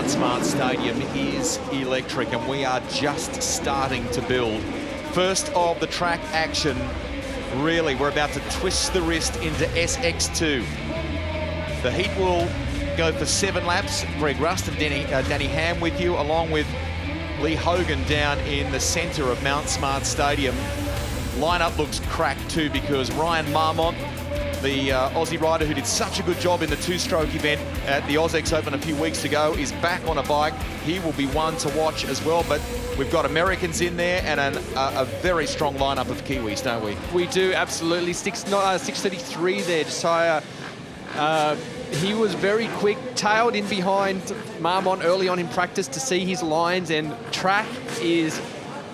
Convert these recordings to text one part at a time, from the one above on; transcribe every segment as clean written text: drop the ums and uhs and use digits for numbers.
Mount Smart Stadium is electric, and we are just starting to build. First of the track action, really, we're about to twist the wrist into SX2. The heat will go for 7 laps. Greg Rust and Danny Ham with you, along with Lee Hogan down in the centre of Mount Smart Stadium. Lineup looks cracked too, because Ryan Marmont, the Aussie rider who did such a good job in the two-stroke event at the Australian Open a few weeks ago, is back on a bike. He will be one to watch as well, but we've got Americans in there and a very strong lineup of Kiwis, don't we? We do, absolutely. 6:33 there, Josiah. He was very quick, tailed in behind Marmont early on in practice to see his lines, and track is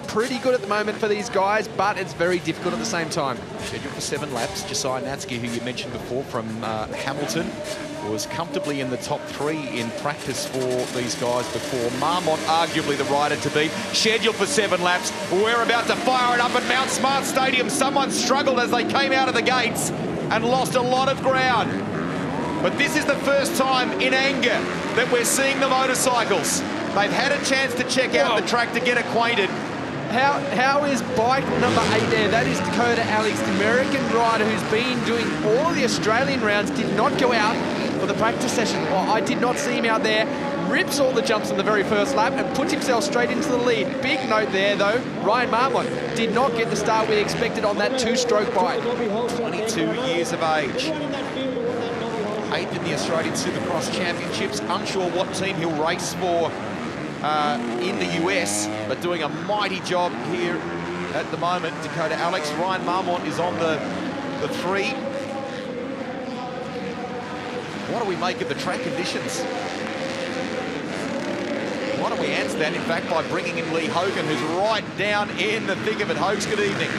pretty good at the moment for these guys, but it's very difficult at the same time. Scheduled for 7 laps. Josiah Natzke, who you mentioned before from Hamilton, was comfortably in the top 3 in practice for these guys before. Marmont, arguably the rider to beat, scheduled for 7 laps. We're about to fire it up at Mount Smart Stadium. Someone struggled as they came out of the gates and lost a lot of ground. But this is the first time in anger that we're seeing the motorcycles. They've had a chance to check out the track to get acquainted. How is bike number 8 there? That is Dakota Alex, the American rider who's been doing all of the Australian rounds, did not go out for the practice session. Well, I did not see him out there. Rips all the jumps on the very first lap and puts himself straight into the lead. Big note there, though. Ryan Marmont did not get the start we expected on that two-stroke bike. 22 years of age. 8th in the Australian Supercross Championships. Unsure what team he'll race for in the US, but doing a mighty job here at the moment. Dakota Alex. Ryan Marmont is on the 3. What do we make of the track conditions? Why don't we answer that, in fact, by bringing in Lee Hogan, who's right down in the thick of it. Hogs, good evening.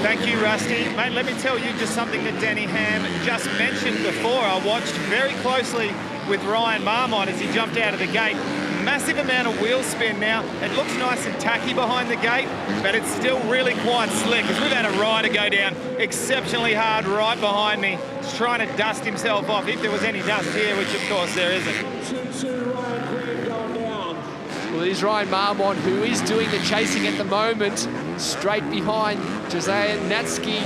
Thank you, Rusty. Mate, let me tell you just something that Danny Ham just mentioned before. I watched very closely with Ryan Marmont as he jumped out of the gate. Massive amount of wheel spin now. It looks nice and tacky behind the gate, but it's still really quite slick, as we've had a rider go down exceptionally hard right behind me. He's trying to dust himself off, if there was any dust here, which of course there isn't. Well, there's Ryan Marmont, who is doing the chasing at the moment, straight behind Josiah Natzke.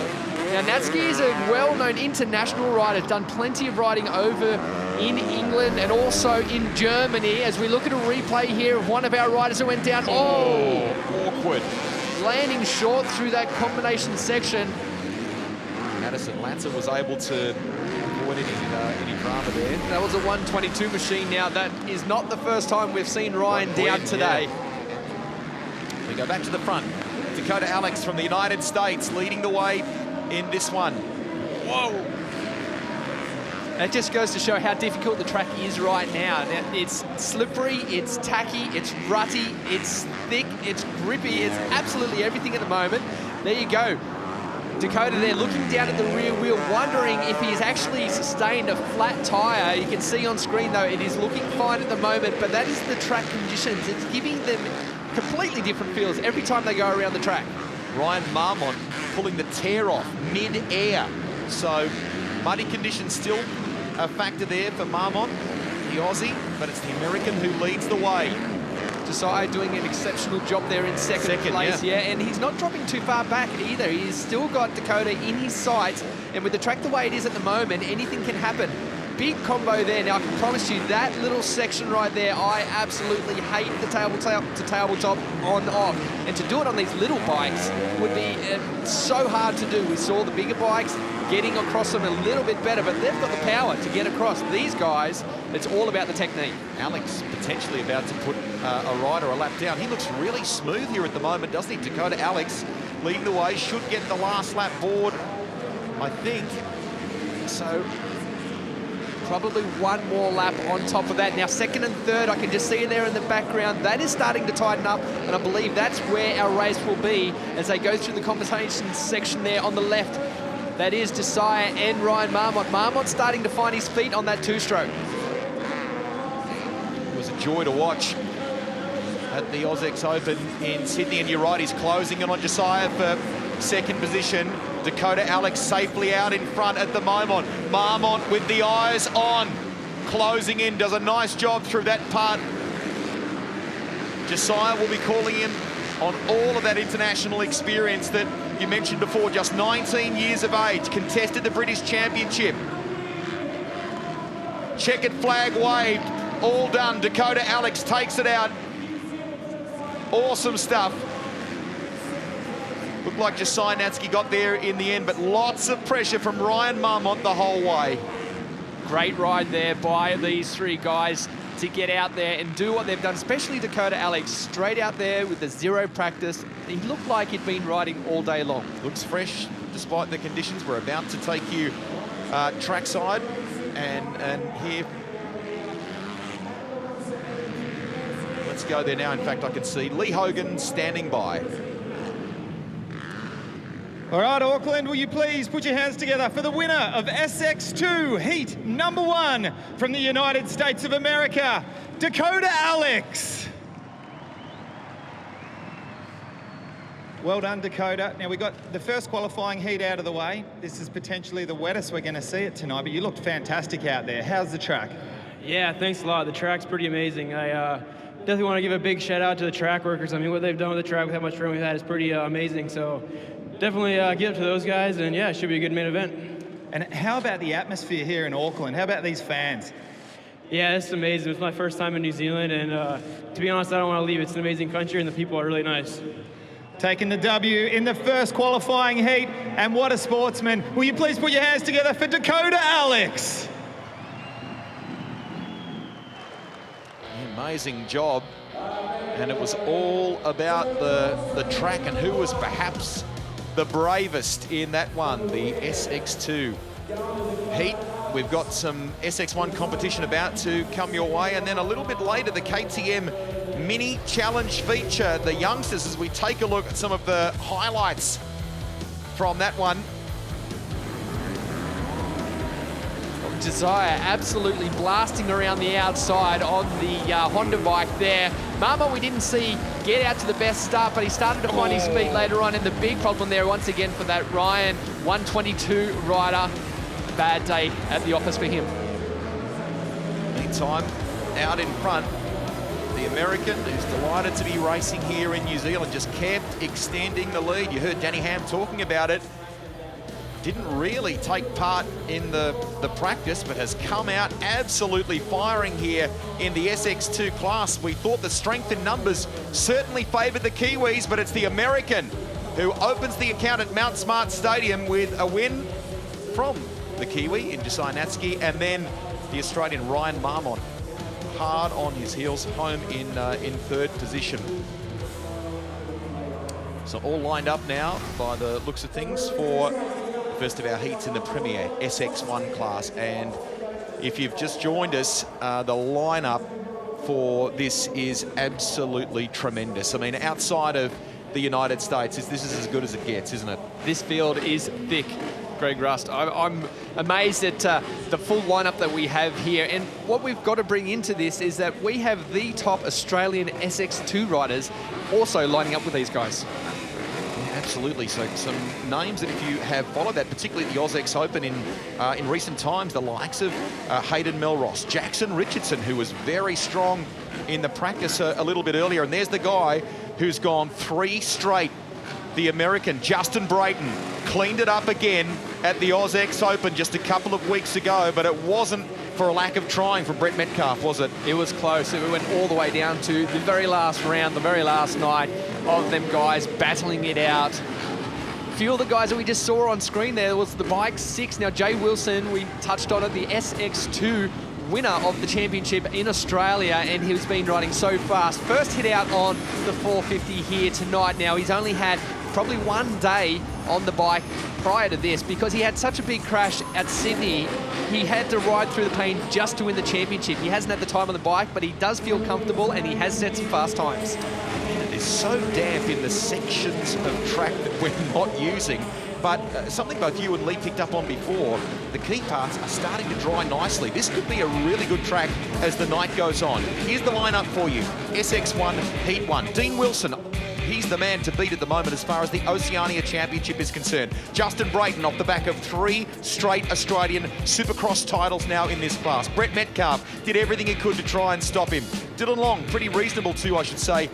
Now, Natzke is a well-known international rider, done plenty of riding over in England and also in Germany. As we look at a replay here of one of our riders who went down. Oh, awkward. Landing short through that combination section. Madison Lancer was able to avoid any drama there. That was a 122 machine. Now, that is not the first time we've seen Ryan down today. Yeah. We go back to the front. Dakota Alex from the United States leading the way in this one. Whoa. It just goes to show how difficult the track is right now. It's slippery, it's tacky, it's rutty, it's thick, it's grippy, it's absolutely everything at the moment. There you go. Dakota there looking down at the rear wheel, wondering if he's actually sustained a flat tyre. You can see on screen, though, it is looking fine at the moment, but that is the track conditions. It's giving them completely different feels every time they go around the track. Ryan Marmont pulling the tear off mid-air. So muddy conditions still a factor there for Marmont, the Aussie, but it's the American who leads the way. Josiah doing an exceptional job there in second place, yeah, and he's not dropping too far back either. He's still got Dakota in his sights, and with the track the way it is at the moment, anything can happen. Big combo there. Now, I can promise you that little section right there, I absolutely hate the tabletop on-off. And to do it on these little bikes would be so hard to do. We saw the bigger bikes getting across them a little bit better, but they've got the power to get across. These guys, it's all about the technique. Alex potentially about to put a rider a lap down. He looks really smooth here at the moment, doesn't he? Dakota Alex leading the way, should get the last lap board, I think. So probably one more lap on top of that. Now, second and third, I can just see it there in the background. That is starting to tighten up, and I believe that's where our race will be as they go through the competition section there on the left. That is Josiah and Ryan Marmont. Marmont starting to find his feet on that two-stroke. It was a joy to watch at the Australian Open in Sydney, and you're right, he's closing in on Josiah for second position. Dakota Alex safely out in front at the moment. Marmont with the eyes on, closing in, does a nice job through that part Josiah will be calling him on all of that international experience that you mentioned before. Just 19 years of age, contested the British Championship. Checkered flag waved, all done. Dakota Alex takes it out. Awesome stuff. Looked like Josiah Natzke got there in the end, but lots of pressure from Ryan Marmont the whole way. Great ride there by these three guys to get out there and do what they've done, especially Dakota Alex, straight out there with the zero practice. He looked like he'd been riding all day long. Looks fresh Despite the conditions. We're about to take you trackside and here. Let's go there now. In fact, I can see Lee Hogan standing by. All right, Auckland, will you please put your hands together for the winner of SX2 Heat number 1 from the United States of America, Dakota Alex. Well done, Dakota. Now, we got the first qualifying heat out of the way. This is potentially the wettest we're going to see it tonight, but you looked fantastic out there. How's the track? Yeah, thanks a lot. The track's pretty amazing. I definitely want to give a big shout out to the track workers. I mean, what they've done with the track, with how much run we've had, is pretty amazing. So definitely give it to those guys, and yeah, it should be a good main event. And how about the atmosphere here in Auckland? How about these fans? Yeah, it's amazing. It's my first time in New Zealand, and to be honest, I don't want to leave. It's an amazing country, and the people are really nice. Taking the W in the first qualifying heat, and what a sportsman. Will you please put your hands together for Dakota Alex? Amazing job. And it was all about the track and who was perhaps the bravest in that one, the SX2 heat. We've got some SX1 competition about to come your way, and then a little bit later, the KTM Mini Challenge feature. The youngsters, as we take a look at some of the highlights from that one. Josiah absolutely blasting around the outside on the Honda bike there. Mama, we didn't see get out to the best start, but he started to find his feet later on, and the big problem there once again for that Ryan 122 rider. Bad day at the office for him. Meantime, out in front, the American, who's delighted to be racing here in New Zealand, just kept extending the lead. You heard Danny Ham talking about it. Didn't really take part in the practice, but has come out absolutely firing here in the SX2 class. We thought the strength in numbers certainly favoured the Kiwis, but it's the American who opens the account at Mount Smart Stadium with a win from the Kiwi in Josiah Natzke, and then the Australian Ryan Marmont hard on his heels, home in third position. So all lined up now by the looks of things for first of our heats in the Premier SX1 class. And if you've just joined us, the lineup for this is absolutely tremendous. I mean, outside of the United States, this is as good as it gets, isn't it? This field is thick, Greg Rust. I'm amazed at the full lineup that we have here. And what we've got to bring into this is that we have the top Australian SX2 riders also lining up with these guys. Absolutely. So some names that if you have followed that, particularly the AusX Open in recent times, the likes of Hayden Melross, Jackson Richardson, who was very strong in the practice a little bit earlier. And there's the guy who's gone 3 straight. The American, Justin Brayton, cleaned it up again at the AusX Open just a couple of weeks ago, but it wasn't for a lack of trying from Brett Metcalf, was it? It was close. It went all the way down to the very last round, the very last night of them guys battling it out. A few of the guys that we just saw on screen there was the bike 6. Now, Jay Wilson, we touched on it, the SX2 winner of the championship in Australia, and he's been riding so fast. First hit out on the 450 here tonight. Now, he's only had probably 1 day on the bike prior to this because he had such a big crash at Sydney. He had to ride through the pain just to win the championship. He hasn't had the time on the bike, but he does feel comfortable, and he has set some fast times. It is so damp in the sections of track that we're not using. But something both you and Lee picked up on before, the key parts are starting to dry nicely. This could be a really good track as the night goes on. Here's the lineup for you. SX1, Heat 1. Dean Wilson, he's the man to beat at the moment as far as the Oceania Championship is concerned. Justin Brayton off the back of 3 straight Australian Supercross titles now in this class. Brett Metcalf did everything he could to try and stop him. Dylan Long, pretty reasonable too, I should say,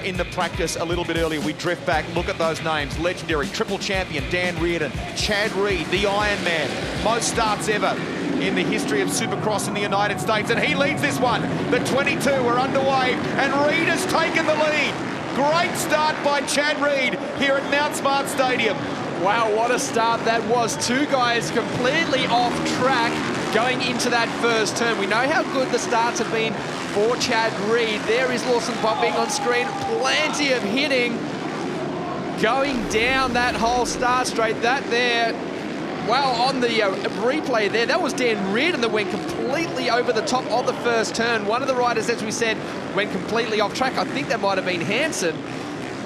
in the practice a little bit earlier. We drift back, look at those names. Legendary, triple champion, Dan Reardon, Chad Reed, the Iron Man, most starts ever in the history of Supercross in the United States, and he leads this one. The 22 are underway, and Reed has taken the lead. Great start by Chad Reed here at Mount Smart Stadium. Wow, what a start that was. Two guys completely off track going into that first turn. We know how good the starts have been for Chad Reed. There is Lawson Bopping on screen. Plenty of hitting going down that whole start straight. That there, well, on the replay there, that was Dan Reardon that went completely over the top of the first turn. One of the riders, as we said, went completely off track. I think that might have been Hansen.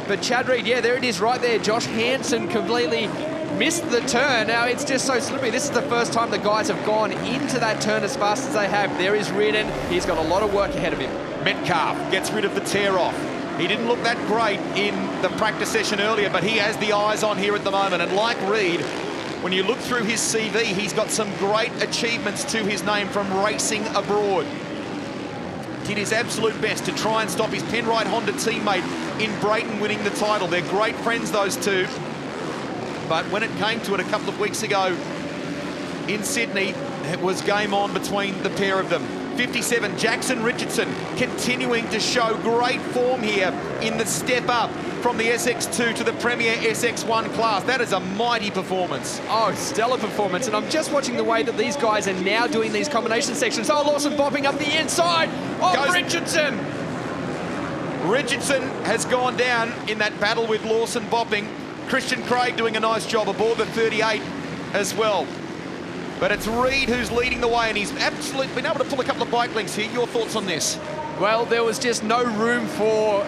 But Chad Reed, yeah, there it is right there. Josh Hansen completely missed the turn. Now, it's just so slippery. This is the first time the guys have gone into that turn as fast as they have. There is Reardon. He's got a lot of work ahead of him. Metcalf gets rid of the tear-off. He didn't look that great in the practice session earlier, but he has the eyes on here at the moment. And like Reed, when you look through his CV, he's got some great achievements to his name from racing abroad. Did his absolute best to try and stop his Penrite Honda teammate in Brayton winning the title. They're great friends, those two. But when it came to it a couple of weeks ago in Sydney, it was game on between the pair of them. 57, Jackson Richardson, continuing to show great form here in the step up from the SX2 to the Premier SX1 class. That is a mighty performance. Oh, stellar performance. And I'm just watching the way that these guys are now doing these combination sections. Oh, Lawson Bopping up the inside. Oh, Richardson. Richardson has gone down in that battle with Lawson Bopping. Christian Craig doing a nice job aboard the 38 as well. But it's Reed who's leading the way, and he's absolutely been able to pull a couple of bike links here. Your thoughts on this? Well, there was just no room for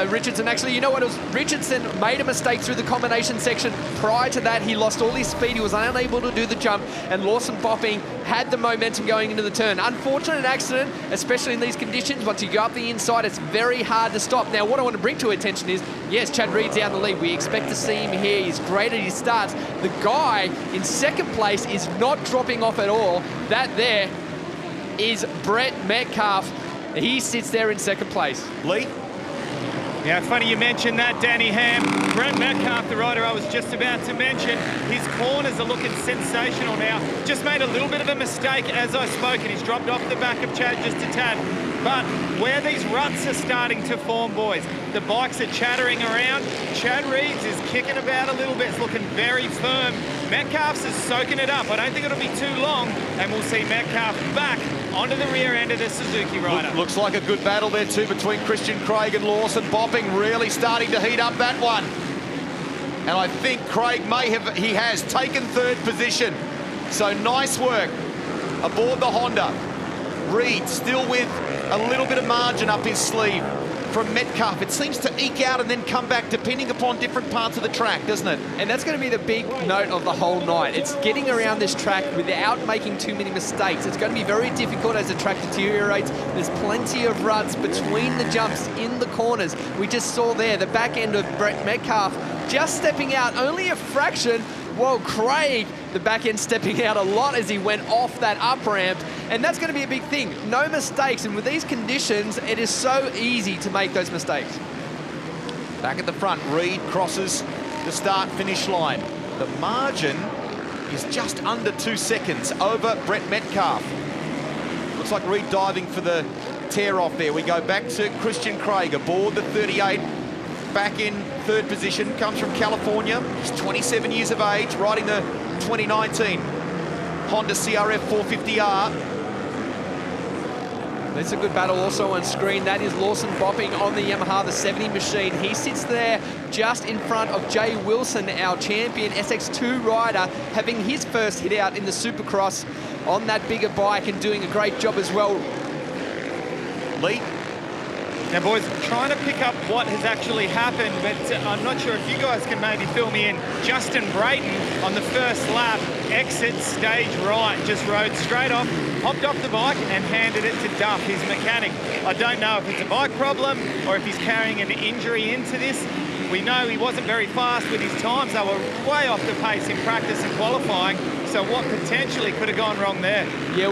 Richardson. Actually, you know what? It was Richardson made a mistake through the combination section. Prior to that, he lost all his speed. He was unable to do the jump, and Lawson Bopping had the momentum going into the turn. Unfortunate accident, especially in these conditions. Once you go up the inside, it's very hard to stop. Now, what I want to bring to attention is, yes, Chad Reed's out in the lead. We expect to see him here. He's great at his starts. The guy in second place is not dropping off at all. That there is Brett Metcalf. He sits there in second place. Lee? Yeah, funny you mentioned that, Danny Ham. Brett Metcalf, the rider I was just about to mention, his corners are looking sensational now. Just made a little bit of a mistake as I spoke, and he's dropped off the back of Chad just a tad. But where these ruts are starting to form, boys, the bikes are chattering around. Chad Reed's is kicking about a little bit. It's looking very firm. Metcalf's is soaking it up. I don't think it'll be too long, and we'll see Metcalf back onto the rear end of the Suzuki rider. Looks like a good battle there too between Christian Craig and Lawson Bopping, really starting to heat up that one. And I think Craig he has taken third position. So nice work aboard the Honda. Reed still with a little bit of margin up his sleeve from Metcalf. It seems to eke out and then come back depending upon different parts of the track, doesn't it? And that's going to be the big note of the whole night. It's getting around this track without making too many mistakes. It's going to be very difficult as the track deteriorates. There's plenty of ruts between the jumps in the corners. We just saw there the back end of Brett Metcalf just stepping out only a fraction, while Craig, the back end, stepping out a lot as he went off that up ramp. And that's going to be a big thing. No mistakes. And with these conditions, it is so easy to make those mistakes. Back at the front, Reed crosses the start-finish line. The margin is just under 2 seconds over Brett Metcalf. Looks like Reed diving for the tear-off there. We go back to Christian Craig aboard the 38. Back in third position, comes from California. He's 27 years of age, riding the 2019 Honda CRF 450R. There's a good battle also on screen. That is Lawson Bopping on the Yamaha, the 70 machine. He sits there just in front of Jay Wilson, our champion SX2 rider, having his first hit out in the Supercross on that bigger bike and doing a great job as well. Lee? Now, boys, I'm trying to pick up what has actually happened, but I'm not sure if you guys can maybe fill me in. Justin Brayton on the first lap, exit stage right, just rode straight off, hopped off the bike and handed it to Duff, his mechanic. I don't know if it's a bike problem or if he's carrying an injury into this. We know he wasn't very fast with his times. They were way off the pace in practice and qualifying. So what potentially could have gone wrong there? Yeah,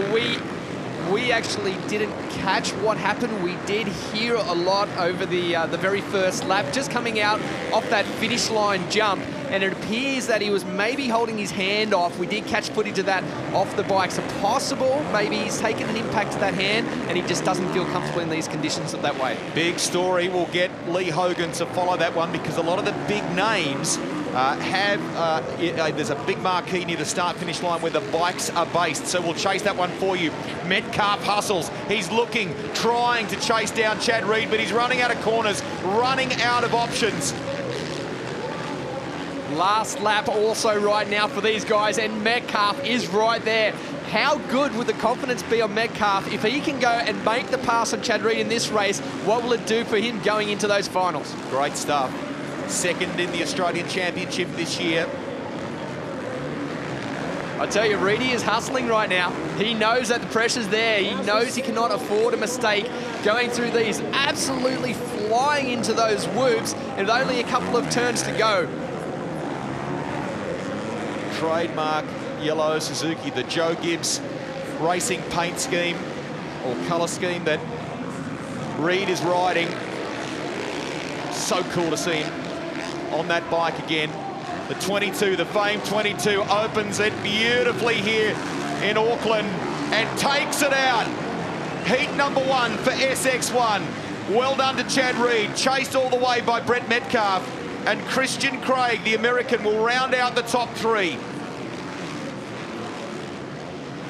we actually didn't catch what happened. We did hear a lot over the very first lap, just coming out off that finish line jump, and it appears that he was maybe holding his hand off. We did catch footage of that off the bike, so possible maybe he's taken an impact to that hand and he just doesn't feel comfortable in these conditions of that way. Big story. We'll get Lee Hogan to follow that one because a lot of the big names there's a big marquee near the start-finish line where the bikes are based, so we'll chase that one for you. Metcalf hustles. He's looking, trying to chase down Chad Reed, but he's running out of corners, running out of options. Last lap also right now for these guys, and Metcalf is right there. How good would the confidence be on Metcalf if he can go and make the pass on Chad Reed in this race? What will it do for him going into those finals? Great stuff. Second in the Australian Championship this year. I tell you, Reedy is hustling right now. He knows that the pressure's there. He knows he cannot afford a mistake going through these, absolutely flying into those whoops, and with only a couple of turns to go. Trademark yellow Suzuki, the Joe Gibbs racing paint scheme or colour scheme that Reed is riding. So cool to see him on that bike again. The 22, the famed 22, opens it beautifully here in Auckland and takes it out. Heat number 1 for SX1. Well done to Chad Reed, chased all the way by Brett Metcalf, and Christian Craig, the American, will round out the top 3.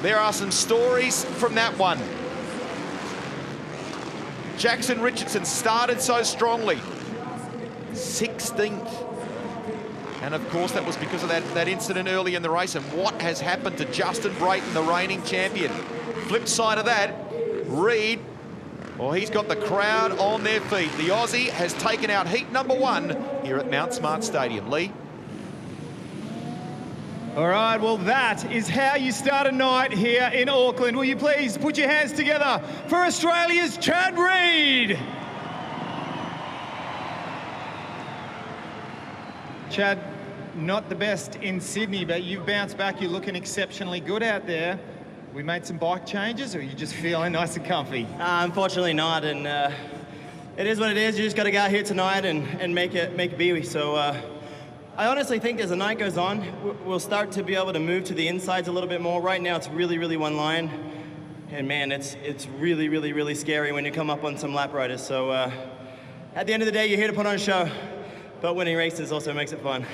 There are some stories from that one. Jackson Richardson started so strongly. 16th. And of course, that was because of that incident early in the race. And what has happened to Justin Brayton, the reigning champion? Flip side of that, Reed, well, he's got the crowd on their feet. The Aussie has taken out heat number 1 here at Mount Smart Stadium. Lee? All right, well, that is how you start a night here in Auckland. Will you please put your hands together for Australia's Chad Reed? Chad, not the best in Sydney, but you've bounced back. You're looking exceptionally good out there. We made some bike changes, or are you just feeling nice and comfy? Unfortunately not, and it is what it is. You just got to go out here tonight and make it be. So I honestly think as the night goes on, we'll start to be able to move to the insides a little bit more. Right now, it's really, really one line. And man, it's really, really, really scary when you come up on some lap riders. So at the end of the day, you're here to put on a show. But winning races also makes it fun.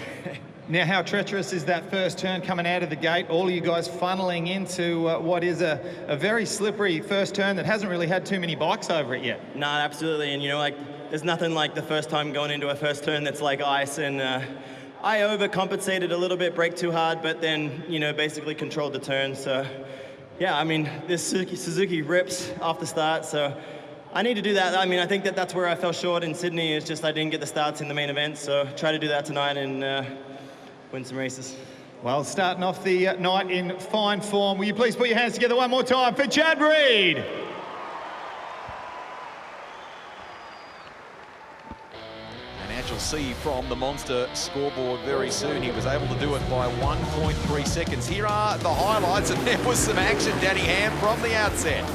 Now, how treacherous is that first turn coming out of the gate? All of you guys funneling into what is a very slippery first turn that hasn't really had too many bikes over it yet. No, absolutely. And, you know, like, there's nothing like the first time going into a first turn that's like ice. And I overcompensated a little bit, braked too hard, but then, you know, basically controlled the turn. So, yeah, I mean, this Suzuki rips off the start, so I need to do that. I mean, I think that's where I fell short in Sydney, is just I didn't get the starts in the main event, so try to do that tonight and win some races. Well, starting off the night in fine form, will you please put your hands together one more time for Chad Reed? And as you'll see from the Monster scoreboard very soon, he was able to do it by 1.3 seconds. Here are the highlights, and there was some action, Danny Ham, from the outset.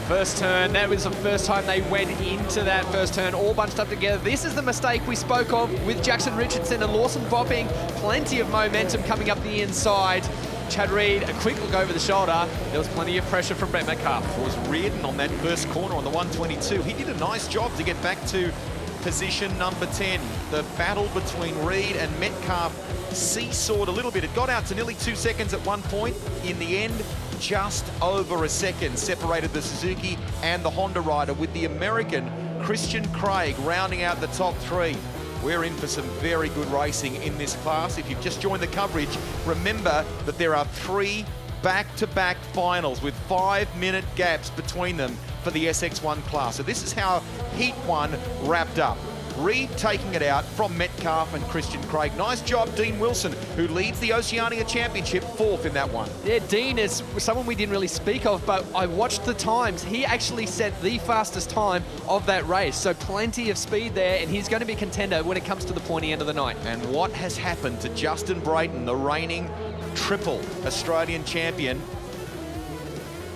First turn, that was the first time they went into that first turn all bunched up together. This is the mistake we spoke of with Jackson Richardson and Lawson bopping. Plenty of momentum coming up the inside. Chad Reed, a quick look over the shoulder. There was plenty of pressure from Brett Metcalf. It was Reardon on that first corner on the 122. He did a nice job to get back to position number 10. The battle between Reed and Metcalf seesawed a little bit. It got out to nearly 2 seconds at one point. In the end, just over a second separated the Suzuki and the Honda rider, with the American Christian Craig rounding out the top 3. We're in for some very good racing in this class. If you've just joined the coverage, remember that there are 3 back-to-back finals with 5-minute gaps between them for the SX1 class. So this is how Heat 1 wrapped up. Reed taking it out from Metcalf and Christian Craig. Nice job, Dean Wilson, who leads the Oceania Championship 4th in that one. Yeah, Dean is someone we didn't really speak of, but I watched the times. He actually set the fastest time of that race, so plenty of speed there, and he's going to be a contender when it comes to the pointy end of the night. And what has happened to Justin Brayton, the reigning triple Australian champion,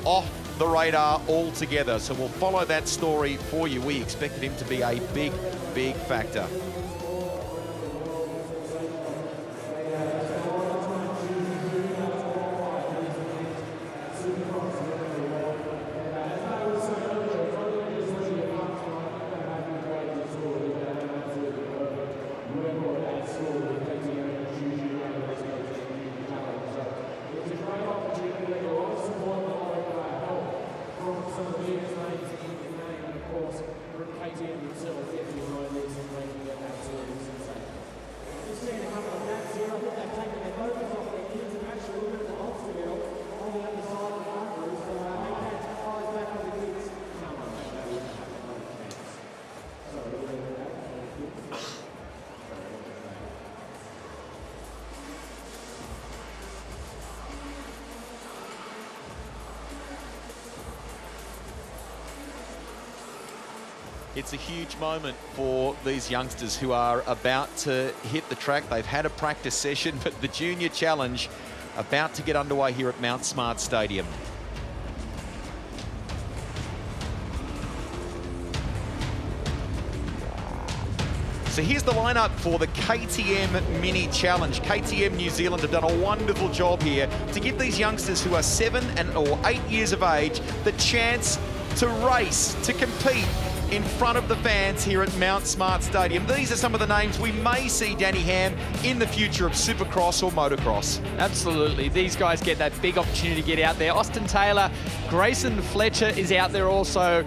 off the radar altogether. So we'll follow that story for you. We expected him to be a big, big factor. It's a huge moment for these youngsters who are about to hit the track. They've had a practice session, but the Junior Challenge about to get underway here at Mount Smart Stadium. So here's the lineup for the KTM Mini Challenge. KTM New Zealand have done a wonderful job here to give these youngsters who are 7 or 8 years of age the chance to race, to compete in front of the fans here at Mount Smart Stadium. These are some of the names we may see, Danny Ham, in the future of Supercross or motocross. Absolutely. These guys get that big opportunity to get out there. Austin Taylor, Grayson Fletcher is out there also.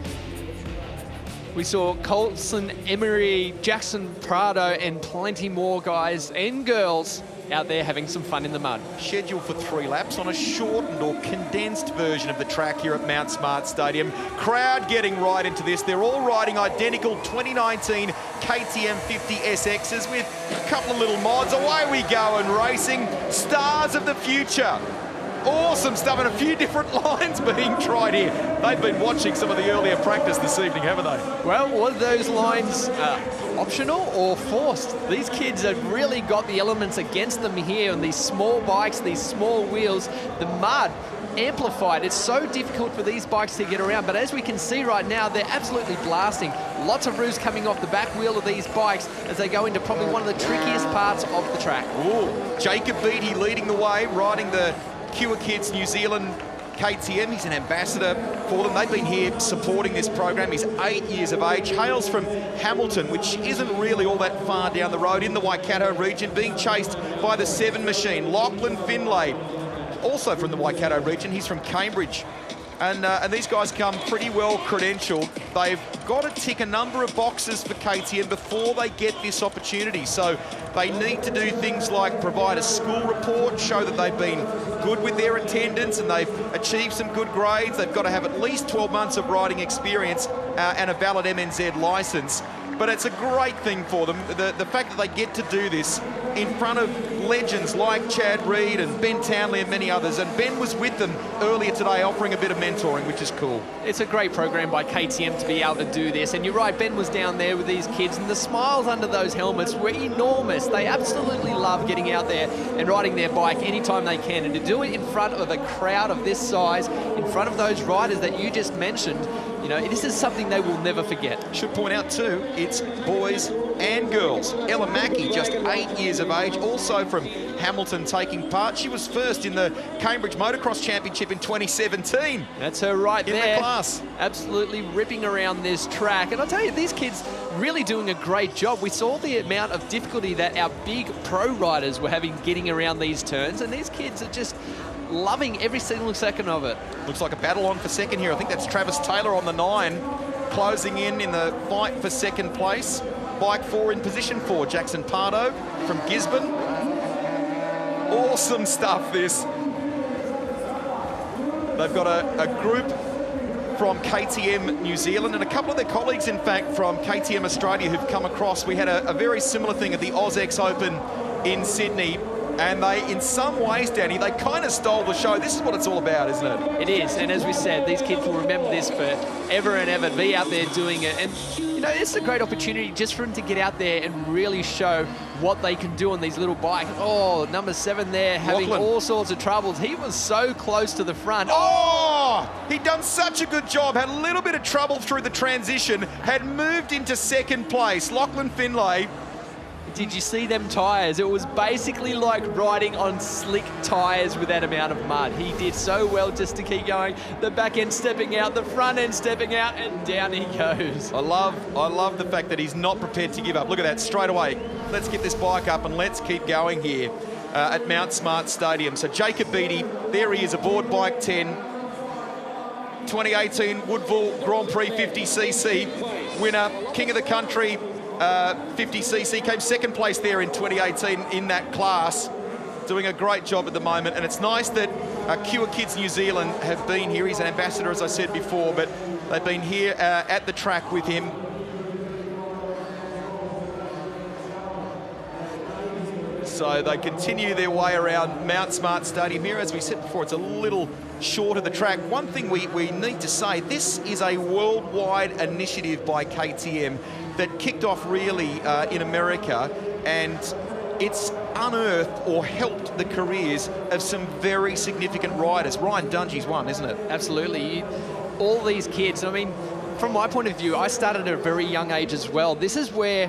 We saw Colson Emery, Jackson Prado, and plenty more guys and girls out there having some fun in the mud. Scheduled for 3 laps on a shortened or condensed version of the track here at Mount Smart Stadium. Crowd getting right into this. They're all riding identical 2019 KTM 50 SXs with a couple of little mods. Away we go and racing. Stars of the future. Awesome stuff, and a few different lines being tried here. They've been watching some of the earlier practice this evening, haven't they? Well, were those lines optional or forced? These kids have really got the elements against them here on these small bikes, these small wheels. The mud amplified. It's so difficult for these bikes to get around, but as we can see right now, they're absolutely blasting. Lots of roofs coming off the back wheel of these bikes as they go into probably one of the trickiest parts of the track. Ooh, Jacob Beattie leading the way, riding the Cure Kids New Zealand KTM. He's an ambassador for them. They've been here supporting this program. He's 8 years of age, hails from Hamilton, which isn't really all that far down the road in the Waikato region, being chased by the 7 machine. Lachlan Finlay, also from the Waikato region. He's from Cambridge. And these guys come pretty well credentialed. They've got to tick a number of boxes for KTM before they get this opportunity. So they need to do things like provide a school report, show that they've been good with their attendance and they've achieved some good grades. They've got to have at least 12 months of riding experience and a valid MNZ license. But it's a great thing for them, the fact that they get to do this in front of legends like Chad Reed and Ben Townley and many others. And Ben was with them earlier today offering a bit of mentoring, which is cool. It's a great program by KTM to be able to do this. And you're right, Ben was down there with these kids and the smiles under those helmets were enormous. They absolutely love getting out there and riding their bike anytime they can. And to do it in front of a crowd of this size, in front of those riders that you just mentioned, you know, this is something they will never forget. Should point out too, it's boys and girls. Ella Mackey, just 8 years of age, also from Hamilton taking part. She was first in the Cambridge Motocross Championship in 2017. That's her right there. In the class. Absolutely ripping around this track. And I'll tell you, these kids really doing a great job. We saw the amount of difficulty that our big pro riders were having getting around these turns, and these kids are just loving every single second of it. Looks like a battle on for second here. I think that's Travis Taylor on the 9, closing in the fight for second place. Bike 4 in position 4, Jackson Pardo from Gisborne. Awesome stuff, this. They've got a group from KTM New Zealand and a couple of their colleagues, in fact, from KTM Australia who've come across. We had a very similar thing at the AusX Open in Sydney. And they, in some ways, Danny, they kind of stole the show. This is what it's all about, isn't it? It is, and as we said, these kids will remember this forever and ever, be out there doing it. And, you know, it's a great opportunity just for them to get out there and really show what they can do on these little bikes. Oh, number 7 there having Auckland. all sorts of troubles. He was so close to the front. Oh, he'd done such a good job, had a little bit of trouble through the transition, had moved into second place. Lachlan Finlay. Did you see them tyres? It was basically like riding on slick tyres with that amount of mud. He did so well just to keep going. The back end stepping out, the front end stepping out, and down he goes. I love the fact that he's not prepared to give up. Look at that, straight away. Let's get this bike up and let's keep going here at Mount Smart Stadium. So Jacob Beattie, there he is aboard bike 10. 2018 Woodville Grand Prix 50cc winner, king of the country. 50cc, came second place there in 2018 in that class, doing a great job at the moment. And it's nice that Cure Kids New Zealand have been here. He's an ambassador, as I said before, but they've been here at the track with him. So they continue their way around Mount Smart Stadium here. As we said before, it's a little short of the track. One thing we need to say, this is a worldwide initiative by KTM that kicked off really in America, and it's unearthed or helped the careers of some very significant riders. Ryan Dungey's one, isn't it? Absolutely. All these kids, I mean, from my point of view, I started at a very young age as well. This is where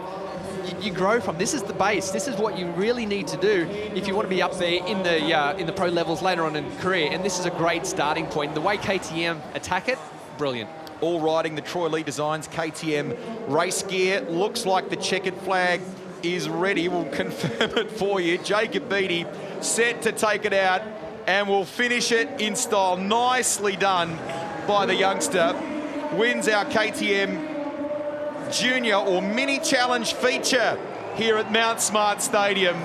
you grow from. This is the base. This is what you really need to do if you want to be up there in the pro levels later on in your career. And this is a great starting point. The way KTM attack it, brilliant. All riding the Troy Lee Designs KTM race gear. Looks like the checkered flag is ready. We'll confirm it for you. Jacob Beattie set to take it out, and will finish it in style. Nicely done by the youngster. Wins our KTM Junior or Mini Challenge feature here at Mount Smart Stadium.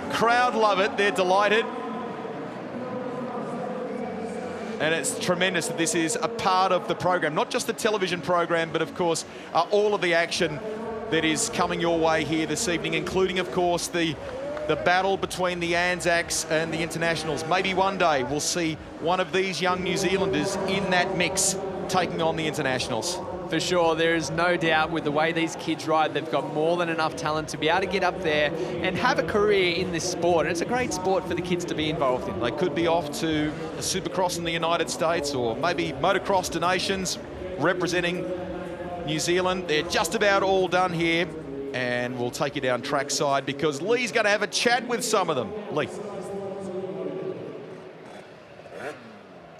Crowd love it. They're delighted. And it's tremendous that this is a part of the program, not just the television program, but of course, all of the action that is coming your way here this evening, including, of course, the battle between the Anzacs and the Internationals. Maybe one day we'll see one of these young New Zealanders in that mix taking on the Internationals. For sure, there is no doubt with the way these kids ride, they've got more than enough talent to be able to get up there and have a career in this sport. And it's a great sport for the kids to be involved in. They could be off to a Supercross in the United States, or maybe Motocross to Nations representing New Zealand. They're just about all done here, and we'll take you down trackside because Lee's going to have a chat with some of them. Lee.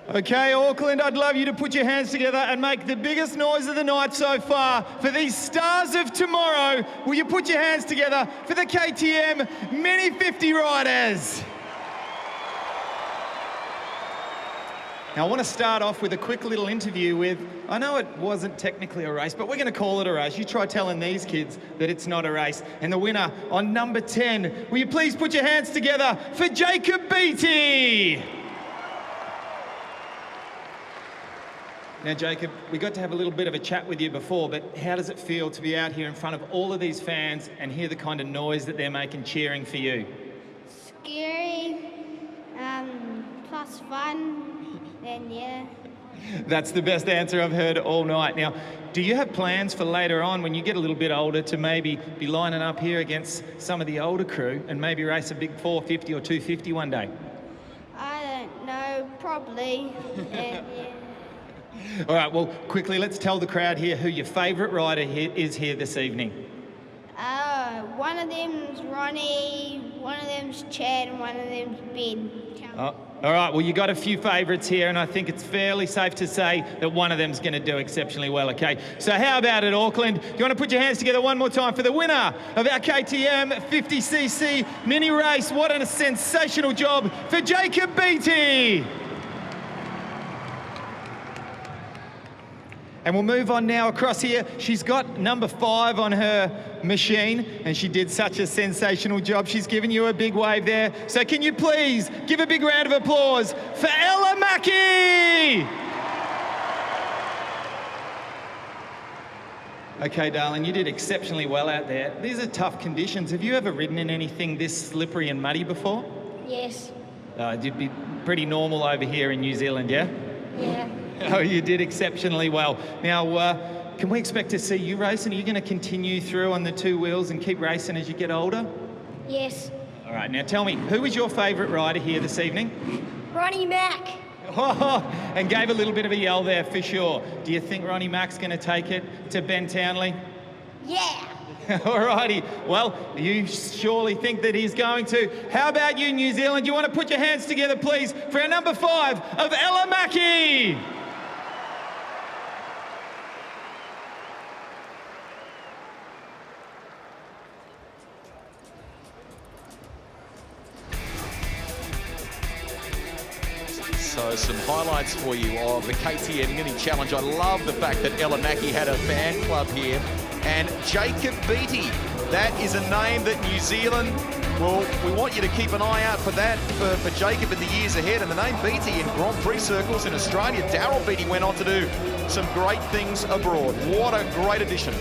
Okay, Auckland, I'd love you to put your hands together and make the biggest noise of the night so far for these stars of tomorrow. Will you put your hands together for the KTM Mini 50 riders? Now, I want to start off with a quick little interview with, I know it wasn't technically a race, but we're going to call it a race. You try telling these kids that it's not a race. And the winner on number 10, will you please put your hands together for Jacob Beattie? Now, Jacob, we got to have a little bit of a chat with you before, but how does it feel to be out here in front of all of these fans and hear the kind of noise that they're making cheering for you? Scary, plus fun, and yeah. That's the best answer I've heard all night. Now, do you have plans for later on when you get a little bit older to maybe be lining up here against some of the older crew and maybe race a big 450 or 250 one day? I don't know, probably, and yeah. All right, well, quickly, let's tell the crowd here who your favourite rider is here this evening. One of them's Ronnie, one of them's Chad, and one of them's Ben. Oh, all right, well, you got a few favourites here, and I think it's fairly safe to say that one of them's going to do exceptionally well, okay? So how about it, Auckland? Do you want to put your hands together one more time for the winner of our KTM 50cc mini race? What a sensational job for Jacob Beattie! And we'll move on now across here. She's got number 5 on her machine, and she did such a sensational job. She's given you a big wave there. So can you please give a big round of applause for Ella Mackey? Okay, darling, you did exceptionally well out there. These are tough conditions. Have you ever ridden in anything this slippery and muddy before? Yes. You'd be pretty normal over here in New Zealand, yeah? Yeah. Oh, you did exceptionally well. Now, can we expect to see you racing? Are you going to continue through on the 2 wheels and keep racing as you get older? Yes. All right, now tell me, who was your favourite rider here this evening? Ronnie Mack. Oh, and gave a little bit of a yell there for sure. Do you think Ronnie Mack's going to take it to Ben Townley? Yeah. Alrighty, well, you surely think that he's going to. How about you, New Zealand? You want to put your hands together, please, for our number 5 of Ella Mackey. So some highlights for you of the KTM Mini Challenge. I love the fact that Ella Mackey had a fan club here. And Jacob Beattie, that is a name that New Zealand, well, we want you to keep an eye out for that, for Jacob in the years ahead. And the name Beattie in Grand Prix circles in Australia, Daryl Beattie went on to do some great things abroad. What a great addition.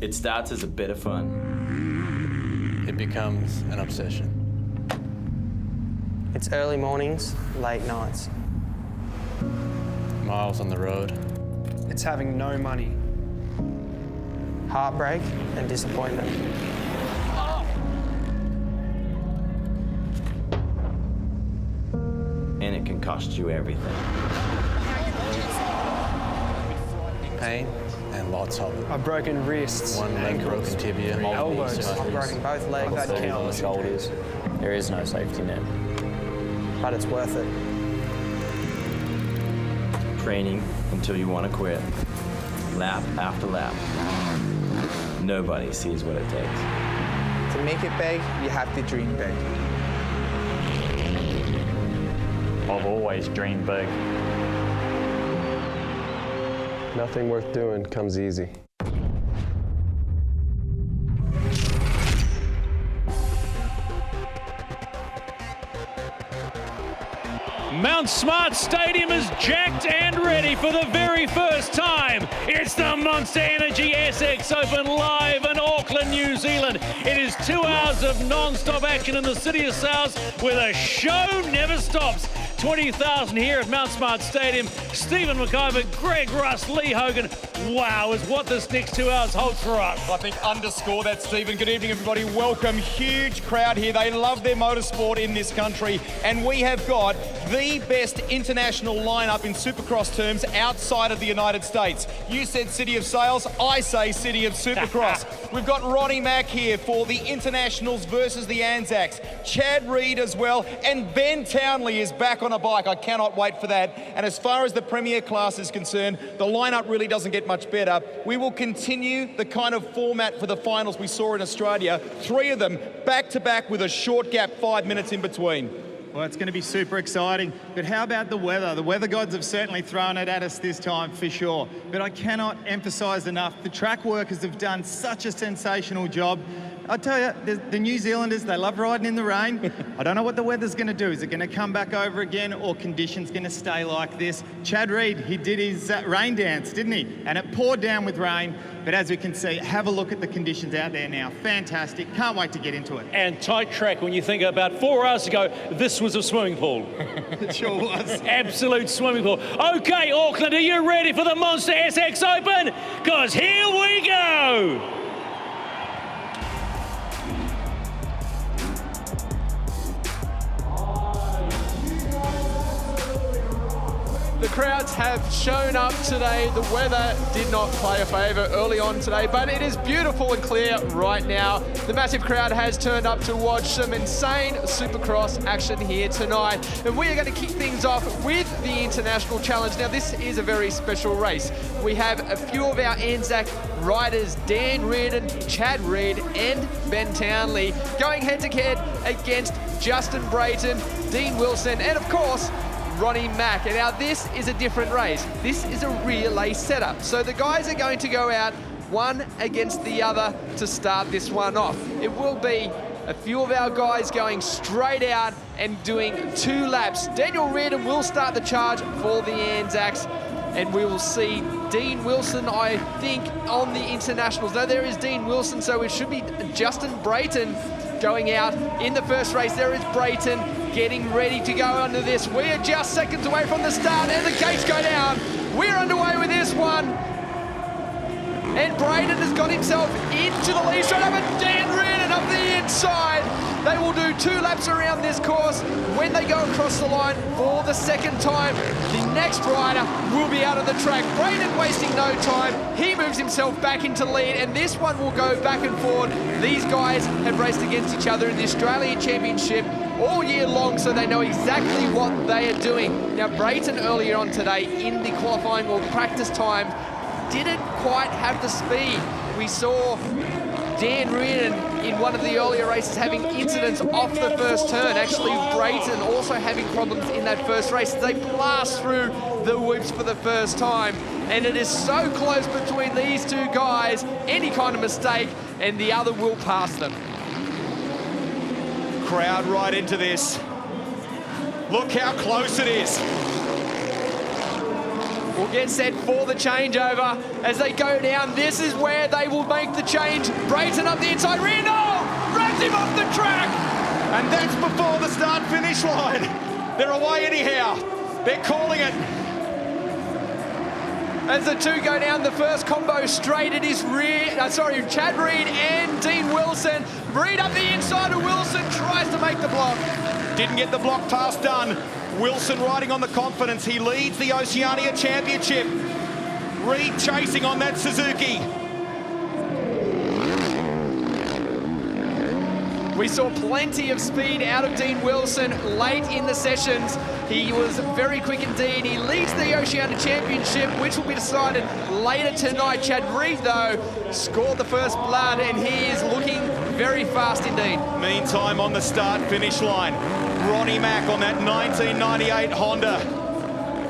It starts as a bit of fun. It becomes an obsession. It's early mornings, late nights. Miles on the road. It's having no money. Heartbreak and disappointment. And it can cost you everything. Pain and lots of it. I've broken wrists, One leg ankles, broken tibia, elbows. I've broken both legs. I've had countless shoulders. There is no safety net. But it's worth it. Training until you want to quit. Lap after lap. Nobody sees what it takes. To make it big, you have to dream big. I've always dreamed big. Nothing worth doing comes easy. Mount Smart Stadium is jacked and ready for the very first time. It's the Monster Energy SX Open live in Auckland, New Zealand. It is 2 hours of non-stop action in the city of South where the show never stops. 20,000 here at Mount Smart Stadium. Stephen McIver, Greg Russ, Lee Hogan. Wow, is what this next 2 hours holds for us. I think underscore that, Stephen. Good evening, everybody. Welcome. Huge crowd here. They love their motorsport in this country. And we have got the best international lineup in Supercross terms outside of the United States. You said City of Sales. I say City of Supercross. We've got Ronnie Mack here for the Internationals versus the Anzacs. Chad Reed as well. And Ben Townley is back on a bike. I cannot wait for that. And as far as the Premier class is concerned, the lineup really doesn't get much better. We will continue the kind of format for the finals we saw in Australia. 3 of them back-to-back with a short gap, 5 minutes in between. Well, it's going to be super exciting. But how about the weather? The weather gods have certainly thrown it at us this time for sure. But I cannot emphasise enough, the track workers have done such a sensational job. I'll tell you, the New Zealanders, they love riding in the rain. I don't know what the weather's going to do. Is it going to come back over again or conditions going to stay like this? Chad Reed, he did his rain dance, didn't he? And it poured down with rain. But as we can see, have a look at the conditions out there now. Fantastic. Can't wait to get into it. And tight track when you think about 4 hours ago, this was a swimming pool. It sure was. Absolute swimming pool. Okay, Auckland, are you ready for the Monster SX Open? Because here we go. The crowds have shown up today. The weather did not play a favour early on today, but it is beautiful and clear right now. The massive crowd has turned up to watch some insane Supercross action here tonight. And we are going to kick things off with the International Challenge. Now, this is a very special race. We have a few of our Anzac riders, Dan Reardon, Chad Reed, and Ben Townley, going head-to-head against Justin Brayton, Dean Wilson, and of course, Ronnie Mack. And now this is a different race. This is a relay setup. So the guys are going to go out one against the other to start this one off. It will be a few of our guys going straight out and doing 2 laps. Daniel Reardon will start the charge for the Anzacs, and we will see Dean Wilson, I think, on the Internationals. No, there is Dean Wilson, so it should be Justin Brayton going out in the first race. There is Brayton getting ready to go under this. We are just seconds away from the start, and the gates go down. We're underway with this one. And Brayton has got himself into the lead straight up, and Dan Reardon up the inside. They will do 2 laps around this course. When they go across the line for the second time, the next rider will be out of the track. Brayton wasting no time. He moves himself back into lead, and this one will go back and forth. These guys have raced against each other in the Australian Championship all year long, so they know exactly what they are doing. Now, Brayton earlier on today in the qualifying or practice time didn't quite have the speed. We saw Dan Reardon in one of the earlier races having incidents off the first turn. Actually, Brayton also having problems in that first race. They blast through the whoops for the first time, and it is so close between these 2 guys. Any kind of mistake and the other will pass them. Crowd right into this. Look how close it is. will get set for the changeover as they go down. This is where they will make the change. Brayton up the inside. Reno grabs him off the track. And that's before the start-finish line. They're away anyhow. They're calling it. As the two go down the first combo straight, it is Chad Reed and Dean Wilson. Reed up the inside of Wilson, tries to make the block. Didn't get the block pass done. Wilson riding on the confidence. He leads the Oceania Championship. Reed chasing on that Suzuki. We saw plenty of speed out of Dean Wilson late in the sessions. He was very quick indeed. He leads the Oceania Championship, which will be decided later tonight. Chad Reed, though, scored the first blood, and he is looking very fast indeed. Meantime, on the start-finish line, Ronnie Mack on that 1998 Honda.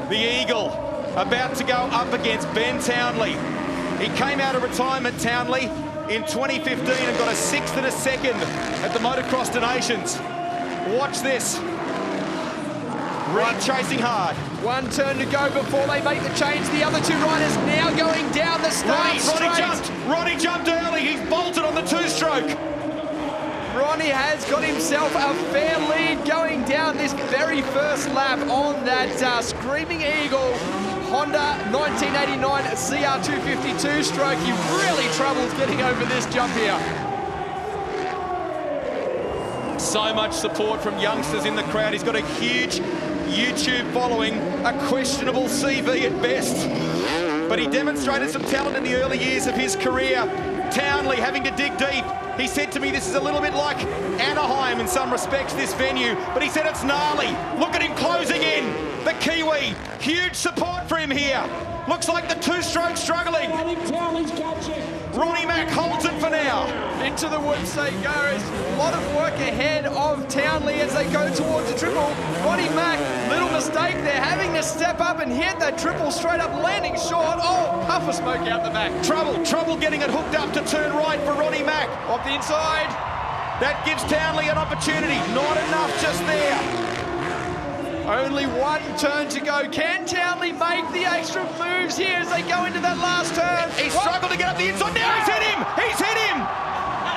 The Eagle about to go up against Ben Townley. He came out of retirement, Townley, in 2015 and got a 6th and a 2nd at the Motocross Donations. Watch this. Reed chasing hard. One turn to go before they make the change. The other two riders now going down the start straight. Ronnie jumped early. He's bolted on the two-stroke. Ronnie has got himself a fair lead going down this very first lap on that Screaming Eagle Honda 1989 CR252 stroke. He really troubles getting over this jump here. So much support from youngsters in the crowd. He's got a huge YouTube following, a questionable CV at best. But he demonstrated some talent in the early years of his career. Townley having to dig deep. He said to me this is a little bit like Anaheim in some respects, this venue, but he said it's gnarly. Look at him closing in. The Kiwi, huge support for him here. Looks like the two-stroke struggling. Ronnie Mack holds it for now. Into the woods they go. A lot of work ahead of Townley as they go towards the triple. Ronnie Mack, little mistake there, having to step up and hit that triple straight up, landing short. Oh, puff of smoke out the back. Trouble getting it hooked up to turn right for Ronnie Mack. Off the inside. That gives Townley an opportunity. Not enough just there. Only one turn to go. Can Townley make the extra moves here as they go into that last turn? He struggled to get up the inside. Now he's hit him! He's hit him!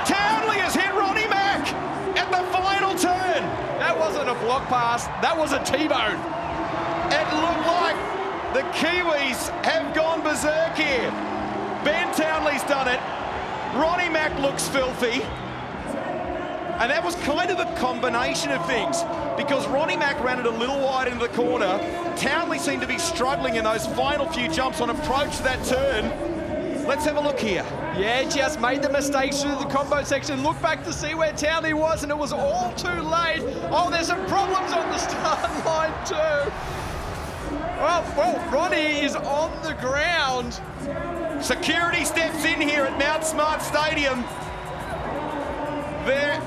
Townley has hit Ronnie Mack at the final turn. That wasn't a block pass. That was a T-bone. It looked like the Kiwis have gone berserk here. Ben Townley's done it. Ronnie Mack looks filthy. And that was kind of a combination of things because Ronnie Mack ran it a little wide into the corner. Townley seemed to be struggling in those final few jumps on approach to that turn. Let's have a look here. Yeah, just made the mistakes through the combo section. Look back to see where Townley was and it was all too late. Oh, there's some problems on the start line too. Well, Ronnie is on the ground. Security steps in here at Mount Smart Stadium. There.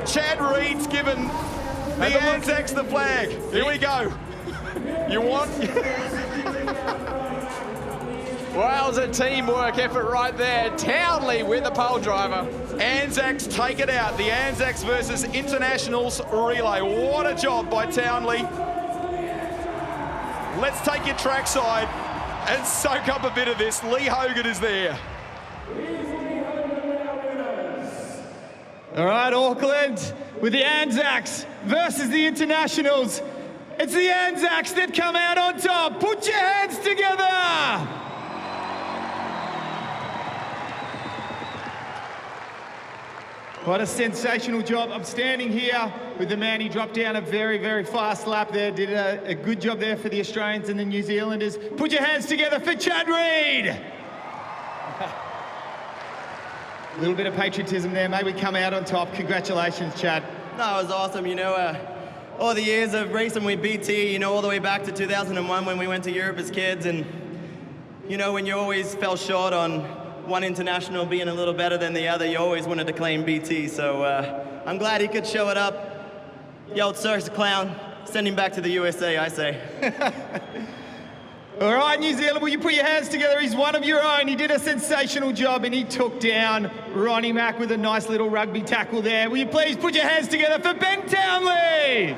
Chad Reed's given the Anzacs the flag. Here we go. You want? Well, it's a teamwork effort right there. Townley with the pole driver. Anzacs take it out. The Anzacs versus Internationals relay. What a job by Townley. Let's take your trackside and soak up a bit of this. Lee Hogan is there. All right, Auckland with the Anzacs versus the Internationals. It's the Anzacs that come out on top. Put your hands together. What a sensational job. I'm standing here with the man. He dropped down a very, very fast lap there. Did a good job there for the Australians and the New Zealanders. Put your hands together for Chad Reed. A little bit of patriotism there. May we come out on top. Congratulations, Chad. No, it was awesome. You know, all the years of racing with BT, you know, all the way back to 2001 when we went to Europe as kids. And, you know, when you always fell short on one international being a little better than the other, you always wanted to claim BT. So I'm glad he could show it up. The old circus clown, send him back to the USA, I say. All right, New Zealand, will you put your hands together? He's one of your own. He did a sensational job and he took down Ronnie Mack with a nice little rugby tackle there. Will you please put your hands together for Ben Townley?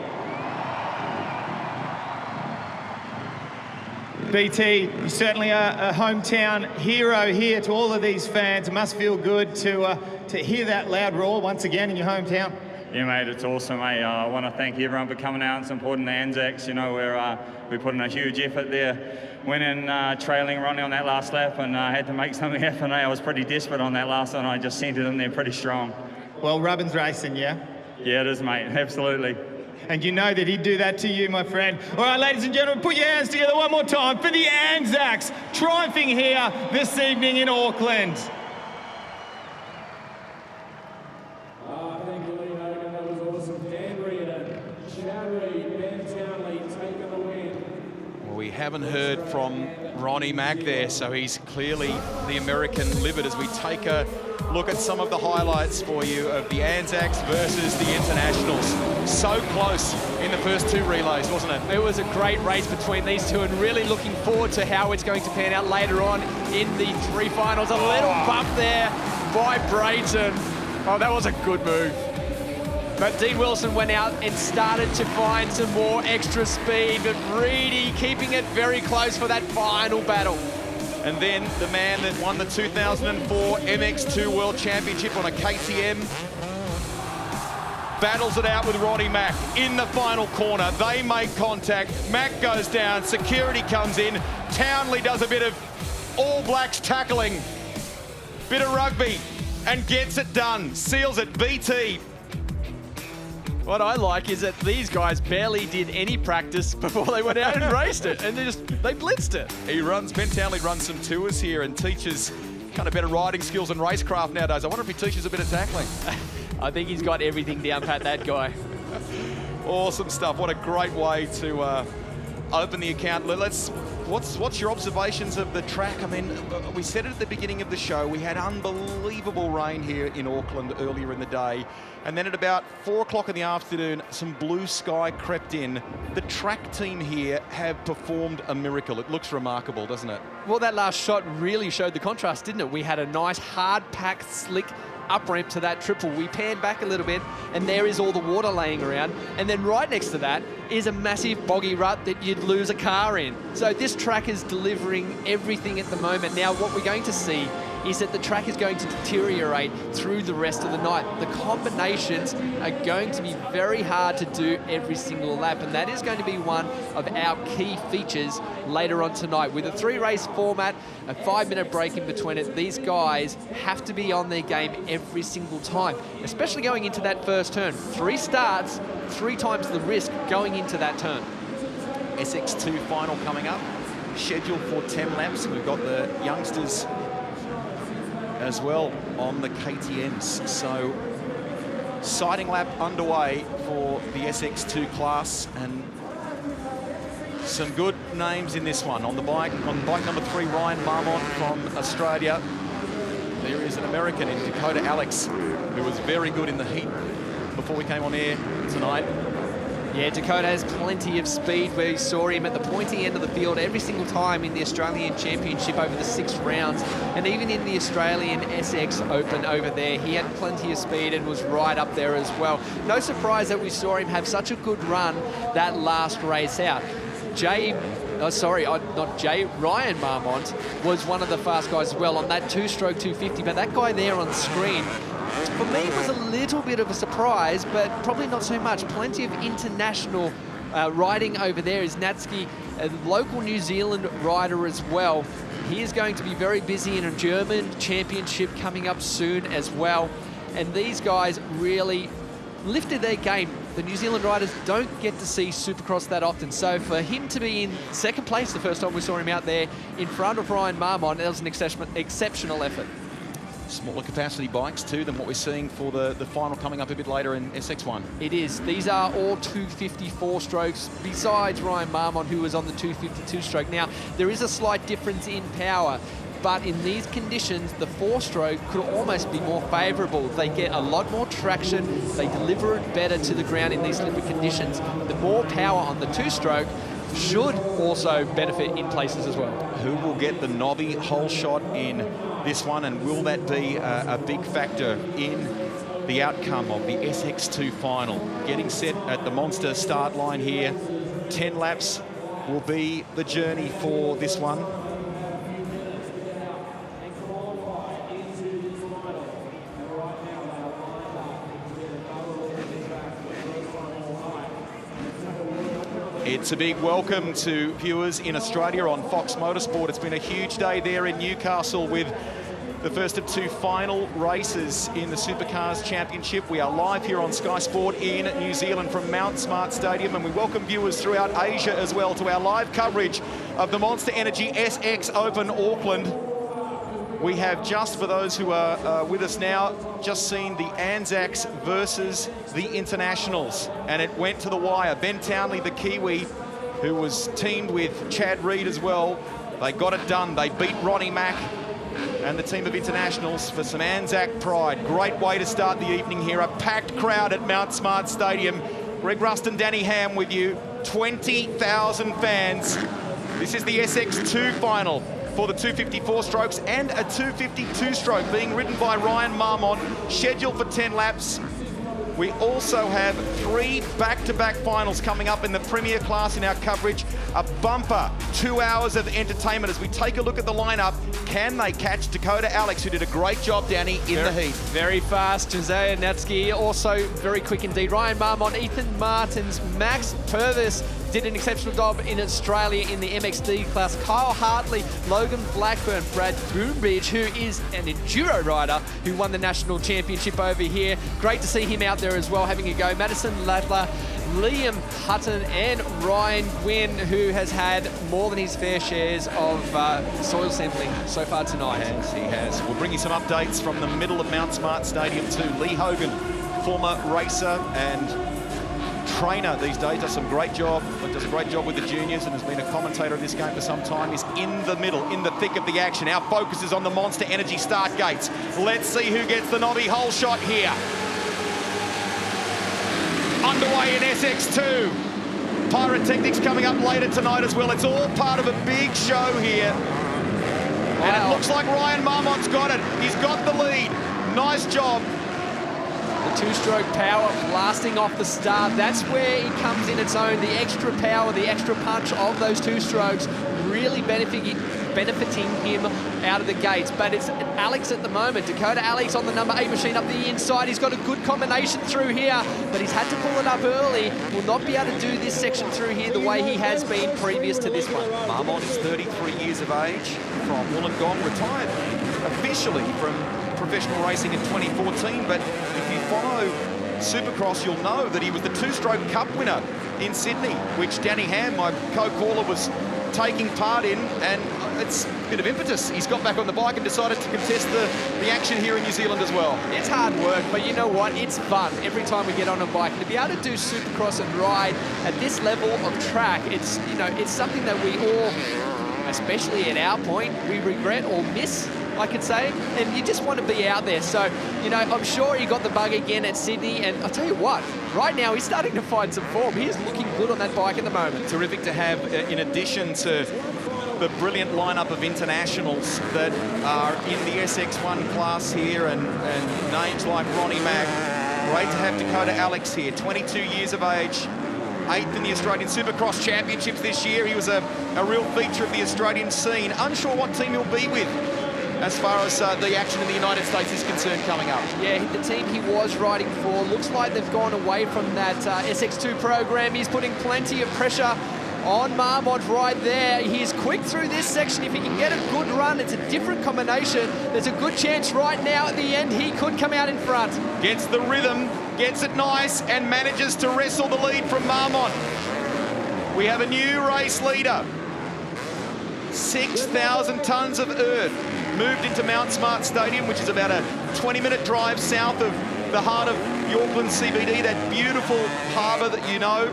BT, you're certainly a hometown hero here to all of these fans. It must feel good to hear that loud roar once again in your hometown. Yeah, mate, it's awesome, mate. I want to thank everyone for coming out and supporting the Anzacs. You know, we put in a huge effort there. Went in trailing Ronnie on that last lap and had to make something happen. I was pretty desperate on that last one. I just sent it in there pretty strong. Well, Rubbin's racing, yeah? Yeah, it is, mate, absolutely. And you know that he'd do that to you, my friend. All right, ladies and gentlemen, put your hands together one more time for the Anzacs, triumphing here this evening in Auckland. Thank you, Leo. That was awesome. Dan Reardon, Chadley, Ben Townley taking the win. Well, we haven't heard from Ronnie Mack there, so he's clearly the American livid as we take a look at some of the highlights for you of the Anzacs versus the Internationals. So close in the first two relays, wasn't it? It was a great race between these two, and really looking forward to how it's going to pan out later on in the three finals. A little bump there by Brayton. Oh, that was a good move. But Dean Wilson went out and started to find some more extra speed, but Reedy keeping it very close for that final battle. And then the man that won the 2004 MX2 World Championship on a KTM battles it out with Ronnie Mack in the final corner. They make contact. Mack goes down. Security comes in. Townley does a bit of All Blacks tackling, bit of rugby, and gets it done. Seals it. BT. What I like is that these guys barely did any practice before they went out and raced it, and they blitzed it. Ben Townley runs some tours here and teaches kind of better riding skills and racecraft nowadays. I wonder if he teaches a bit of tackling. I think he's got everything down pat, that guy. Awesome stuff. What a great way to open the account. What's your observations of the track? I mean, we said it at the beginning of the show. We had unbelievable rain here in Auckland earlier in the day. And then at about 4 o'clock in the afternoon, some blue sky crept in. The track team here have performed a miracle. It looks remarkable, doesn't it? Well, that last shot really showed the contrast, didn't it? We had a nice, hard-packed, slick up ramp to that triple. We panned back a little bit, and there is all the water laying around. And then right next to that is a massive boggy rut that you'd lose a car in. So this track is delivering everything at the moment. Now, what we're going to see is that the track is going to deteriorate through the rest of the night. The combinations are going to be very hard to do every single lap, and that is going to be one of our key features later on tonight. With a 3-race format, a 5-minute break in between it, these guys have to be on their game every single time, especially going into that first turn. 3 starts, 3 times the risk going into that turn. SX2 final coming up, scheduled for 10 laps. We've got the youngsters as well on the KTMs. So sighting lap underway for the SX2 class, and some good names in this one. On bike number 3, Ryan Marmont from Australia. There is an American in Dakota Alex, who was very good in the heat before we came on air tonight. Yeah, Dakota has plenty of speed. We saw him at the pointy end of the field every single time in the Australian Championship over the 6 rounds, and even in the Australian SX Open over there, he had plenty of speed and was right up there as well. No surprise that we saw him have such a good run that last race out. Ryan Marmont was one of the fast guys as well on that 2-stroke 250, but that guy there on the screen, for me, it was a little bit of a surprise, but probably not so much. Plenty of international riding over there. Is Natsuki, a local New Zealand rider as well. He is going to be very busy in a German championship coming up soon as well. And these guys really lifted their game. The New Zealand riders don't get to see Supercross that often. So for him to be in second place the first time we saw him out there in front of Ryan Marmont, that was an exceptional effort. Smaller capacity bikes too than what we're seeing for the final coming up a bit later in SX1. It is. These are all 254 strokes besides Ryan Marmont, who was on the 252 stroke. Now, there is a slight difference in power, but in these conditions, the 4-stroke could almost be more favourable. They get a lot more traction. They deliver it better to the ground in these slippery conditions. The more power on the 2-stroke should also benefit in places as well. Who will get the knobby whole shot in this one, and will that be a big factor in the outcome of the SX2 final? Getting set at the monster start line here, 10 laps will be the journey for this one. It's a big welcome to viewers in Australia on Fox Motorsport. It's been a huge day there in Newcastle with the first of two final races in the Supercars Championship. We are live here on Sky Sport in New Zealand from Mount Smart Stadium, and we welcome viewers throughout Asia as well to our live coverage of the Monster Energy SX Open Auckland. We have, just for those who are with us now, just seen the Anzacs versus the Internationals, and it went to the wire. Ben Townley, the Kiwi, who was teamed with Chad Reed as well, they got it done. They beat Ronnie Mack and the team of Internationals for some Anzac pride. Great way to start the evening here. A packed crowd at Mount Smart Stadium. Greg Rust and Danny Ham with you. 20,000 fans. This is the SX2 final for the 254 strokes and a 252 stroke being ridden by Ryan Marmont, scheduled for 10 laps. We also have 3 back-to-back finals coming up in the Premier class in our coverage. A bumper 2 hours of entertainment as we take a look at the lineup. Can they catch Dakota Alex, who did a great job, Danny, in the heat? Very fast. Jose Natsky also very quick indeed. Ryan Marmont, Ethan Martins, Max Purvis did an exceptional job in Australia in the MXD class. Kyle Hartley, Logan Blackburn, Brad Boombridge, who is an enduro rider who won the national championship over here. Great to see him out there as well, having a go. Madison Ladler, Liam Hutton, and Ryan Gwynn, who has had more than his fair shares of soil sampling so far tonight. Yes, he has. We'll bring you some updates from the middle of Mount Smart Stadium too. Lee Hogan, former racer and trainer these days, does a great job with the juniors and has been a commentator of this game for some time. He's in the middle, in the thick of the action. Our focus is on the Monster Energy start gates. Let's see who gets the knobby hole shot here. Underway in SX2. Pyrotechnics coming up later tonight as well. It's all part of a big show here. Wow. And it looks like Ryan Marmont's got it. He's got the lead. Nice job. The two-stroke power blasting off the start. That's where it comes in its own. The extra power, the extra punch of those two strokes really benefiting him out of the gates. But it's Alex at the moment. Dakota Alex on the number 8 machine up the inside. He's got a good combination through here, but he's had to pull it up early. Will not be able to do this section through here the way he has been previous to this one. Marmont is 33 years of age from Wollongong, retired officially from professional racing in 2014, but if you follow Supercross, you'll know that he was the two-stroke cup winner in Sydney, which Danny Ham, my co-caller, was taking part in, and it's a bit of impetus. He's got back on the bike and decided to contest the action here in New Zealand as well. It's hard work, but you know what? It's fun every time we get on a bike. And to be able to do Supercross and ride at this level of track, it's, you know, it's something that we all, especially at our point, we regret or miss, I could say, and you just want to be out there. So, you know, I'm sure he got the bug again at Sydney, and I'll tell you what, right now he's starting to find some form. He is looking good on that bike at the moment. Terrific to have, in addition to the brilliant lineup of internationals that are in the SX1 class here, and names like Ronnie Mack. Great to have Dakota Alex here, 22 years of age, 8th in the Australian Supercross Championships this year. He was a real feature of the Australian scene. Unsure what team he'll be with as far as the action in the United States is concerned coming up. Yeah, the team he was riding for looks like they've gone away from that SX2 program. He's putting plenty of pressure on Marmont right there. He's quick through this section. If he can get a good run, it's a different combination. There's a good chance right now at the end he could come out in front. Gets the rhythm, gets it nice, and manages to wrestle the lead from Marmont. We have a new race leader. 6,000 tonnes of earth moved into Mount Smart Stadium, which is about a 20-minute drive south of the heart of the Auckland CBD, that beautiful harbour that you know,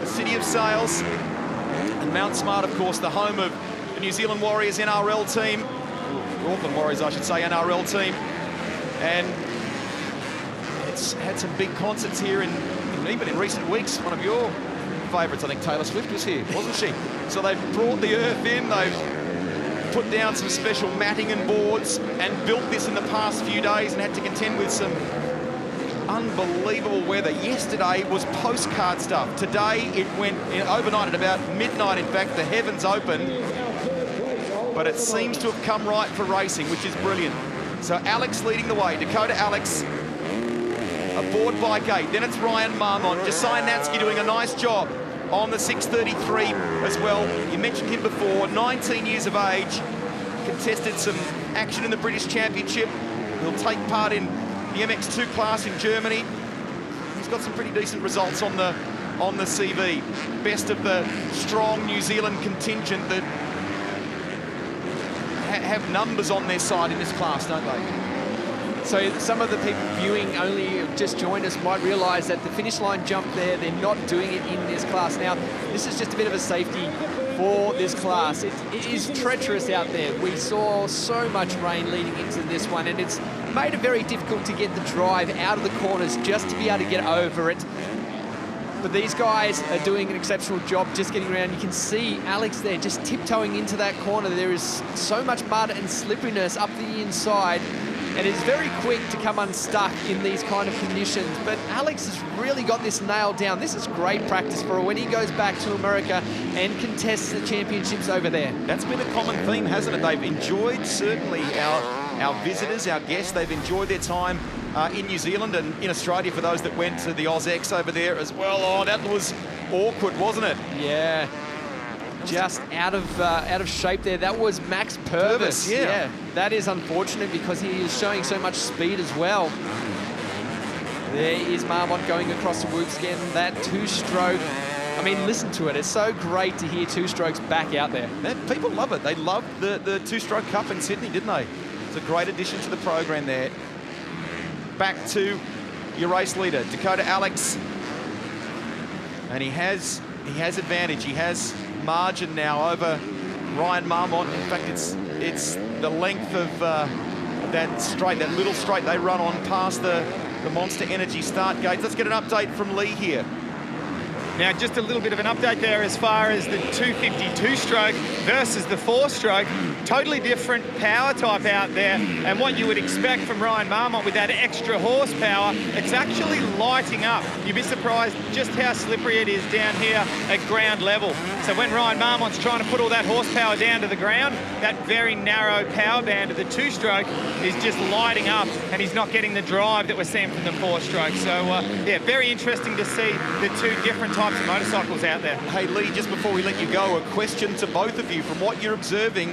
the city of sails. And Mount Smart, of course, the home of the New Zealand Warriors NRL team, Auckland Warriors, I should say, NRL team. And it's had some big concerts here, even in recent weeks. One of your favourites, I think Taylor Swift was here, wasn't she? So they've brought the earth in, they've put down some special matting and boards and built this in the past few days and had to contend with some Unbelievable weather. Yesterday was postcard stuff. Today it went overnight at about midnight. In fact, the heavens opened. But it seems to have come right for racing, which is brilliant. So Alex leading the way. Dakota Alex aboard by gate. Then it's Ryan Marmont. Josiah Natsky doing a nice job on the 633 as well. You mentioned him before, 19 years of age. Contested some action in the British Championship. He'll take part in the MX2 class in Germany. He's got some pretty decent results on the CV. Best of the strong New Zealand contingent that have numbers on their side in this class, don't they? So some of the people viewing only have just joined us might realise that the finish line jump there, they're not doing it in this class. Now, this is just a bit of a safety for this class. It is treacherous out there. We saw so much rain leading into this one, and it's made it very difficult to get the drive out of the corners just to be able to get over it. But these guys are doing an exceptional job just getting around. You can see Alex there just tiptoeing into that corner. There is so much mud and slipperiness up the inside, and it's very quick to come unstuck in these kind of conditions. But Alex has really got this nailed down. This is great practice for when he goes back to America and contests the championships over there. That's been a common theme, hasn't it? They've enjoyed, certainly, our visitors, our guests, they've enjoyed their time in New Zealand and in Australia for those that went to the AusX over there as well. Oh, that was awkward, wasn't it? Yeah. Just out of shape there. That was Max Purvis. Yeah. That is unfortunate because he is showing so much speed as well. There is Marmont going across the whoops again. That two-stroke. I mean, listen to it. It's so great to hear two-strokes back out there. People love it. They loved the two-stroke cup in Sydney, didn't they? It's a great addition to the program there. Back to your race leader, Dakota Alex. And he has advantage. He has margin now over Ryan Marmont. In fact, it's the length of that straight, that little straight they run on past the Monster Energy start gates. Let's get an update from Lee here. Now, just a little bit of an update there as far as the 252 stroke versus the 4-stroke. Totally different power type out there, and what you would expect from Ryan Marmont with that extra horsepower, it's actually lighting up. You'd be surprised just how slippery it is down here at ground level. So when Ryan Marmont's trying to put all that horsepower down to the ground, that very narrow power band of the 2-stroke is just lighting up, and he's not getting the drive that we're seeing from the 4-stroke. So, yeah, very interesting to see the two different types of motorcycles out there. Hey, Lee, just before we let you go, a question to both of you. From what you're observing,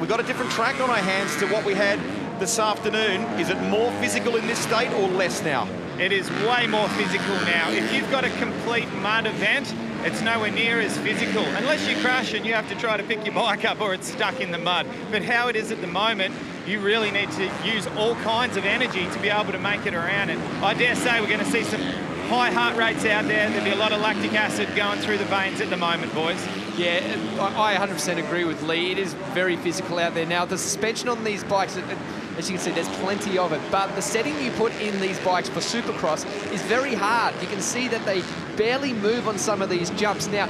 we've got a different track on our hands to what we had this afternoon. Is it more physical in this state or less now? It is way more physical now. If you've got a complete mud event, it's nowhere near as physical, unless you crash and you have to try to pick your bike up or it's stuck in the mud. But how it is at the moment, you really need to use all kinds of energy to be able to make it around it. I dare say we're going to see some high heart rates out there. There'll be a lot of lactic acid going through the veins at the moment, boys. Yeah, I 100% agree with Lee. It is very physical out there. Now, the suspension on these bikes, as you can see, there's plenty of it, but the setting you put in these bikes for Supercross is very hard. You can see that they barely move on some of these jumps. Now,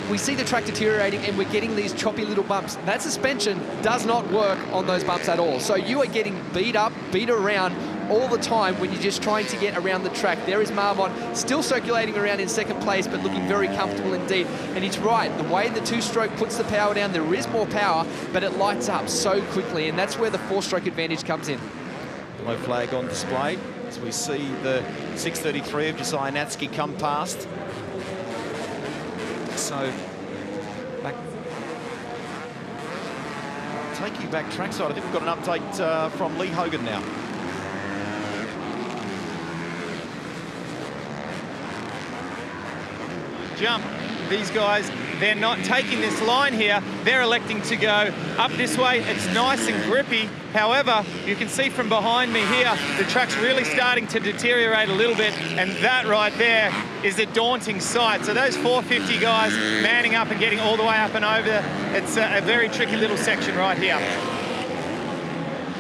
we see the track deteriorating and we're getting these choppy little bumps. That suspension does not work on those bumps at all. So you are getting beat up, beat around all the time when you're just trying to get around the track. There is Marmont still circulating around in second place, but looking very comfortable indeed. And he's right, the way the 2-stroke puts the power down, there is more power, but it lights up so quickly, and that's where the 4-stroke advantage comes in. Low flag on display as we see the 633 of Josiah Natsky come past. So, back, take you back trackside. I think we've got an update from Lee Hogan now. Jump. These guys, they're not taking this line here. They're electing to go up this way. It's nice and grippy. However, you can see from behind me here, the track's really starting to deteriorate a little bit, and that right there is a daunting sight. So those 450 guys manning up and getting all the way up and over, it's a very tricky little section right here.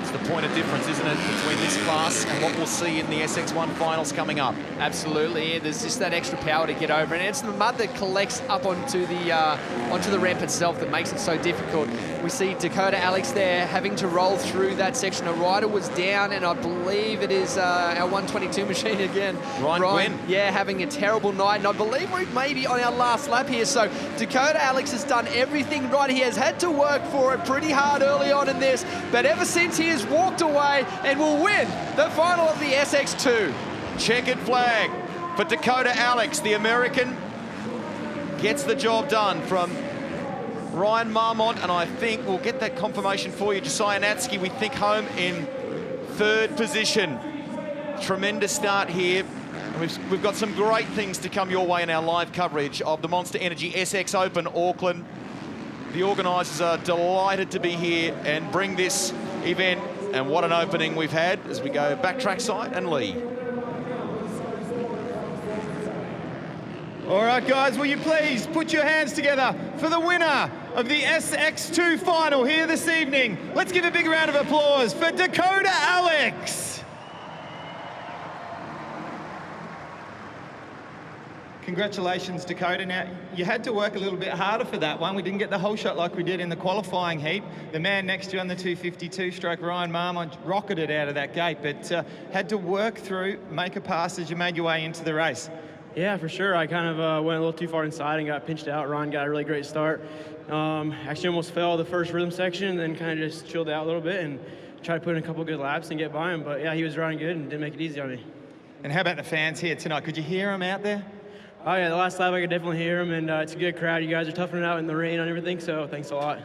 It's the point of difference, isn't it, between this class and what we'll see in the SX1 finals coming up? Absolutely, there's just that extra power to get over, and it's the mud that collects up onto the ramp itself that makes it so difficult. We see Dakota Alex there having to roll through that section. A rider was down, and I believe it is our 122 machine again. Ryan Gwynn. Yeah, having a terrible night, and I believe we're maybe on our last lap here. So Dakota Alex has done everything right. He has had to work for it pretty hard early on in this, but ever since he has walked away and will win the final of the SX2. Checkered flag for Dakota Alex. The American gets the job done from Ryan Marmont, and I think we'll get that confirmation for you. Josiah Natsky, we think, home in third position. Tremendous start here. We've got some great things to come your way in our live coverage of the Monster Energy SX Open Auckland. The organisers are delighted to be here and bring this event, and what an opening we've had as we go back trackside and lead. All right, guys, will you please put your hands together for the winner of the SX2 final here this evening. Let's give a big round of applause for Dakota Alex. Congratulations, Dakota. Now, you had to work a little bit harder for that one. We didn't get the whole shot like we did in the qualifying heat. The man next to you on the 252 stroke, Ryan Marmont, rocketed out of that gate, but had to work through, make a pass as you made your way into the race. Yeah, for sure. I kind of went a little too far inside and got pinched out. Ryan got a really great start. Actually almost fell the first rhythm section, then kind of just chilled out a little bit and tried to put in a couple good laps and get by him. But yeah, he was riding good and didn't make it easy on me. And how about the fans here tonight? Could you hear them out there? Oh yeah, the last lap I could definitely hear him, and it's a good crowd. You guys are toughing it out in the rain and everything, so thanks a lot.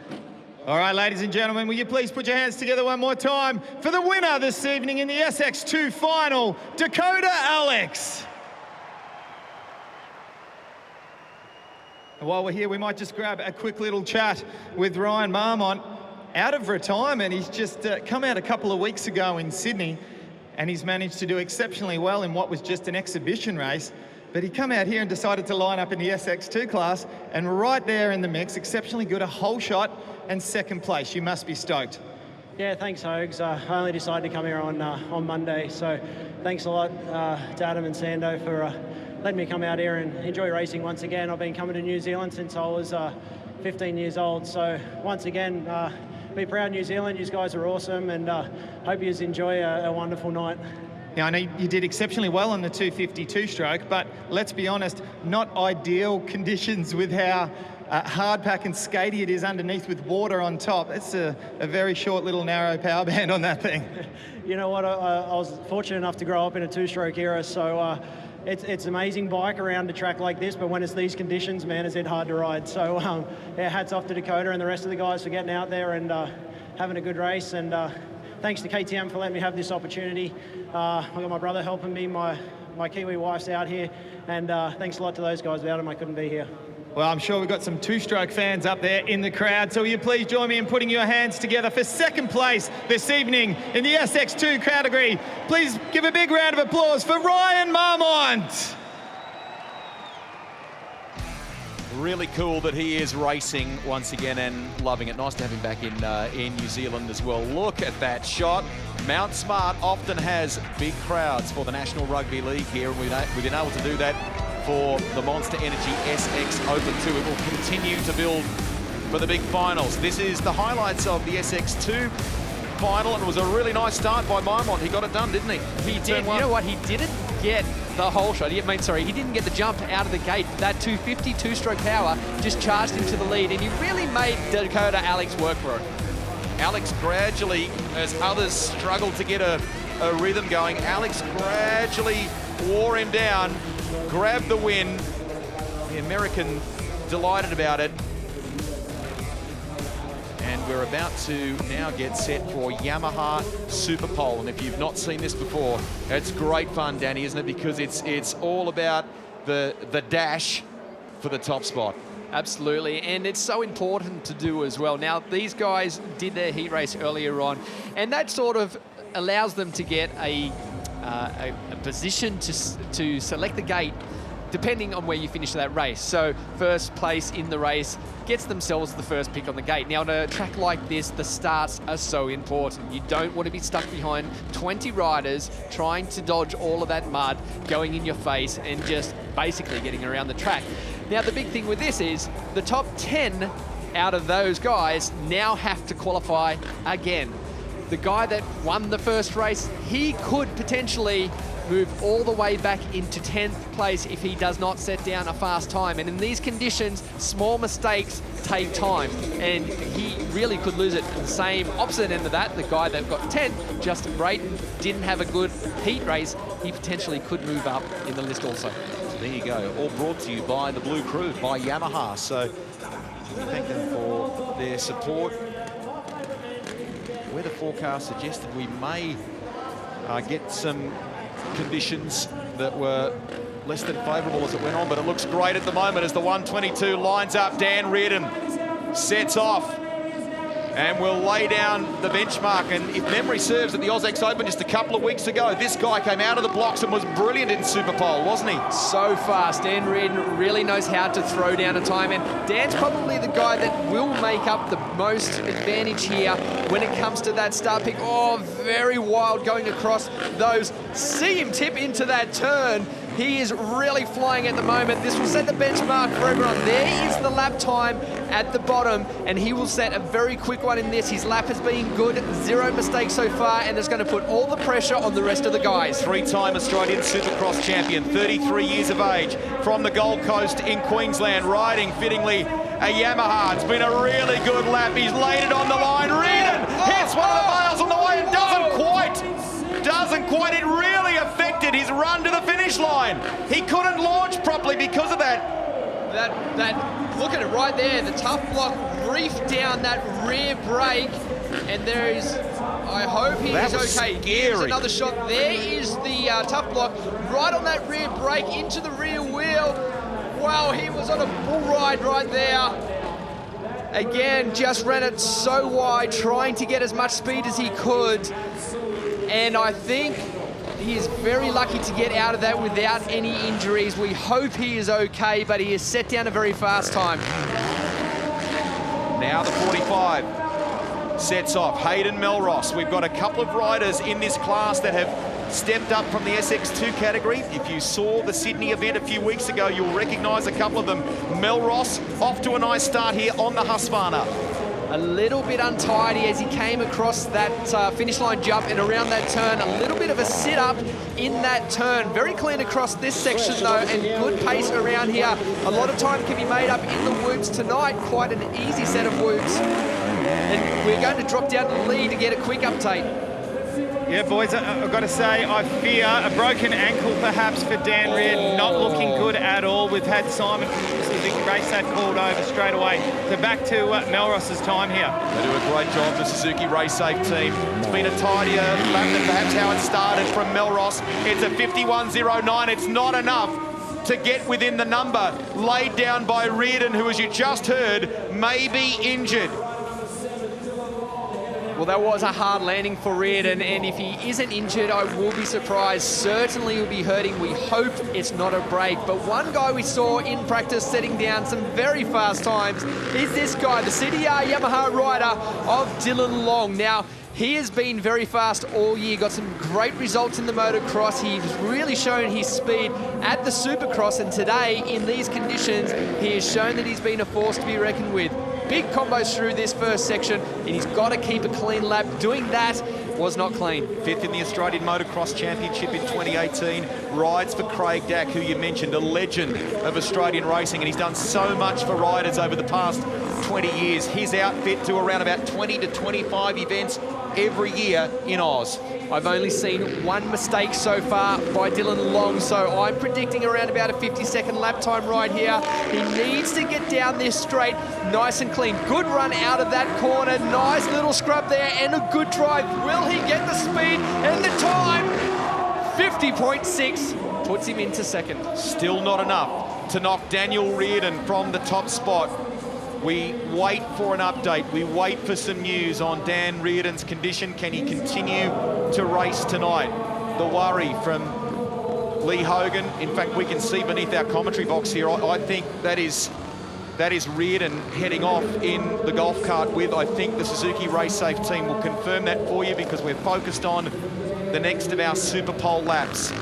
All right, ladies and gentlemen, will you please put your hands together one more time for the winner this evening in the SX2 final, Dakota Alex. And while we're here, we might just grab a quick little chat with Ryan Marmont. Out of retirement, he's just come out a couple of weeks ago in Sydney, and he's managed to do exceptionally well in what was just an exhibition race. But he come out here and decided to line up in the SX2 class, and right there in the mix, exceptionally good, a whole shot and second place. You must be stoked. Yeah, thanks, Hogs. I only decided to come here on Monday, so thanks a lot to Adam and Sando for letting me come out here and enjoy racing once again. I've been coming to New Zealand since I was 15 years old, so once again, be proud New Zealand. You guys are awesome, and hope you enjoy a wonderful night. Now, I know you did exceptionally well on the 252 stroke, but let's be honest, not ideal conditions with how hard pack and skatey it is underneath with water on top. It's a very short little narrow power band on that thing. You know what, I was fortunate enough to grow up in a two-stroke era, so it's an amazing bike around a track like this, but when it's these conditions, man, is it hard to ride. So yeah, hats off to Dakota and the rest of the guys for getting out there and having a good race, and thanks to KTM for letting me have this opportunity. I've got my brother helping me, my Kiwi wife's out here, and thanks a lot to those guys. Without them, I couldn't be here. Well, I'm sure we've got some two-stroke fans up there in the crowd, so will you please join me in putting your hands together for second place this evening in the SX2 category. Please give a big round of applause for Ryan Marmont. Really cool that he is racing once again and loving it. Nice to have him back in New Zealand as well. Look at that shot. Mount Smart often has big crowds for the National Rugby League here, and we've been able to do that for the Monster Energy SX Open 2. It will continue to build for the big finals. This is the highlights of the SX2 final, and it was a really nice start by Marmont. He got it done, didn't he? He did. You know what? He didn't get the whole shot. He didn't get the jump out of the gate. That 252 stroke power just charged him to the lead, and he really made Dakota Alex work for it. Alex gradually, as others struggled to get a rhythm going, Alex gradually wore him down, grabbed the win. The American delighted about it. And we're about to now get set for Yamaha Super Pole. And if you've not seen this before, it's great fun, Danny, isn't it? Because it's all about the dash for the top spot. Absolutely, and it's so important to do as well. Now, these guys did their heat race earlier on, and that sort of allows them to get a position to select the gate depending on where you finish that race. So first place in the race gets themselves the first pick on the gate. Now, on a track like this, the starts are so important. You don't want to be stuck behind 20 riders trying to dodge all of that mud going in your face and just basically getting around the track. Now, the big thing with this is the top 10 out of those guys now have to qualify again. The guy that won the first race, he could potentially move all the way back into 10th place if he does not set down a fast time. And in these conditions, small mistakes take time, and he really could lose it. The same opposite end of that, the guy that got 10th, Justin Brayton, didn't have a good heat race. He potentially could move up in the list also. There you go, all brought to you by the Blue Crew, by Yamaha. So thank them for their support. Weather forecast suggested we may get some conditions that were less than favourable as it went on, but it looks great at the moment as the 122 lines up. Dan Reardon sets off and will lay down the benchmark. And if memory serves, at the Australian Open just a couple of weeks ago, this guy came out of the blocks and was brilliant in Superpole, wasn't he? So fast. Dan Reardon really knows how to throw down a time, and Dan's probably the guy that will make up the most advantage here when it comes to that start pick. Oh, very wild going across those. See him tip into that turn. He is really flying at the moment. This will set the benchmark for everyone. There is the lap time at the bottom, and he will set a very quick one in this. His lap has been good, 0 mistakes so far, and it's going to put all the pressure on the rest of the guys. Three-time Australian Supercross champion, 33 years of age, from the Gold Coast in Queensland, riding fittingly a Yamaha. It's been a really good lap. He's laid it on the line. Reardon hits one of the bales on the way and doesn't quite. It really affected his run to the finish line. He couldn't launch properly because of that. Look at it right there. The tough block reefed down that rear brake, and there is, I hope he is okay. Here's another shot. There is the tough block right on that rear brake into the rear wheel. Wow, he was on a bull ride right there. Again, just ran it so wide, trying to get as much speed as he could. And I think he is very lucky to get out of that without any injuries. We hope he is okay, but he has set down a very fast time. Now the 45 sets off. Hayden Melross. We've got a couple of riders in this class that have stepped up from the SX2 category. If you saw the Sydney event a few weeks ago, you'll recognise a couple of them. Melross off to a nice start here on the Husqvarna. A little bit untidy as he came across that finish line jump and around that turn. A little bit of a sit-up in that turn. Very clean across this section though, and good pace around here. A lot of time can be made up in the whoops tonight. Quite an easy set of whoops. And we're going to drop down the lead to get a quick update. Yeah, boys, I've got to say, I fear a broken ankle perhaps for Dan Reardon. Not looking good at all. We've had Simon from Suzuki Racesafe called over straight away. So back to Melross's time here. They do a great job, the Suzuki Racesafe team. It's been a tidier lap than perhaps how it started from Melross. It's a 51.09. It's not enough to get within the number laid down by Reardon, who, as you just heard, may be injured. Well, that was a hard landing for Reardon, and if he isn't injured, I will be surprised. Certainly he'll be hurting. We hope it's not a break. But one guy we saw in practice setting down some very fast times is this guy, the CDR Yamaha rider of Dylan Long. Now, he has been very fast all year, got some great results in the motocross. He's really shown his speed at the Supercross, and today, in these conditions, he has shown that he's been a force to be reckoned with. Big combos through this first section, and he's got to keep a clean lap. Doing that was not clean. Fifth in the Australian Motocross Championship in 2018. Rides for Craig Dack, who you mentioned, a legend of Australian racing, and he's done so much for riders over the past 20 years. His outfit to around about 20 to 25 events every year in Oz. I've only seen one mistake so far by Dylan Long, so I'm predicting around about a 50-second lap time right here. He needs to get down this straight nice and clean. Good run out of that corner. Nice little scrub there and a good drive. Will he get the speed and the time? 50.6 puts him into second. Still not enough to knock Daniel Reardon from the top spot. We wait for an update. We wait for some news on Dan Reardon's condition. Can he continue to race tonight? The worry from Lee Hogan. In fact, we can see beneath our commentary box here, I think that is Reardon heading off in the golf cart with, I think, the Suzuki Race Safe team. Will confirm that for you because we're focused on the next of our Super Pole laps.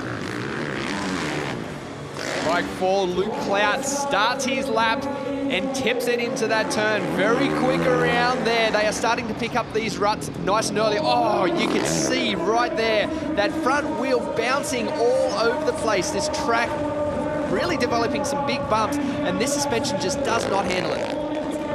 Right, for Luke Clout starts his lap and tips it into that turn. Very quick around there. They are starting to pick up these ruts nice and early. Oh, you can see right there that front wheel bouncing all over the place. This track really developing some big bumps, and this suspension just does not handle it.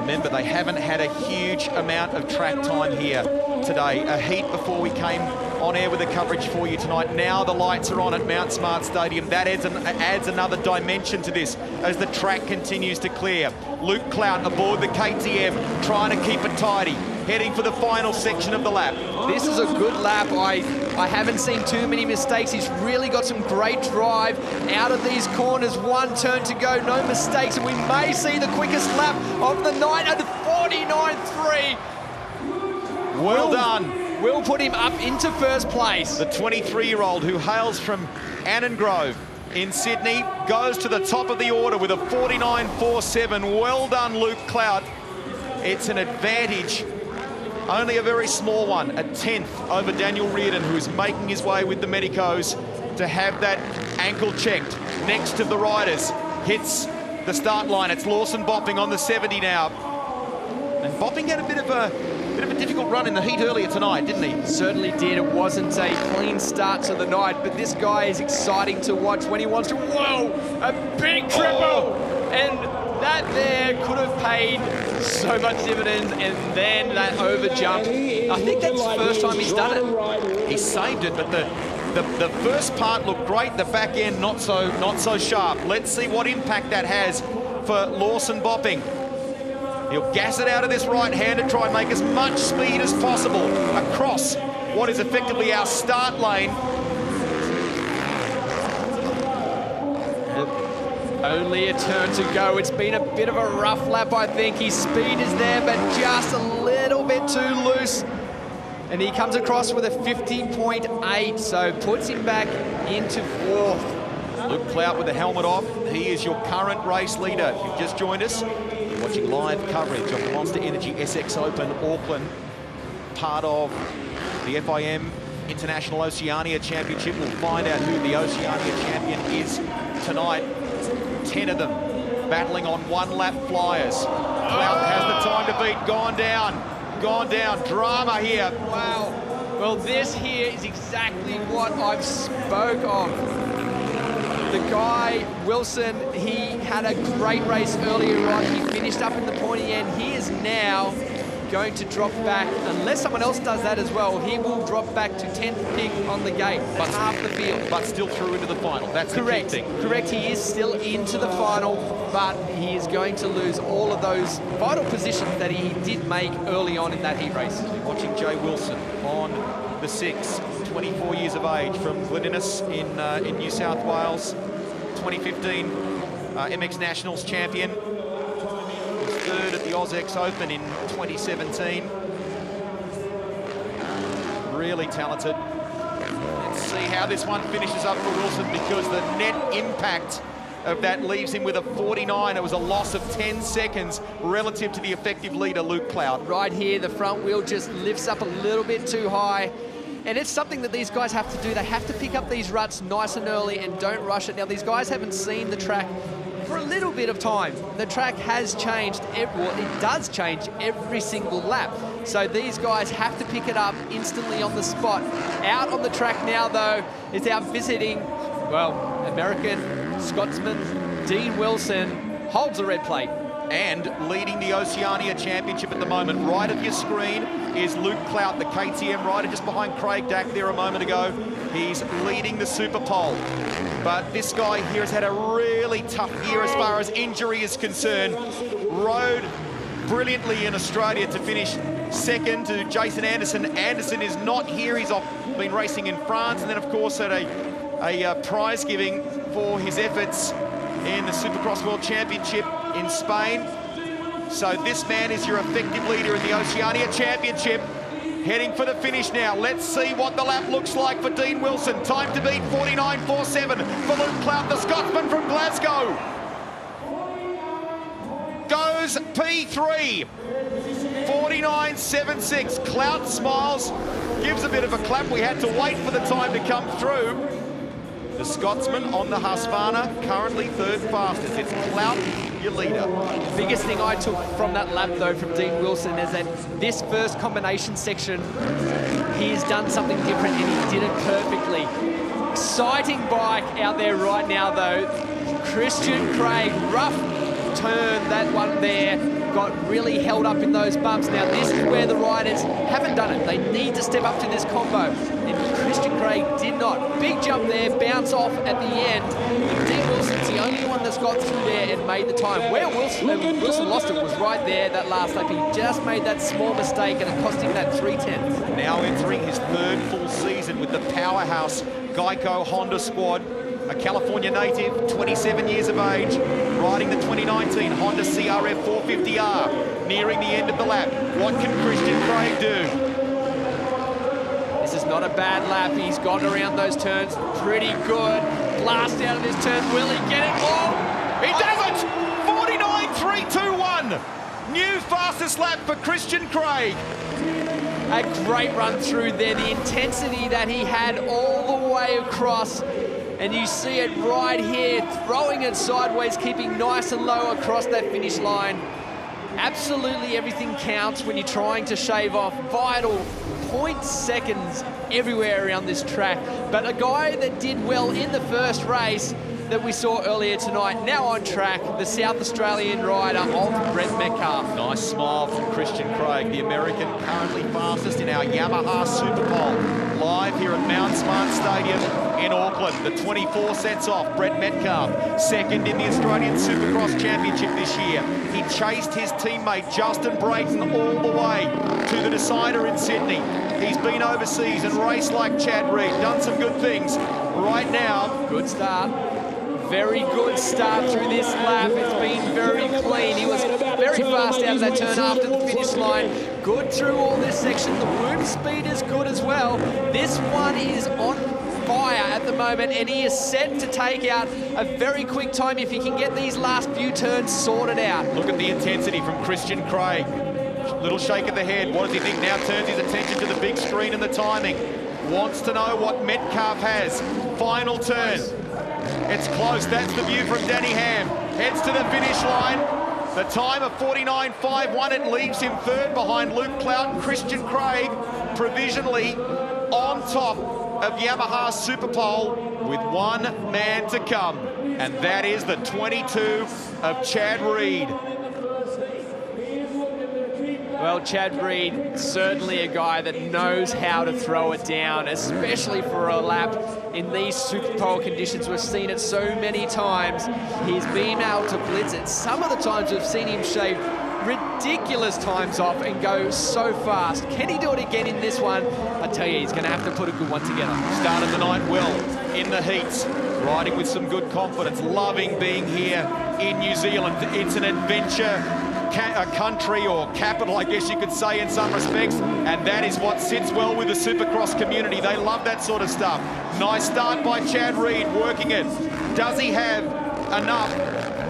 Remember, they haven't had a huge amount of track time here today. A heat before we came on air with the coverage for you tonight. Now the lights are on at Mount Smart Stadium. That adds another dimension to this as the track continues to clear. Luke Clout aboard the KTM, trying to keep it tidy, heading for the final section of the lap. This is a good lap. I haven't seen too many mistakes. He's really got some great drive out of these corners. One turn to go, no mistakes, and we may see the quickest lap of the night at 49.3. Well done. Will put him up into first place. The 23-year-old who hails from Annangrove in Sydney goes to the top of the order with a 49.47. Well done, Luke Clout. It's an advantage, only a very small one, a 10th over Daniel Reardon, who is making his way with the medicos to have that ankle checked. Next of the riders, hits the start line. It's Lawson Bopping on the 70 now. And Bopping had a bit of a difficult run in the heat earlier tonight, didn't he? Certainly did. It wasn't a clean start to the night, but this guy is exciting to watch when he wants to. Whoa! A big triple! Oh. And that there could have paid so much dividends, and then that over jump. I think that's the first time he's done it. He saved it, but the first part looked great. The back end not so sharp. Let's see what impact that has for Lawson Bopping. He'll gas it out of this right hand and try and make as much speed as possible across what is effectively our start lane. Only a turn to go. It's been a bit of a rough lap, I think. His speed is there, but just a little bit too loose. And he comes across with a 50.8, so puts him back into fourth. Luke Clout with the helmet off. He is your current race leader. If you've just joined us, you're watching live coverage of the Monster Energy SX Open Auckland, part of the FIM International Oceania Championship. We'll find out who the Oceania champion is tonight. 10 of them battling on one-lap flyers. Clout has the time to beat. Gone down. Drama here. Wow. Well, this here is exactly what I've spoke of. The guy, Wilson, he had a great race earlier on. He finished up in the pointy end. He is now going to drop back. Unless someone else does that as well, he will drop back to 10th pick on the gate. That's half the field. But still through into the final. That's correct. The key thing. Correct. He is still into the final, but he is going to lose all of those vital positions that he did make early on in that heat race. You're watching Jay Wilson on the 6, 24 years of age, from Gleninnis in New South Wales, 2015 MX Nationals champion. Third at the AusX Open in 2017. Really talented. Let's see how this one finishes up for Wilson, because the net impact of that leaves him with a 49. It was a loss of 10 seconds relative to the effective leader, Luke Clout. Right here, the front wheel just lifts up a little bit too high. And it's something that these guys have to do. They have to pick up these ruts nice and early and don't rush it. Now, these guys haven't seen the track for a little bit of time. The track has changed. It does change every single lap. So these guys have to pick it up instantly on the spot. Out on the track now, though, is our visiting, well, American Scotsman Dean Wilson, holds the red plate. And leading the Oceania Championship at the moment. Right of your screen is Luke Clout, the KTM rider, just behind Craig Dack there a moment ago. He's leading the Super Pole. But this guy here has had a really tough year as far as injury is concerned. Rode brilliantly in Australia to finish second to Jason Anderson. Anderson is not here. He's been racing in France, and then, of course, had a prize giving for his efforts in the Supercross World Championship in Spain. So this man is your effective leader in the Oceania Championship. Heading for the finish now. Let's see what the lap looks like for Dean Wilson. Time to beat 49.47 for Luke Clout, the Scotsman from Glasgow. Goes P3. 49.76. Clout smiles, gives a bit of a clap. We had to wait for the time to come through. The Scotsman on the Husqvarna, currently third fastest. It's Clout, your leader. The biggest thing I took from that lap, though, from Dean Wilson is that this first combination section, he's done something different and he did it perfectly. Exciting bike out there right now, though. Christian Craig, rough turn, that one there, got really held up in those bumps. Now, this is where the riders haven't done it. They need to step up to this combo. And Christian Craig did not. Big jump there, bounce off at the end. And Dean Wilson's the only one that's got through there and made the time. Where Wilson lost it was right there, that last lap. He just made that small mistake and it cost him that 3/10. Now entering his third full season with the powerhouse Geico Honda squad. A California native, 27 years of age, riding the 2019 Honda CRF 450R, nearing the end of the lap. What can Christian Craig do? This is not a bad lap. He's gone around those turns pretty good. Blast out of this turn. Will he get it? Oh, he does it! 49.321. New fastest lap for Christian Craig. A great run through there. The intensity that he had all the way across. And you see it right here, throwing it sideways, keeping nice and low across that finish line. Absolutely everything counts when you're trying to shave off vital 0.2 seconds everywhere around this track. But a guy that did well in the first race that we saw earlier tonight, now on track, the South Australian rider of Brett Metcalf. Nice smile from Christian Craig, the American currently fastest in our Yamaha Superpole. Live here at Mount Smart Stadium in Auckland. The 24 cents off, Brett Metcalf, second in the Australian Supercross Championship this year. He chased his teammate Justin Brayton all the way to the decider in Sydney. He's been overseas and raced like Chad Reed, done some good things. Right now, good start. Very good start through this lap. It's been very clean. He was very fast out of that turn after the finish line. Good through all this section. The loop speed is good as well. This one is on fire at the moment, and he is set to take out a very quick time if he can get these last few turns sorted out. Look at the intensity from Christian Craig. Little shake of the head. What does he think now? Turns his attention to the big screen and the timing. Wants to know what Metcalf has. Final turn. It's close. That's the view from Danny Ham. Heads to the finish line. The time of 49.51. It leaves him third behind Luke Clout and Christian Craig, provisionally on top of Yamaha Superpole with one man to come. And that is the 22 of Chad Reed. Well, Chad Reed, certainly a guy that knows how to throw it down, especially for a lap in these Superpole conditions. We've seen it so many times. He's been able to blitz it. Some of the times we've seen him shave ridiculous times off and go so fast. Can he do it again in this one? I tell you, he's going to have to put a good one together. Started the night well in the heats, riding with some good confidence, loving being here in New Zealand. It's an adventure country, or capital, I guess you could say in some respects, and that is what sits well with the Supercross community. They love that sort of stuff. Nice start by Chad Reed, working it. Does he have enough,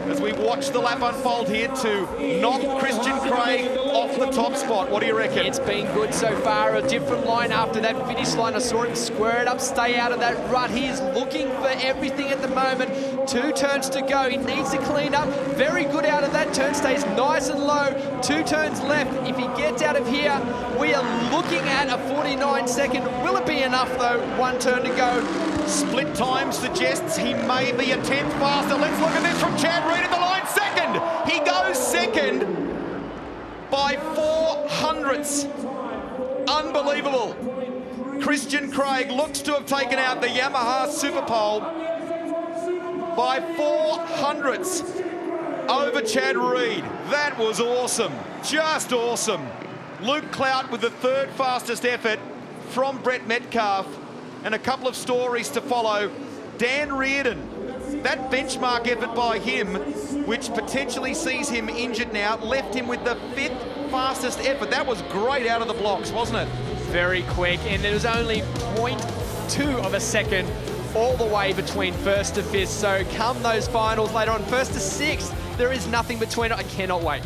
as we watch the lap unfold here, to knock Christian Craig off the top spot? What do you reckon? It's been good so far. A different line after that finish line. I saw him square it up, stay out of that rut. He is looking for everything at the moment. 2 turns to go. He needs to clean up. Very good out of that turn. Stays nice and low. 2 turns left. If he gets out of here, we are looking at a 49-second. Will it be enough, though? 1 turn to go. Split time suggests he may be a 10th faster. Let's look at this from Chad Reed at the line. Second. He goes second by 4 hundredths. Unbelievable. Christian Craig looks to have taken out the Yamaha Superpole by 4 hundredths over Chad Reed. That was awesome. Just awesome. Luke Clout with the 3rd fastest effort from Brett Metcalf, and a couple of stories to follow. Dan Reardon, that benchmark effort by him, which potentially sees him injured now, left him with the 5th fastest effort. That was great out of the blocks, wasn't it? very quick, and it was only 0.2 of a second all the way between first to fifth. So come those finals later on, first to sixth, there is nothing between it. I cannot wait.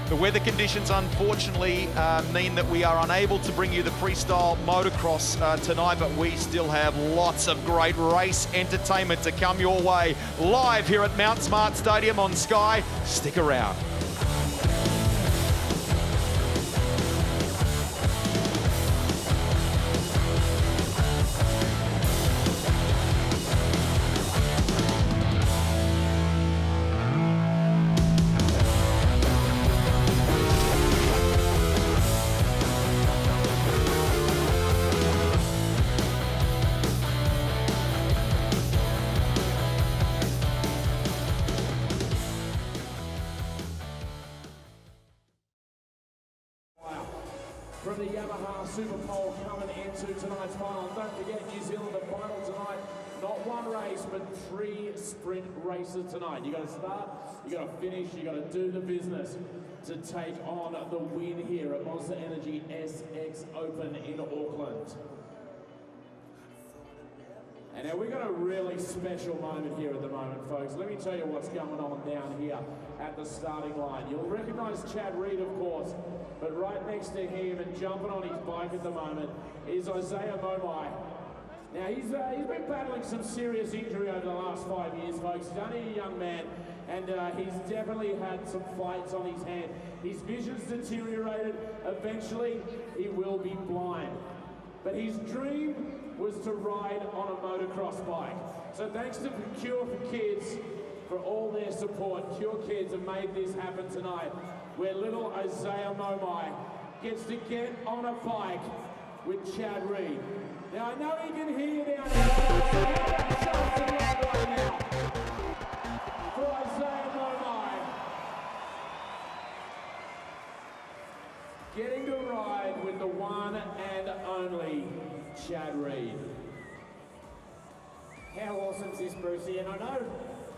The weather conditions, unfortunately, mean that we are unable to bring you the freestyle motocross tonight, but we still have lots of great race entertainment to come your way live here at Mount Smart Stadium on Sky. Stick around. From the Yamaha Superpole coming into tonight's final. Don't forget, New Zealand the final tonight. Not one race, but 3 sprint races tonight. You got to start, you got to finish, you got to do the business to take on the win here at Monster Energy SX Open in Auckland. And now we've got a really special moment here at the moment, folks. Let me tell you what's going on down here at the starting line. You'll recognise Chad Reed, of course, but right next to him and jumping on his bike at the moment is Isaiah Momai. Now, he's been battling some serious injury over the last 5 years, folks. He's only a young man, and he's definitely had some fights on his hand. His vision's deteriorated. Eventually, he will be blind. But his dream was to ride on a motocross bike. So thanks to Cure for Kids for all their support. Cure Kids have made this happen tonight, where little Isaiah Momai gets to get on a bike with Chad Reed. Now I know he can hear you down there. Right now for Isaiah Momai. Getting to ride with the one and only Chad Reed. How awesome is this, Brucey? And I know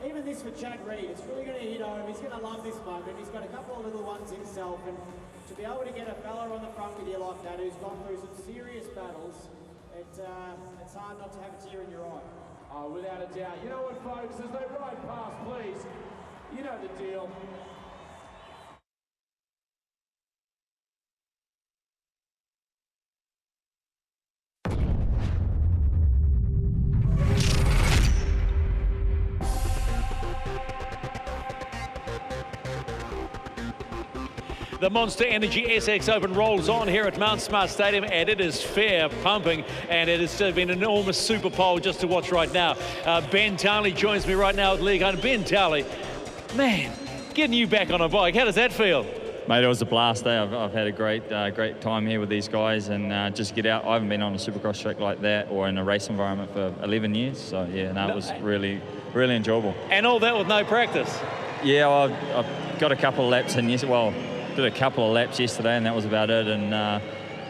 even this for Chad Reed, it's really going to hit home. He's going to love this moment. He's got a couple of little ones himself, and to be able to get a fella on the front with you like that who's gone through some serious battles, it's hard not to have a tear in your eye. Oh, without a doubt. You know what, folks? As they ride past, please, you know the deal. The Monster Energy SX Open rolls on here at Mount Smart Stadium, and it is fair pumping, and it has been an enormous super pole just to watch right now. Ben Townley joins me right now at League. And Ben Townley, man, getting you back on a bike, how does that feel? Mate, it was a blast day. I've had a great time here with these guys, and just get out. I haven't been on a supercross track like that or in a race environment for 11 years. So yeah, no, it was really, really enjoyable. And all that with no practice? Yeah, well, I've got a couple of laps in yesterday. Well, did a couple of laps yesterday, and that was about it. And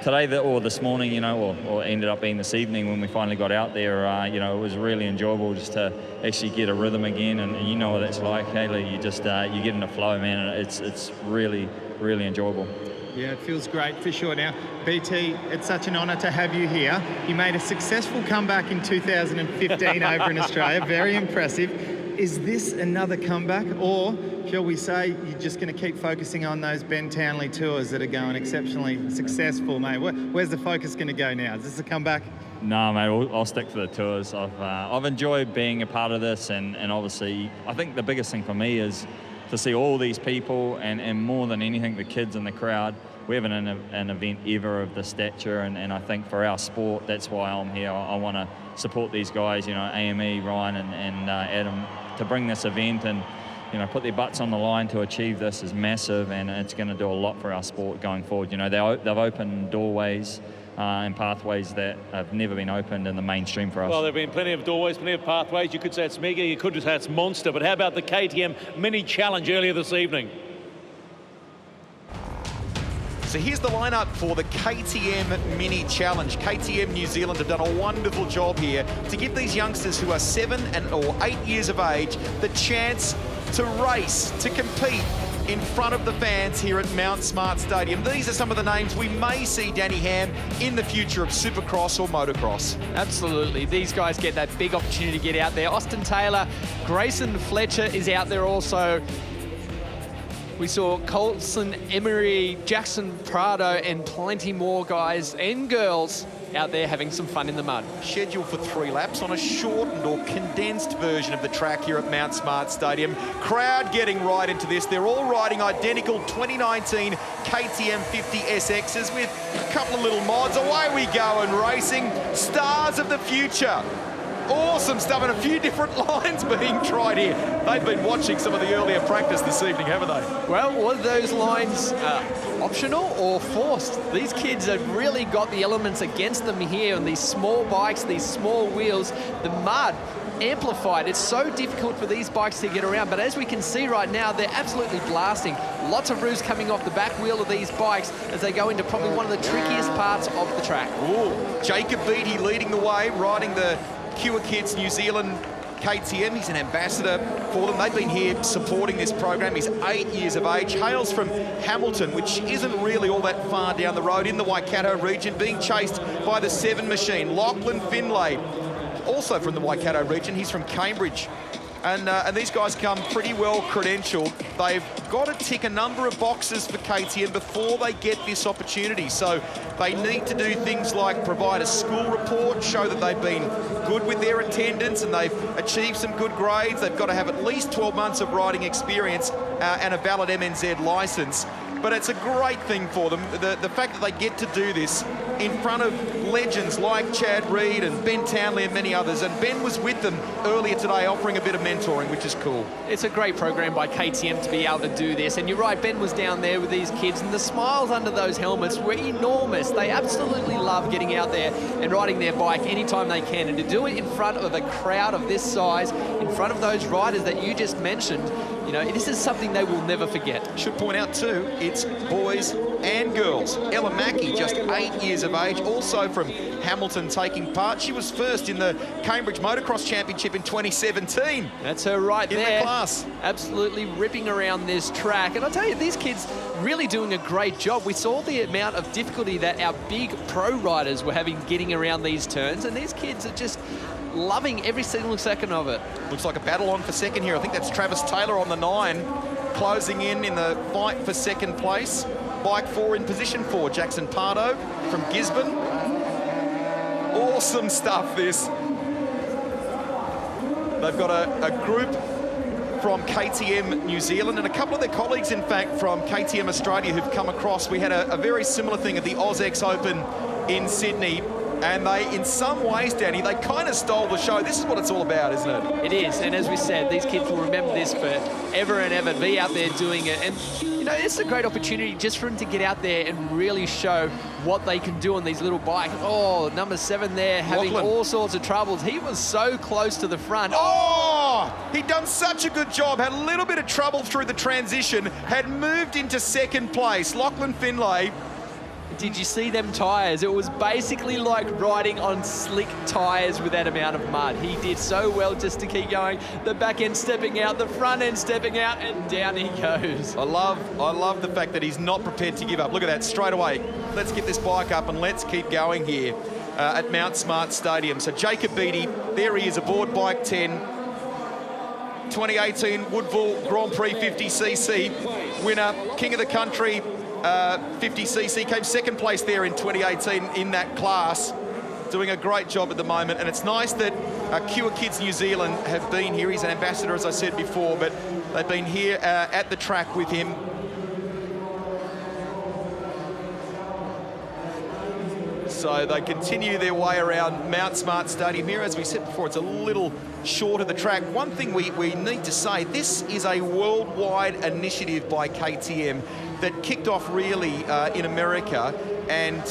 today, or this morning, you know, or ended up being this evening when we finally got out there, you know, it was really enjoyable just to actually get a rhythm again. And you know what it's like, Haley. You just you get in a flow, man, and it's really, really enjoyable. Yeah, it feels great for sure. Now, BT, it's such an honour to have you here. You made a successful comeback in 2015 over in Australia. Very impressive. Is this another comeback, or shall we say you're just going to keep focusing on those Ben Townley tours that are going exceptionally successful, mate? Where's the focus going to go now? Is this a comeback? No, mate, I'll stick to the tours. I've enjoyed being a part of this, and obviously I think the biggest thing for me is to see all these people, and more than anything, the kids in the crowd. We haven't an event ever of this stature, and I think for our sport, that's why I'm here. I want to support these guys, you know, AME, Ryan and Adam, to bring this event and, you know, put their butts on the line to achieve this is massive, and it's going to do a lot for our sport going forward. You know, they've opened doorways and pathways that have never been opened in the mainstream for us. Well, there have been plenty of doorways, plenty of pathways. You could say it's mega, you could say it's monster, but how about the KTM Mini Challenge earlier this evening? So here's the lineup for the KTM Mini Challenge. KTM New Zealand have done a wonderful job here to give these youngsters who are 7 or 8 years of age the chance to race, to compete in front of the fans here at Mount Smart Stadium. These are some of the names we may see, Danny Ham, in the future of Supercross or motocross. Absolutely. These guys get that big opportunity to get out there. Austin Taylor, Grayson Fletcher is out there also. We saw Colson Emery, Jackson Prado, and plenty more guys and girls out there having some fun in the mud. Scheduled for 3 laps on a shortened or condensed version of the track here at Mount Smart Stadium. Crowd getting right into this. They're all riding identical 2019 KTM 50 SXs with a couple of little mods. Away we go and racing. Stars of the future. Awesome stuff, and a few different lines being tried here. They've been watching some of the earlier practice this evening, haven't they? Well, were those lines optional or forced? These kids have really got the elements against them here on these small bikes, these small wheels, the mud amplified. It's so difficult for these bikes to get around, but as we can see right now, they're absolutely blasting. Lots of roos coming off the back wheel of these bikes as they go into probably one of the trickiest parts of the track. Ooh, Jacob Beattie leading the way, riding the Cure Kids New Zealand KTM. He's an ambassador for them. They've been here supporting this program. He's 8 years of age, hails from Hamilton, which isn't really all that far down the road in the Waikato region, being chased by the 7 machine. Lachlan Finlay, also from the Waikato region. He's from Cambridge. And these guys come pretty well credentialed. They've got to tick a number of boxes for KTM before they get this opportunity. So they need to do things like provide a school report, show that they've been good with their attendance and they've achieved some good grades. They've got to have at least 12 months of riding experience and a valid MNZ license. But it's a great thing for them, the fact that they get to do this in front of legends like Chad Reed and Ben Townley and many others. And Ben was with them earlier today offering a bit of mentoring, which is cool. It's a great program by KTM to be able to do this. And you're right, Ben was down there with these kids and the smiles under those helmets were enormous. They absolutely love getting out there and riding their bike anytime they can. And to do it in front of a crowd of this size, in front of those riders that you just mentioned, you know, this is something they will never forget. Should point out too, it's boys and girls. Ella Mackey, just 8 years of age, also from Hamilton, taking part. She was first in the Cambridge Motocross Championship in 2017. That's her right in there. The class. Absolutely ripping around this track. And I'll tell you, these kids really doing a great job. We saw the amount of difficulty that our big pro riders were having getting around these turns, and these kids are just loving every single second of it. Looks like a battle on for second here. I think that's Travis Taylor on the 9, closing in the fight for second place. Bike 4 in position 4, Jackson Pardo from Gisborne. Awesome stuff, this. They've got a group from KTM New Zealand and a couple of their colleagues, in fact, from KTM Australia who've come across. We had a very similar thing at the AusX Open in Sydney. And they, in some ways, Danny, they kind of stole the show. This is what it's all about, isn't it? It is, and as we said, these kids will remember this forever and ever, be out there doing it. And, you know, it's a great opportunity just for them to get out there and really show what they can do on these little bikes. Oh, number 7 there, having Lachlan. all sorts of troubles. He was so close to the front. Oh, he'd done such a good job, had a little bit of trouble through the transition, had moved into second place. Lachlan Finlay. Did you see them tyres? It was basically like riding on slick tyres with that amount of mud. He did so well just to keep going. The back end stepping out, the front end stepping out, and down he goes. I love the fact that he's not prepared to give up. Look at that, straight away. Let's get this bike up and let's keep going here at Mount Smart Stadium. So Jacob Beattie, there he is aboard bike 10. 2018 Woodville Grand Prix 50cc winner, king of the country. 50cc, came second place there in 2018 in that class, doing a great job at the moment. And it's nice that Cure Kids New Zealand have been here. He's an ambassador, as I said before, but they've been here at the track with him. So they continue their way around Mount Smart Stadium here. As we said before, it's a little short of the track. One thing we need to say, this is a worldwide initiative by KTM that kicked off really in America, and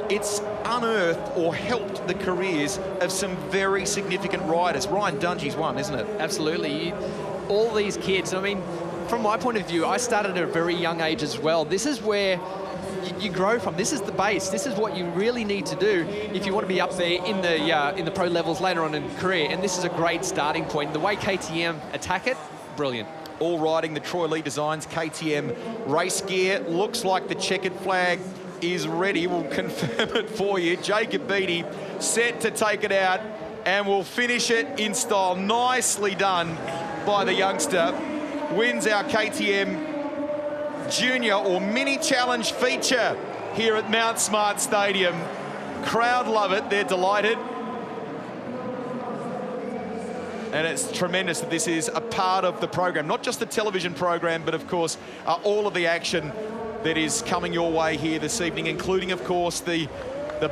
it's unearthed or helped the careers of some very significant riders. Ryan Dungey's one, isn't it? Absolutely. All these kids, I mean, from my point of view, I started at a very young age as well. This is where you grow from. This is the base. This is what you really need to do if you want to be up there in the pro levels later on in your career. And this is a great starting point. The way KTM attack it, brilliant. all riding the Troy Lee Designs KTM race gear. Looks like the checkered flag is ready. We'll confirm it for you. Jacob Beattie set to take it out, and will finish it in style. Nicely done by the youngster. Wins our KTM Junior or Mini Challenge feature here at Mount Smart Stadium. Crowd love it, they're delighted. And it's tremendous that this is a part of the program, not just the television program, but of course, all of the action that is coming your way here this evening, including, of course, the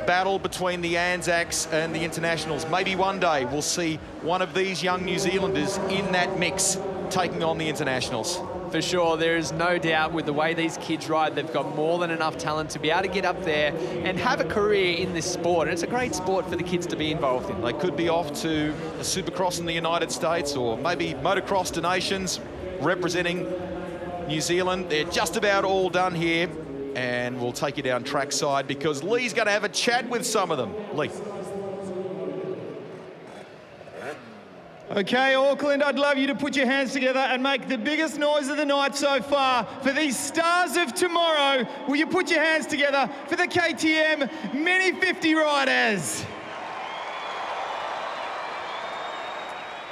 battle between the Anzacs and the Internationals. Maybe one day we'll see one of these young New Zealanders in that mix taking on the Internationals. For sure, there is no doubt with the way these kids ride, they've got more than enough talent to be able to get up there and have a career in this sport. And it's a great sport for the kids to be involved in. They could be off to a Supercross in the United States, or maybe motocross to nations representing New Zealand. They're just about all done here, and we'll take you down trackside because Lee's going to have a chat with some of them. Lee. Okay, Auckland, I'd love you to put your hands together and make the biggest noise of the night so far for these stars of tomorrow. Will you put your hands together for the KTM Mini 50 riders?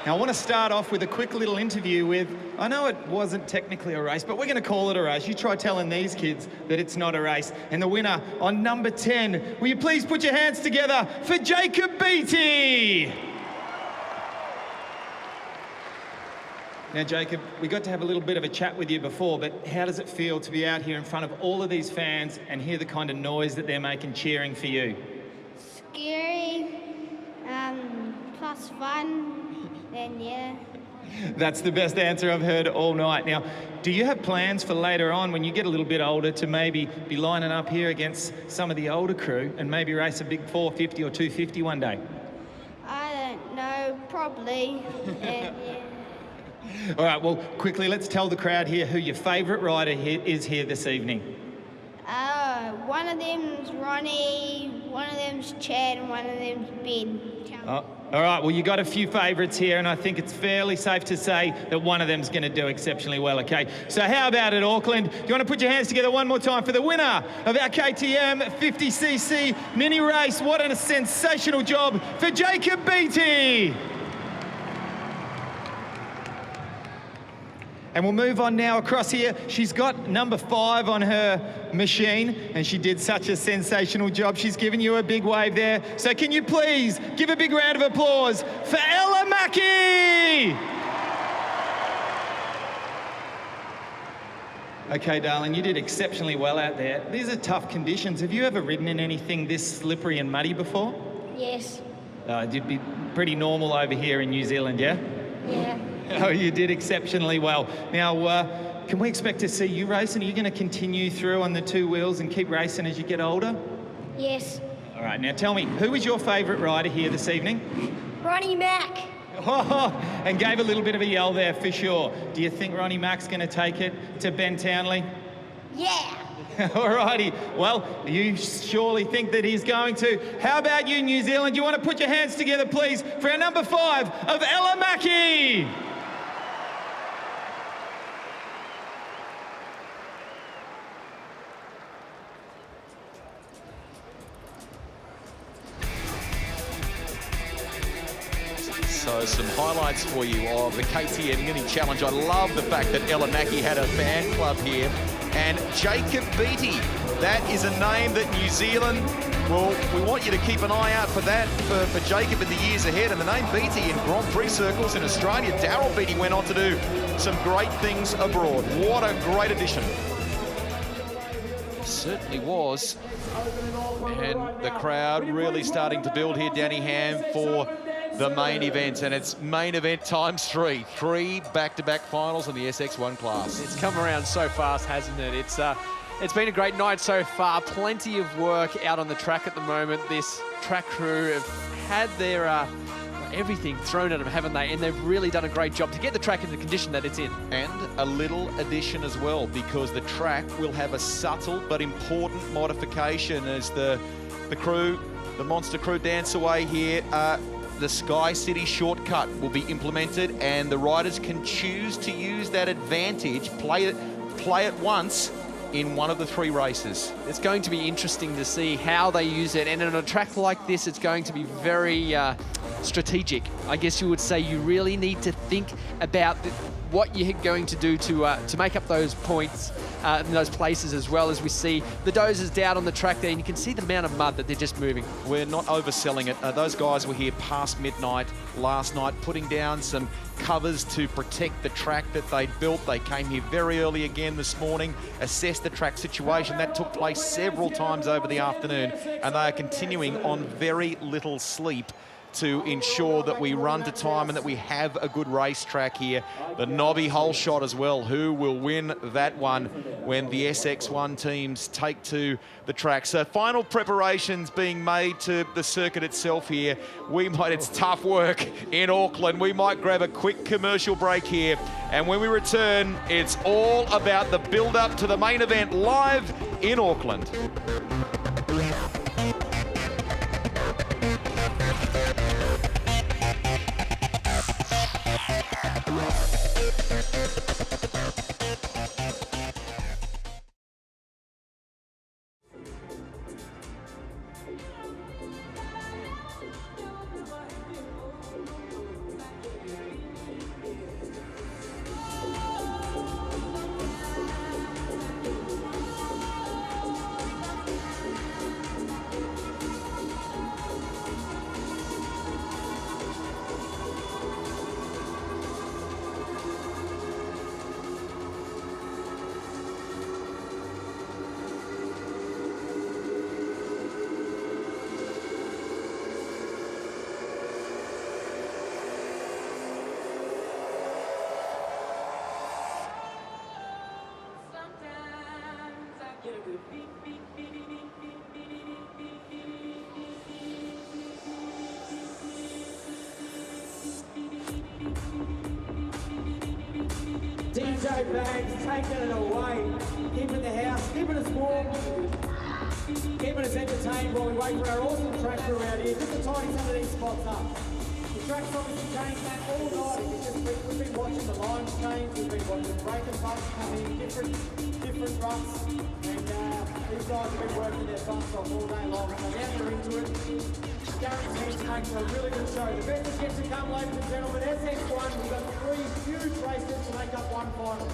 Now, I want to start off with a quick little interview with, I know it wasn't technically a race, but we're going to call it a race. You try telling these kids that it's not a race. And the winner on number 10, will you please put your hands together for Jacob Beattie? Now, Jacob, we got to have a little bit of a chat with you before, but how does it feel to be out here in front of all of these fans and hear the kind of noise that they're making cheering for you? Scary, plus fun, and yeah. That's the best answer I've heard all night. Now, do you have plans for later on when you get a little bit older to maybe be lining up here against some of the older crew and maybe race a big 450 or 250 one day? I don't know, probably, and yeah. All right, well, quickly, let's tell the crowd here who your favourite rider is here this evening. One of them's Ronnie, one of them's Chad, and one of them's Ben. Oh, all right, well, you got a few favourites here, and I think it's fairly safe to say that one of them's going to do exceptionally well, okay? So how about it, Auckland? Do you want to put your hands together one more time for the winner of our KTM 50cc mini race? What a sensational job for Jacob Beattie! And we'll move on now across here. She's got number 5 on her machine, and she did such a sensational job. She's given you a big wave there. So can you please give a big round of applause for Ella Mackey? Okay, darling, you did exceptionally well out there. These are tough conditions. Have you ever ridden in anything this slippery and muddy before? Yes. You'd be pretty normal over here in New Zealand, yeah? Yeah. Oh, you did exceptionally well. Now, can we expect to see you racing? Are you going to continue through on the 2 wheels and keep racing as you get older? Yes. All right, now tell me, who is your favourite rider here this evening? Ronnie Mack. Oh, and gave a little bit of a yell there for sure. Do you think Ronnie Mack's going to take it to Ben Townley? Yeah. All righty. Well, you surely think that he's going to. How about you, New Zealand? You want to put your hands together, please, for our number 5 of Ella Mackey? So some highlights for you of the KTM Mini Challenge. I love the fact that Ella Mackey had a fan club here. And Jacob Beattie, that is a name that New Zealand, well, we want you to keep an eye out for that for Jacob in the years ahead. And the name Beattie in Grand Prix circles in Australia, Darryl Beattie went on to do some great things abroad. What a great addition. Certainly was. And the crowd really starting to build here, Danny Ham, for the main event, and it's main event times 3. 3 back-to-back finals in the SX1 class. It's come around so fast, hasn't it? It's been a great night so far. Plenty of work out on the track at the moment. This track crew have had their everything thrown at them, haven't they? And they've really done a great job to get the track in the condition that it's in. And a little addition as well, because the track will have a subtle but important modification as the crew, the monster crew, dance away here. the Sky City shortcut will be implemented, and the riders can choose to use that advantage, play it once in one of the 3 races. It's going to be interesting to see how they use it, and on a track like this, it's going to be very strategic. I guess you would say you really need to think about what you're going to do to make up those points in those places, as well as we see the dozers down on the track there, and you can see the amount of mud that they're just moving. We're not overselling it. Those guys were here past midnight last night, putting down some covers to protect the track that they'd built. They came here very early again this morning, assessed the track situation. That took place several times over the afternoon, and they are continuing on very little sleep to ensure that we run to time and that we have a good racetrack here. The knobby hole shot as well. Who will win that one when the SX1 teams take to the track? So final preparations being made to the circuit itself here. It's tough work in Auckland. We might grab a quick commercial break here, and when we return, it's all about the build-up to the main event live in Auckland. DJ Banks taking it away, keeping the house, keeping us warm, keeping us entertained while we wait for our awesome track crew out here. Just to tidy some of these spots up. The track's obviously changed that all night. We've been watching the lines change, we've been watching the breaking bumps come in, different ruts, and these guys have been working their butts off all day long. So now they're into it. Guaranteed to make for a really good show. The best is yet to come, ladies and gentlemen. SX1, we've got 3 huge races to make up one final.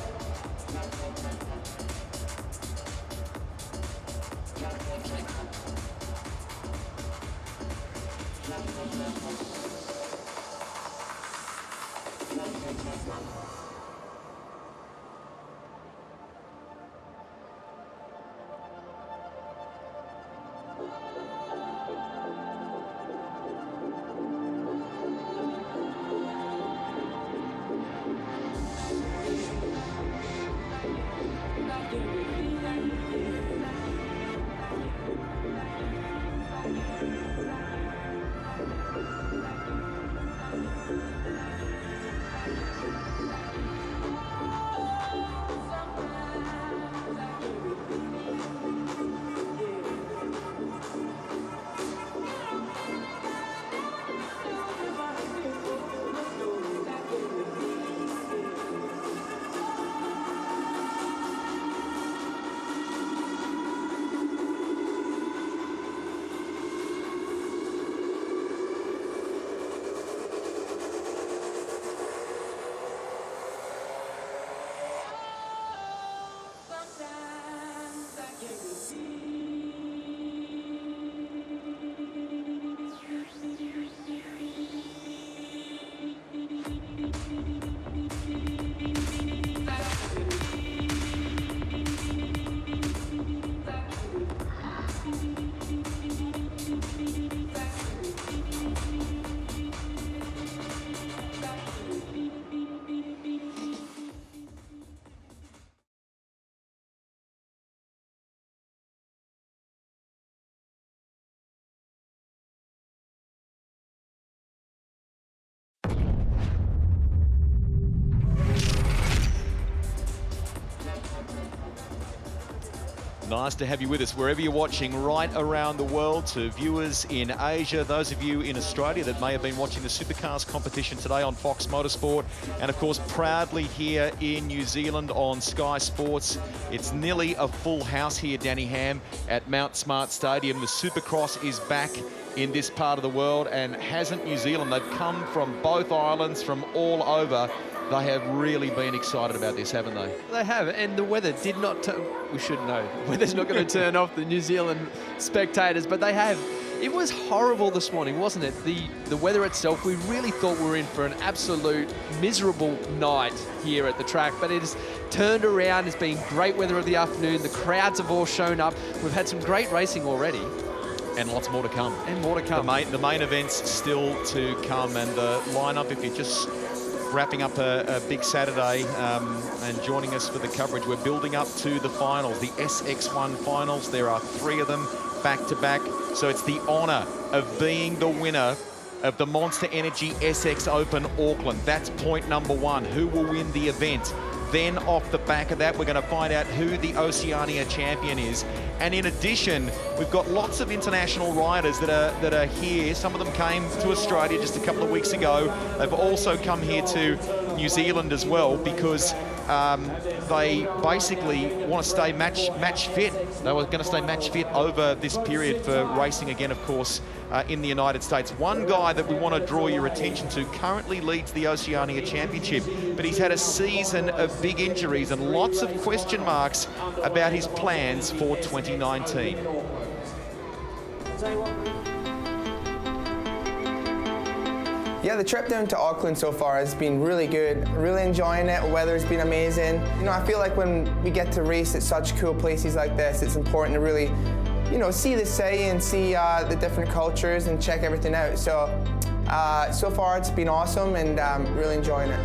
Nice to have you with us wherever you're watching right around the world. To viewers in Asia, those of you in Australia that may have been watching the Supercars competition today on Fox Motorsport, and of course proudly here in New Zealand on Sky Sports. It's nearly a full house here, Danny Ham, at Mount Smart Stadium. The Supercross is back in this part of the world, and hasn't New Zealand? They've come from both islands, from all over. They have really been excited about this, haven't they? They have, and the weather did not turn. We should know. The weather's not going to turn off the New Zealand spectators, but they have. It was horrible this morning, wasn't it? The weather itself, we really thought we were in for an absolute miserable night here at the track, but it has turned around. It's been great weather of the afternoon. The crowds have all shown up. We've had some great racing already. And lots more to come. And more to come. The main events still to come, and the lineup, if you're just wrapping up a big Saturday and joining us for the coverage, we're building up to the finals, the SX1 finals. There are 3 of them back to back. So it's the honor of being the winner of the Monster Energy SX Open Auckland. That's point number 1. Who will win the event? Then off the back of that, we're going to find out who the Oceania champion is. And in addition, we've got lots of international riders that are here. Some of them came to Australia just a couple of weeks ago. They've also come here to New Zealand as well, because they basically want to stay match fit. They were going to stay match fit over this period for racing again, of course, in the United States. One guy that we want to draw your attention to currently leads the Oceania Championship, but he's had a season of big injuries and lots of question marks about his plans for 2019. Yeah, the trip down to Auckland so far has been really good. Really enjoying it. The weather's been amazing. You know, I feel like when we get to race at such cool places like this, it's important to really, you know, see the city and see the different cultures and check everything out. So, so far it's been awesome, and really enjoying it.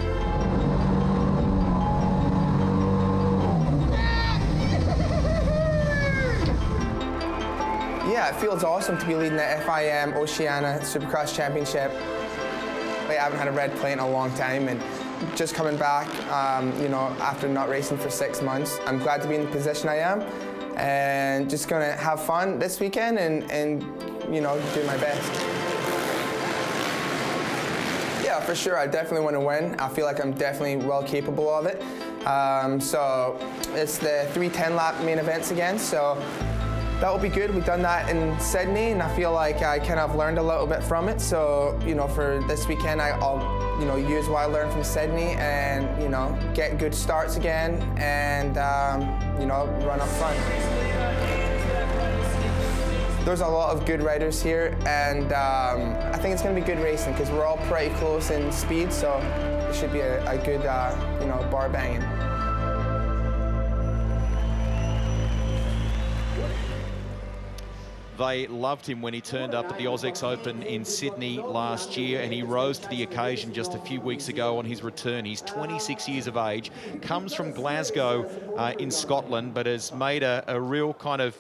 Yeah, it feels awesome to be leading the FIM Oceania Supercross Championship. I haven't had a red plate in a long time, and just coming back, you know, after not racing for 6 months, I'm glad to be in the position I am, and just gonna have fun this weekend and you know, do my best. Yeah, for sure, I definitely want to win. I feel like I'm definitely well capable of it. So it's the 310 lap main events again, so that will be good. We've done that in Sydney, and I feel like I kind of learned a little bit from it. So, you know, for this weekend, I'll, you know, use what I learned from Sydney and, you know, get good starts again and, you know, run up front. There's a lot of good riders here, and I think it's going to be good racing because we're all pretty close in speed, so it should be a good, you know, bar banging. They loved him when he turned up at the AusX Open in Sydney last year, and he rose to the occasion just a few weeks ago on his return. He's 26 years of age, comes from Glasgow in Scotland, but has made a real kind of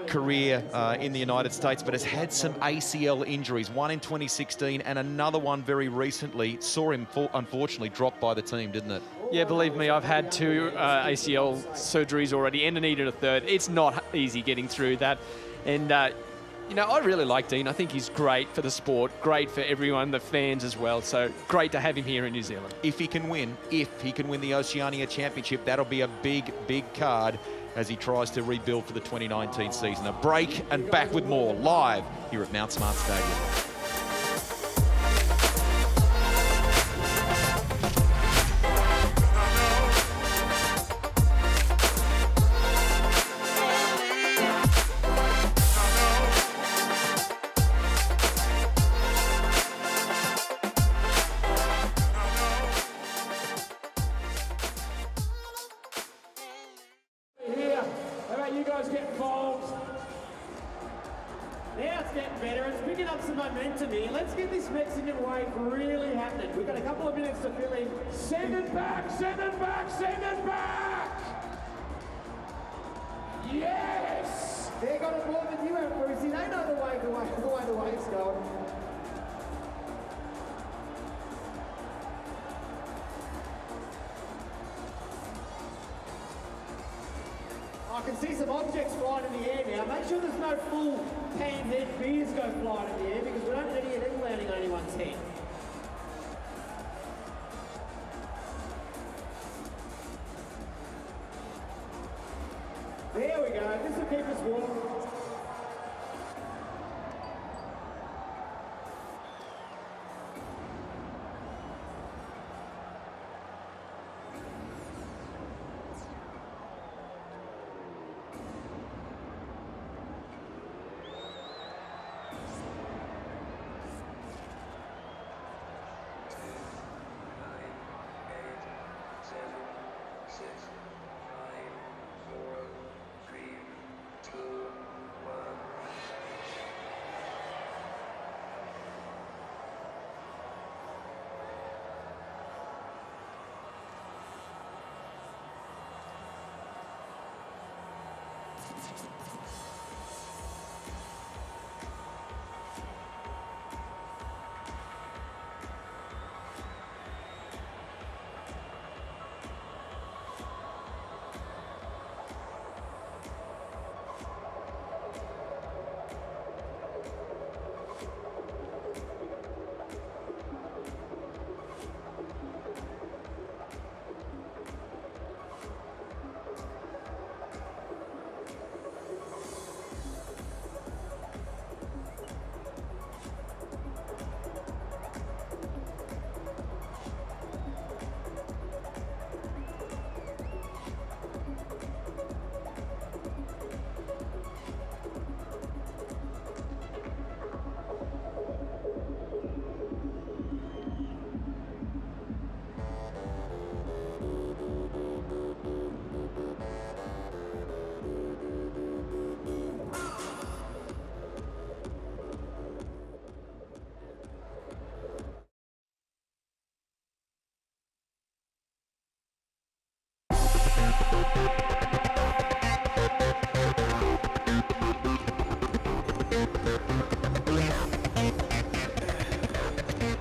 career in the United States, but has had some ACL injuries, one in 2016 and another one very recently. Saw him unfortunately dropped by the team, didn't it? Yeah, believe me, I've had 2 ACL surgeries already and needed a third. It's not easy getting through that. And, you know, I really like Dean. I think he's great for the sport, great for everyone, the fans as well. So great to have him here in New Zealand. If he can win the Oceania Championship, that'll be a big, big card as he tries to rebuild for the 2019 season. A break and back with more live here at Mount Smart Stadium. I can see some objects flying in the air now. Make sure there's no full pan head beers go flying in the air because we don't need any of them landing on anyone's head. There we go. This will keep us warm.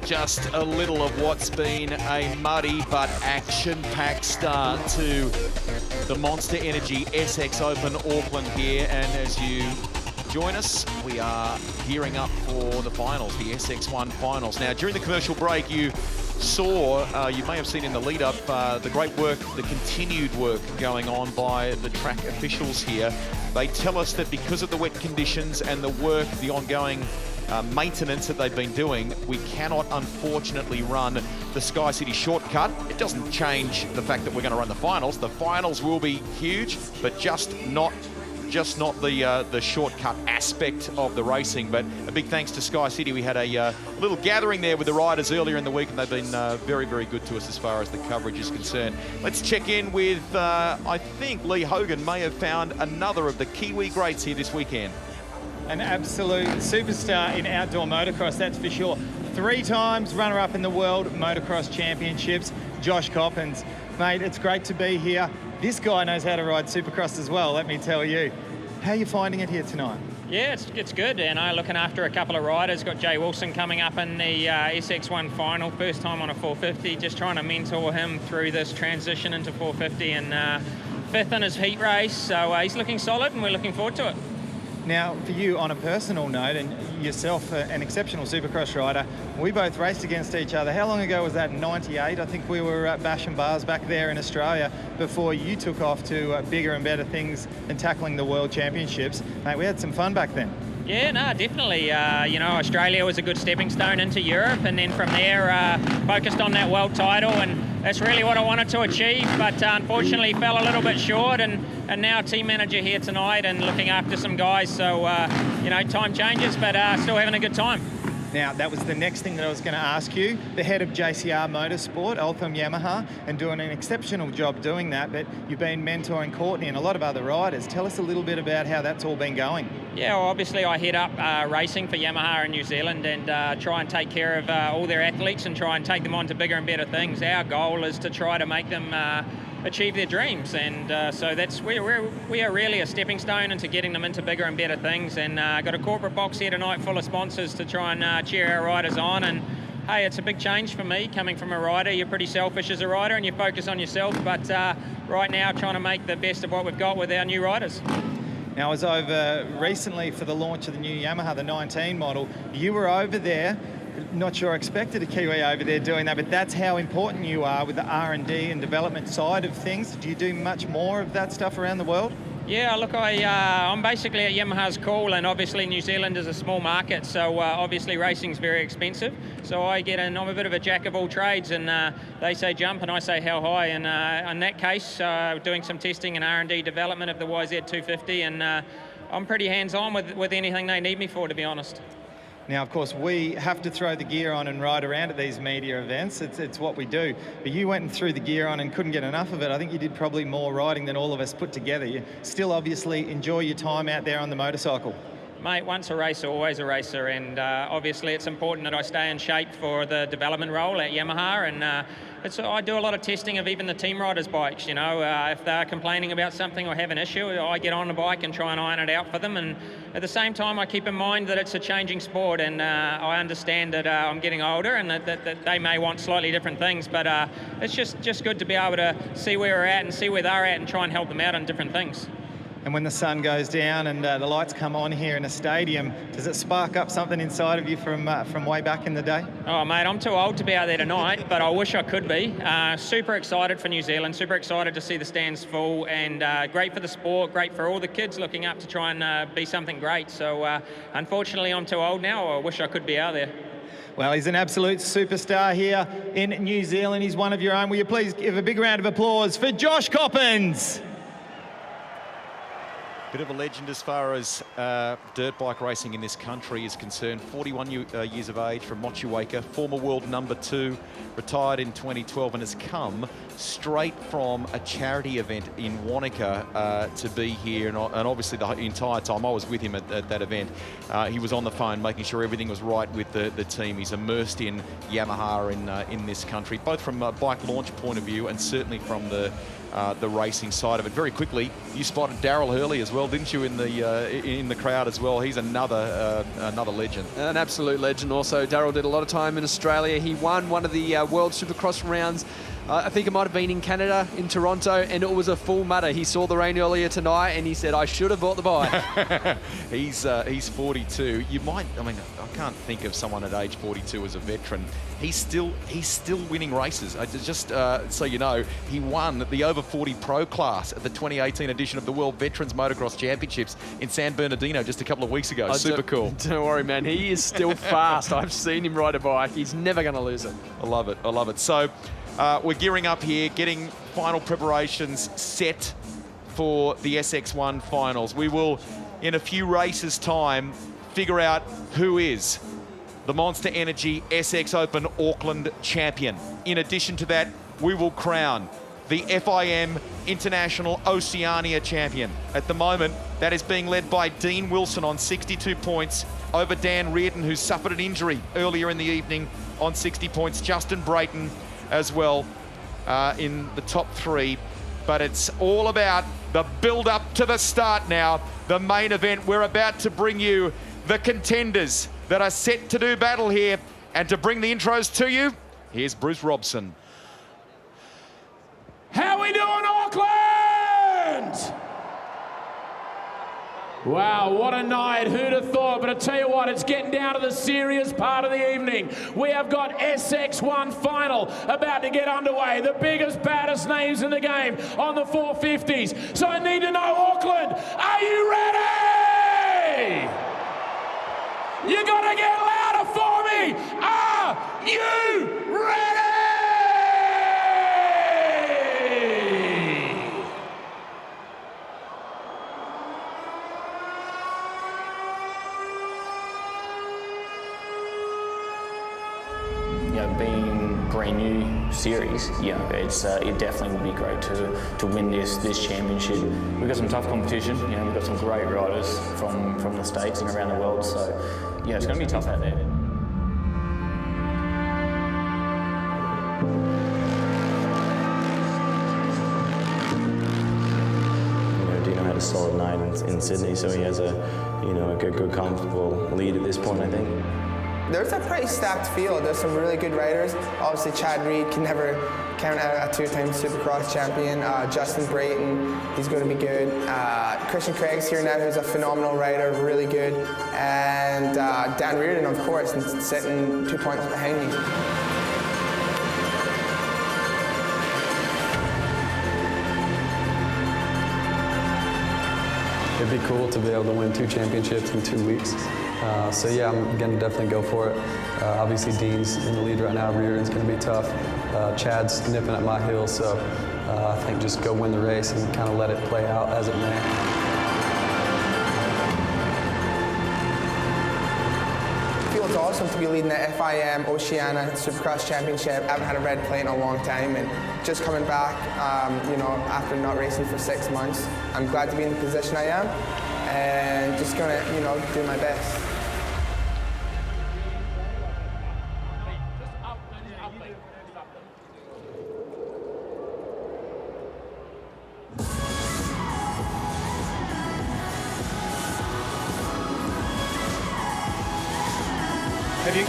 Just a little of what's been a muddy but action-packed start to the Monster Energy SX Open Auckland here. And as you join us, we are gearing up for the finals, the SX1 finals. Now, during the commercial break, you saw, you may have seen in the lead-up, the great work, the continued work going on by the track officials here. They tell us that because of the wet conditions and the work, the ongoing maintenance that they've been doing, we cannot unfortunately run the Sky City shortcut. It doesn't change the fact that we're going to run the finals. The finals will be huge, but just not the shortcut aspect of the racing. But a big thanks to Sky City. We had a little gathering there with the riders earlier in the week, and they've been very, very good to us as far as the coverage is concerned. Let's check in with, I think Lee Hogan may have found another of the Kiwi greats here this weekend. An absolute superstar in outdoor motocross, that's for sure. 3 times runner-up in the World Motocross Championships, Josh Coppins. Mate, it's great to be here. This guy knows how to ride Supercross as well, let me tell you. How are you finding it here tonight? Yeah, it's good. And I'm looking after a couple of riders. Got Jay Wilson coming up in the SX1 final, first time on a 450. Just trying to mentor him through this transition into 450 and 5th in his heat race. So he's looking solid and we're looking forward to it. Now, for you, on a personal note, and yourself, an exceptional Supercross rider, we both raced against each other. How long ago was that? 98? I think we were at Bash and Bars back there in Australia before you took off to bigger and better things and tackling the World Championships. Mate, we had some fun back then. Yeah, no, definitely. You know, Australia was a good stepping stone into Europe, and then from there, focused on that world title, and that's really what I wanted to achieve, but unfortunately fell a little bit short, and now team manager here tonight and looking after some guys, so, you know, time changes, but still having a good time. Now, that was the next thing that I was going to ask you. The head of JCR Motorsport, Eltham Yamaha, and doing an exceptional job doing that, but you've been mentoring Courtney and a lot of other riders. Tell us a little bit about how that's all been going. Yeah, well, obviously I head up racing for Yamaha in New Zealand and try and take care of all their athletes and try and take them on to bigger and better things. Our goal is to try to make them achieve their dreams, and so that's we are really a stepping stone into getting them into bigger and better things. And got a corporate box here tonight full of sponsors to try and cheer our riders on, and hey, it's a big change for me coming from a rider. You're pretty selfish as a rider and you focus on yourself, but right now trying to make the best of what we've got with our new riders. Now, I was over recently for the launch of the new Yamaha, the 19 model. You were over there. Not sure I expected a Kiwi over there doing that, but that's how important you are with the R&D and development side of things. Do you do much more of that stuff around the world? Yeah, look, I'm basically at Yamaha's call, and obviously New Zealand is a small market, so obviously racing's very expensive. So I get in, I'm a bit of a jack of all trades, and they say jump and I say how high, and in that case, doing some testing and R&D development of the YZ250, and I'm pretty hands-on with anything they need me for, to be honest. Now, of course, we have to throw the gear on and ride around at these media events. It's what we do. But you went and threw the gear on and couldn't get enough of it. I think you did probably more riding than all of us put together. You still obviously enjoy your time out there on the motorcycle. Mate, once a racer, always a racer, and obviously it's important that I stay in shape for the development role at Yamaha, and I do a lot of testing of even the team riders' bikes, you know. If they're complaining about something or have an issue, I get on the bike and try and iron it out for them, and at the same time I keep in mind that it's a changing sport, and I understand that I'm getting older and that they may want slightly different things, but it's just good to be able to see where we're at and see where they're at and try and help them out on different things. And when the sun goes down and the lights come on here in a stadium, does it spark up something inside of you from way back in the day? Oh, mate, I'm too old to be out there tonight, but I wish I could be. Super excited for New Zealand, super excited to see the stands full, and great for the sport, great for all the kids looking up to try and be something great. So unfortunately, I'm too old now. I wish I could be out there. Well, he's an absolute superstar here in New Zealand. He's one of your own. Will you please give a big round of applause for Josh Coppins? Bit of a legend as far as dirt bike racing in this country is concerned. 41 years of age from Motueka, former world #2, retired in 2012 and has come straight from a charity event in Wanaka to be here. And obviously the entire time I was with him at that event, he was on the phone making sure everything was right with the team. He's immersed in Yamaha in this country, both from a bike launch point of view and certainly from the racing side of it. Very quickly, you spotted Daryl Hurley as well, didn't you, in the crowd as well? He's another legend. An absolute legend. Also, Daryl did a lot of time in Australia. He won one of the World Supercross rounds. I think it might have been in Canada, in Toronto, and it was a full mutter. He saw the rain earlier tonight, and he said, "I should have bought the bike." He's 42. I can't think of someone at age 42 as a veteran. He's still winning races. Just so you know, he won the over 40 pro class at the 2018 edition of the World Veterans Motocross Championships in San Bernardino just a couple of weeks ago. Super cool. Don't worry, man. He is still fast. I've seen him ride a bike. He's never going to lose it. I love it. I love it. So we're gearing up here, getting final preparations set for the SX1 finals. We will, in a few races' time, figure out who is the Monster Energy SX Open Auckland champion. In addition to that, we will crown the FIM International Oceania champion. At the moment, that is being led by Dean Wilson on 62 points over Dan Reardon, who suffered an injury earlier in the evening, on 60 points. Justin Brayton as well in the top 3. But it's all about the build-up to the start now. The main event. We're about to bring you the contenders that are set to do battle here. And to bring the intros to you, here's Bruce Robson. How we doing, Auckland? Wow, what a night. Who'd have thought? But I tell you what, it's getting down to the serious part of the evening. We have got SX1 final about to get underway. The biggest, baddest names in the game on the 450s. So I need to know, Auckland, are you ready? You gotta get louder for me. Are you ready? Being brand new series, it definitely would be great to win this championship. We've got some tough competition. We've got some great riders from the States and around the world. So it's going to be tough out there. Dino had a solid night in Sydney, so he has a good, comfortable lead at this point, I think. there's a pretty stacked field. There's some really good riders. Obviously, Chad Reed can never count out a two-time Supercross champion. Justin Brayton, he's going to be good. Christian Craig's here now, who's a phenomenal rider, really good. And Dan Reardon, of course, sitting 2 points behind me. It'd be cool to be able to win 2 championships in 2 weeks. So yeah, I'm going to definitely go for it. Obviously Dean's in the lead right now, Reardon's going to be tough. Chad's nipping at my heels, so I think just go win the race and kind of let it play out as it may. It's awesome to be leading the FIM Oceania Supercross Championship. I haven't had a red plate in a long time, and just coming back, you know, after not racing for 6 months, I'm glad to be in the position I am, and just gonna, you know, do my best. Have you?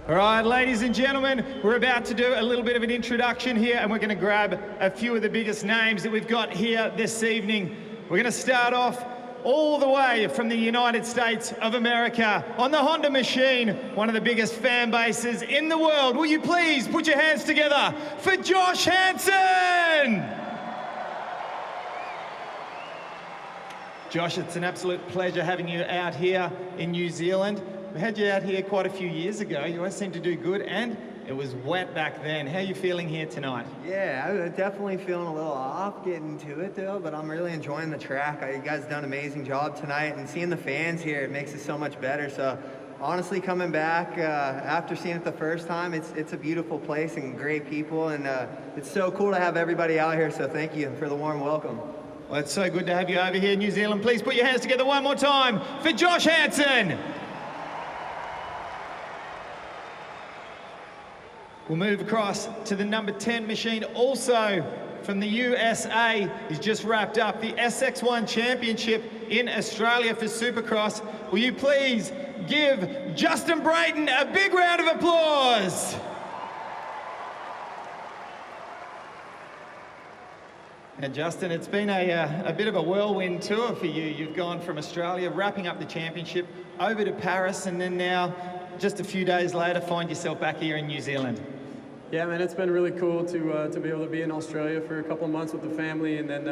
All right, ladies and gentlemen, we're about to do a little bit of an introduction here, and we're going to grab a few of the biggest names that we've got here this evening. We're going to start off all the way from the United States of America on the Honda machine, one of the biggest fan bases in the world. Will you please put your hands together for Josh Hansen? Josh, it's an absolute pleasure having you out here in New Zealand. We had you out here quite a few years ago. You always seem to do good, and it was wet back then. How are you feeling here tonight? Yeah, I'm definitely feeling a little off getting to it though, but I'm really enjoying the track. You guys done an amazing job tonight, and seeing the fans here, it makes it so much better. So honestly, coming back after seeing it the first time, it's a beautiful place and great people, and it's so cool to have everybody out here. So thank you for the warm welcome. Well, it's so good to have you over here in New Zealand. Please put your hands together one more time for Josh Hansen. We'll move across to the number 10 machine, also from the USA. He's just wrapped up the SX1 Championship in Australia for Supercross. Will you please give Justin Brayton a big round of applause? And Justin, it's been a bit of a whirlwind tour for you. You've gone from Australia, wrapping up the championship, over to Paris, and then now, just a few days later, find yourself back here in New Zealand. Yeah, man, it's been really cool to be able to be in Australia for a couple of months with the family, and then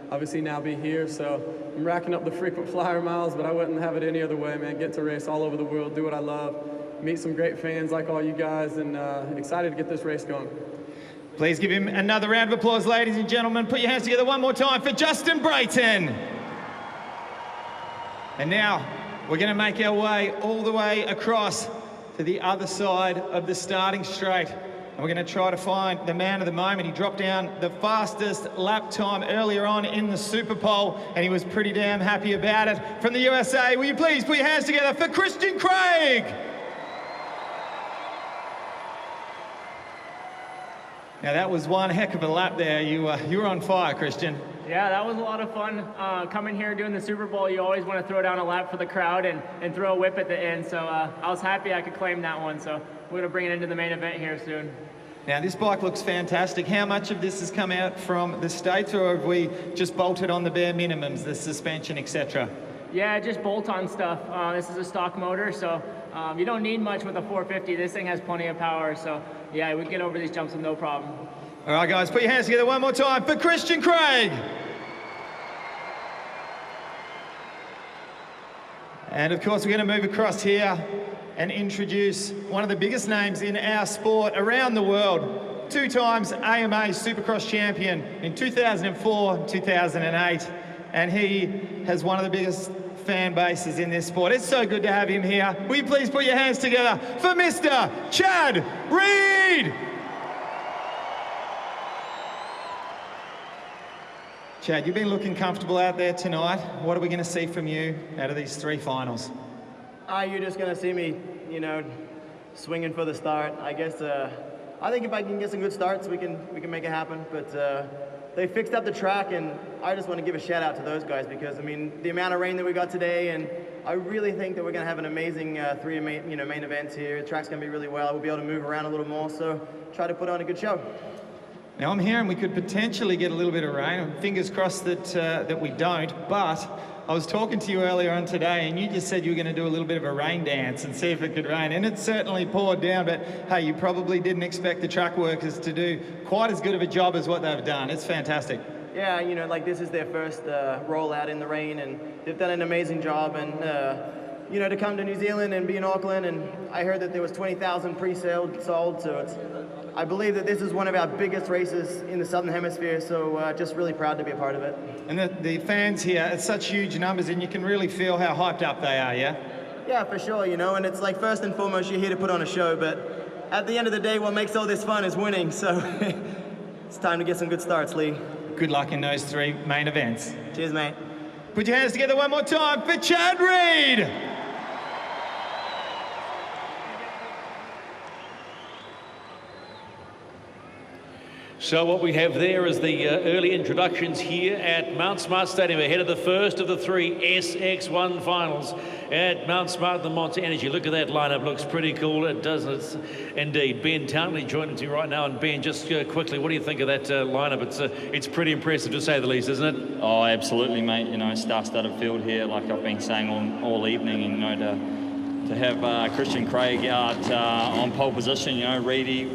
obviously now be here. So I'm racking up the frequent flyer miles, but I wouldn't have it any other way, man. Get to race all over the world, do what I love, meet some great fans like all you guys, and excited to get this race going. Please give him another round of applause, ladies and gentlemen. Put your hands together one more time for Justin Brayton. And now we're going to make our way all the way across to the other side of the starting straight. And we're going to try to find the man of the moment. He dropped down the fastest lap time earlier on in the Super Bowl, and he was pretty damn happy about it. From the USA, will you please put your hands together for Christian Craig? Now that was one heck of a lap there. You were on fire, Christian. Yeah, that was a lot of fun. Coming here doing the Super Bowl, you always want to throw down a lap for the crowd and throw a whip at the end. So I was happy I could claim that one. So we're going to bring it into the main event here soon. Now this bike looks fantastic. How much of this has come out from the States, or have we just bolted on the bare minimums, the suspension, etc.? Yeah, just bolt-on stuff. This is a stock motor, so you don't need much with a 450. This thing has plenty of power, so yeah, we get over these jumps with no problem. All right, guys, put your hands together one more time for Christian Craig. And of course, we're going to move across here and introduce one of the biggest names in our sport around the world. 2 times AMA Supercross champion in 2004, 2008, and he has one of the biggest fan bases in this sport. It's so good to have him here. Will you please put your hands together for Mr. Chad Reed? Chad, you've been looking comfortable out there tonight. What are we going to see from you out of these 3 finals? You're just going to see me, you know, swinging for the start. I guess, I think if I can get some good starts, we can make it happen. But they fixed up the track, and I just want to give a shout out to those guys because, I mean, the amount of rain that we got today, and I really think that we're going to have an amazing 3 main events here. The track's going to be really well. We'll be able to move around a little more, so try to put on a good show. Now I'm hearing we could potentially get a little bit of rain. Fingers crossed that we don't, but I was talking to you earlier on today and you just said you were going to do a little bit of a rain dance and see if it could rain, and it certainly poured down, but hey, you probably didn't expect the track workers to do quite as good of a job as what they've done. It's fantastic. Yeah, you know, like this is their first rollout in the rain, and they've done an amazing job, and you know, to come to New Zealand and be in Auckland, and I heard that there was 20,000 pre-sold, so I believe that this is one of our biggest races in the Southern Hemisphere, so just really proud to be a part of it. And the fans here, it's such huge numbers, and you can really feel how hyped up they are, yeah? Yeah, for sure, you know, and it's like first and foremost, you're here to put on a show, but at the end of the day, what makes all this fun is winning, so it's time to get some good starts, Lee. Good luck in those 3 main events. Cheers, mate. Put your hands together one more time for Chad Reed. So what we have there is the early introductions here at Mount Smart Stadium ahead of the first of the 3 SX1 finals at Mount Smart, the Monster Energy. Look at that lineup, looks pretty cool. It does, it's indeed. Ben Townley joining you right now, and Ben, just quickly, what do you think of that lineup? It's pretty impressive to say the least, isn't it? Oh, absolutely, mate. You know, star-studded field here, like I've been saying all evening, and, you know, to have Christian Craig out on pole position, you know, Reedy,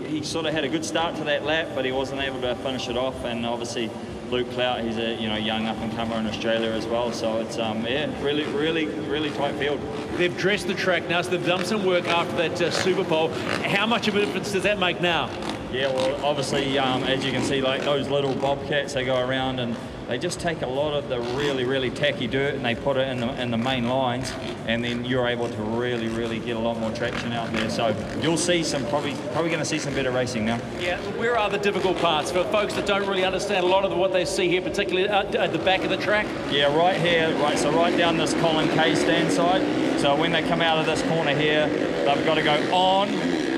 he sort of had a good start to that lap, but he wasn't able to finish it off. And obviously Luke Clout, he's a young up-and-comer in Australia as well. So it's yeah, really tight field. They've dressed the track now, so they've done some work after that Super Pole. How much of a difference does that make now? Yeah, well, obviously, as you can see, like those little bobcats, they go around and they just take a lot of the really tacky dirt and they put it in the main lines, and then you're able to really get a lot more traction out there. So you'll see some probably going to see some better racing now. Yeah, where are the difficult parts for folks that don't really understand a lot of what they see here, particularly at the back of the track? Yeah, right here, so right down this Colin K stand side. So when they come out of this corner here, they've got to go on,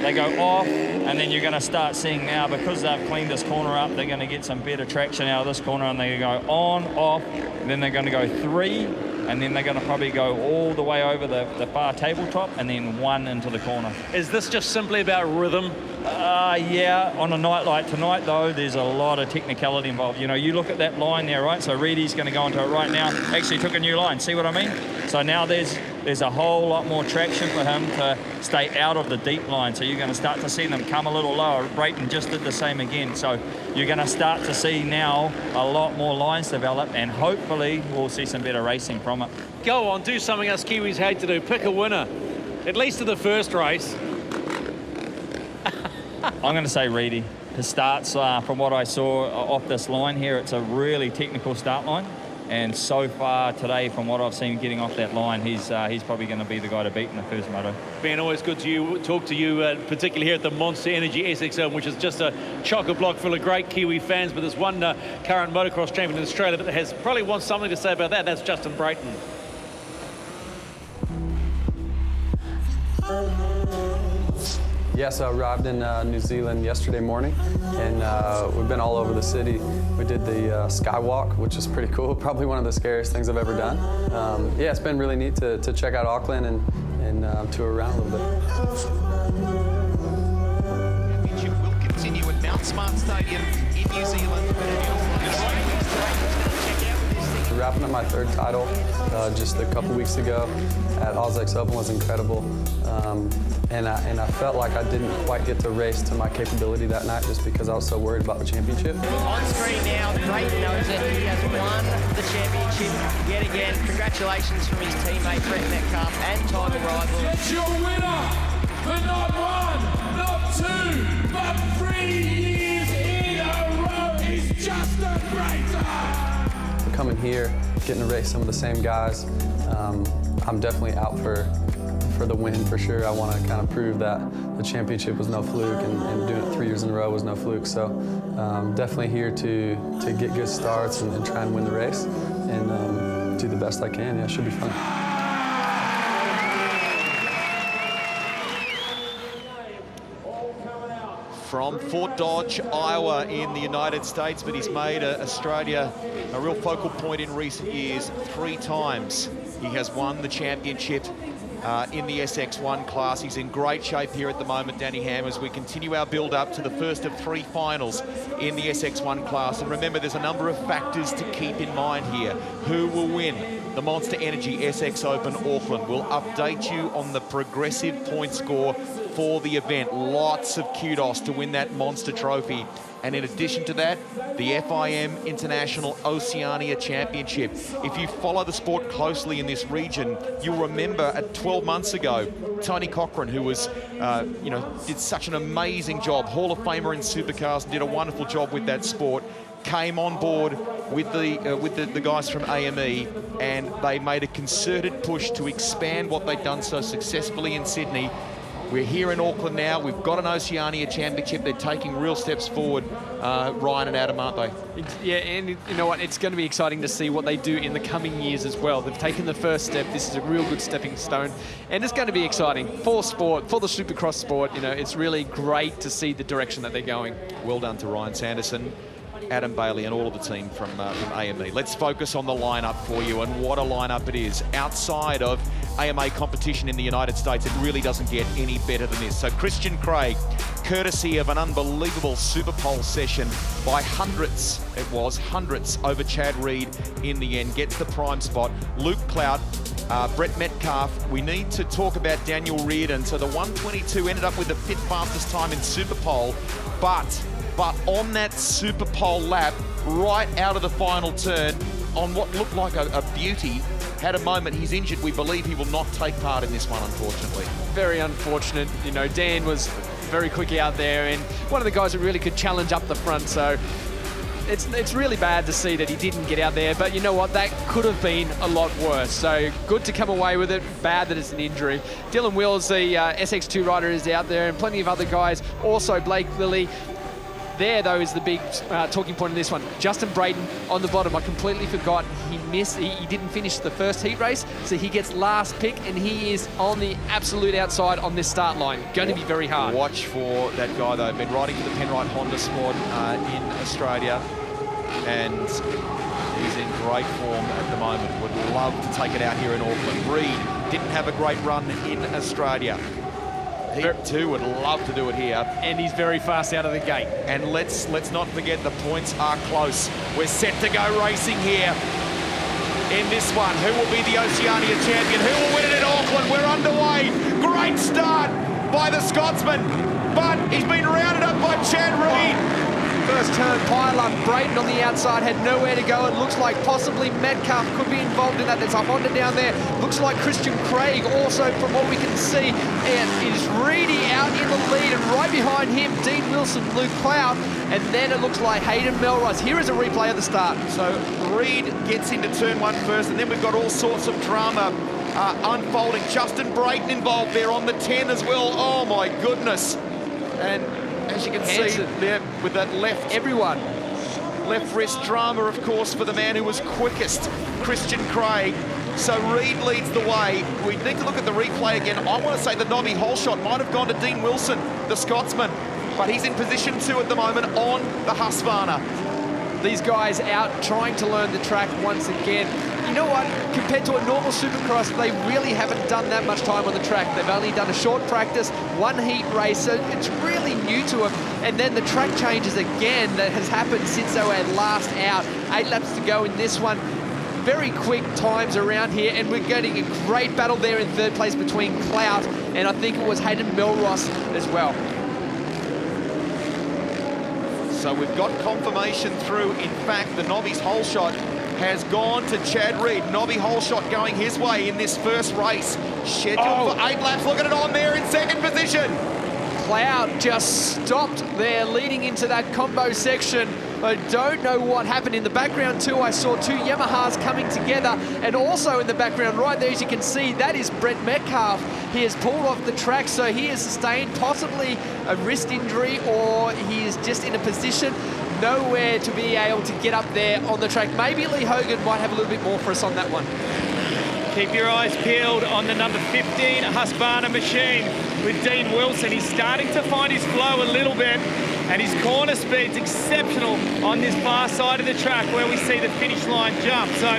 they go off, and then you're going to start seeing now, because they've cleaned this corner up, they're going to get some better traction out of this corner, and they go on, off, and then they're going to go 3, and then they're going to probably go all the way over the far tabletop, and then 1 into the corner. Is this just simply about rhythm? Yeah, on a night like tonight, though, there's a lot of technicality involved. You know, you look at that line there, right? So Reedy's going to go into it right now. Actually took a new line, see what I mean? So now there's a whole lot more traction for him to stay out of the deep line. So you're going to start to see them come a little lower. Brayton just did the same again. So you're going to start to see now a lot more lines develop, and hopefully we'll see some better racing from it. Go on, do something us Kiwis hate to do. Pick a winner, at least of the first race. I'm going to say Reedy. His starts, from what I saw off this line here, it's a really technical start line. And so far today, from what I've seen getting off that line, he's probably going to be the guy to beat in the first moto. Ben, always good to talk to you, particularly here at the Monster Energy SX, which is just a chock-a-block full of great Kiwi fans. But there's one current motocross champion in Australia that has probably wants something to say about that. That's Justin Brayton. Yes, I arrived in New Zealand yesterday morning, and we've been all over the city. We did the Skywalk, which is pretty cool, probably one of the scariest things I've ever done. Yeah, it's been really neat to check out Auckland and tour around a little bit. The championship will continue at Mount Smart Stadium in New Zealand. Wrapping up my 3rd title just a couple weeks ago at Anzac Open was incredible. And I felt like I didn't quite get to race to my capability that night just because I was so worried about the championship. On screen now, Brayton knows that he has won the championship yet again. Congratulations from his teammate Brett Metcalf and time arrival. It's your winner for not 1, not 2, but 3 years in a row. It's just a great time. Coming here, getting to race some of the same guys, I'm definitely out for the win for sure. I want to kind of prove that the championship was no fluke, and doing it 3 years in a row was no fluke. So definitely here to get good starts and try and win the race and do the best I can. Yeah, it should be fun. From Fort Dodge, Iowa in the United States, but he's made Australia a real focal point in recent years. 3 times he has won the championship in the SX1 class. He's in great shape here at the moment, Danny Ham, as we continue our build-up to the first of 3 finals in the SX1 class. And remember, there's a number of factors to keep in mind here. Who will win the Monster Energy SX Open Auckland? We'll update you on the progressive point score for the event. Lots of kudos to win that Monster Trophy. And in addition to that, the FIM International Oceania Championship. If you follow the sport closely in this region, you'll remember at 12 months ago, Tony Cochran, who was, did such an amazing job, Hall of Famer in Supercars, did a wonderful job with that sport, came on board with the guys from AME, and they made a concerted push to expand what they'd done so successfully in Sydney. We're here in Auckland now. We've got an Oceania Championship. They're taking real steps forward, Ryan and Adam, aren't they? Yeah, and you know what? It's going to be exciting to see what they do in the coming years as well. They've taken the first step. This is a real good stepping stone, and it's going to be exciting for sport, for the Supercross sport. You know, it's really great to see the direction that they're going. Well done to Ryan Sanderson, Adam Bailey, and all of the team from AME. Let's focus on the lineup for you, and what a lineup it is. Outside of AMA competition in the United States, it really doesn't get any better than this. So Christian Craig, courtesy of an unbelievable Super Pole session by hundreds over Chad Reed in the end, gets the prime spot. Luke Clout, Brett Metcalf. We need to talk about Daniel Reardon. So the 122 ended up with the 5th fastest time in Super Pole, but on that Super Pole lap, right out of the final turn, on what looked like a beauty, had a moment. He's injured. We believe he will not take part in this one, unfortunately. Very unfortunate. You know, Dan was very quick out there, and one of the guys that really could challenge up the front. So it's really bad to see that he didn't get out there, but you know what? That could have been a lot worse. So good to come away with it. Bad that it's an injury. Dylan Wills, the SX2 rider, is out there, and plenty of other guys. Also, Blake Lilly. There, though, is the big talking point in this one. Justin Brayton on the bottom. I completely forgot. He missed. He didn't finish the first heat race, so he gets last pick, and he is on the absolute outside on this start line. Going to be very hard. Watch for that guy, though. Been riding for the Penrite Honda squad in Australia, and he's in great form at the moment. Would love to take it out here in Auckland. Reed didn't have a great run in Australia. He too would love to do it here. And he's very fast out of the gate. And let's not forget the points are close. We're set to go racing here in this one. Who will be the Oceania champion? Who will win it in Auckland? We're underway. Great start by the Scotsman, but he's been rounded up by Chad Reed. First turn pile-up. Brayton on the outside had nowhere to go. It looks like possibly Metcalf could be involved in that. There's a Honda down there. Looks like Christian Craig also, from what we can see, and is Reedy out in the lead, and right behind him, Dean Wilson, Luke Clout, and then it looks like Hayden Melrose. Here is a replay of the start. So Reed gets into turn 1 first, and then we've got all sorts of drama unfolding. Justin Brayton involved there on the 10 as well. Oh my goodness. And as you can see there with that left wrist drama, of course, for the man who was quickest, Christian Craig. So Reed leads the way. We need to look at the replay again. I want to say the knobby hole shot might have gone to Dean Wilson, the Scotsman, but he's in position 2 at the moment on the Husqvarna. These guys out trying to learn the track once again. You know what? Compared to a normal Supercross, they really haven't done that much time on the track. They've only done a short practice, 1 heat race, so it's really new to them. And then the track changes again that has happened since they were last out. 8 laps to go in this one. Very quick times around here, and we're getting a great battle there in 3rd place between Clout and I think it was Hayden Melrose as well. So we've got confirmation through. In fact, the Nobby's hole shot has gone to Chad Reed. Nobby Holshot going his way in this first race. Scheduled for 8 laps. Look at it on there in second position. Cloud just stopped there leading into that combo section. I don't know what happened in the background too. I saw 2 Yamahas coming together, and also in the background right there, as you can see, that is Brett Metcalf. He has pulled off the track, so he has sustained possibly a wrist injury, or he is just in a position nowhere to be able to get up there on the track. Maybe Lee Hogan might have a little bit more for us on that one. Keep your eyes peeled on the number 15 Husqvarna machine with Dean Wilson. He's starting to find his flow a little bit, and his corner speed's exceptional on this far side of the track where we see the finish line jump. So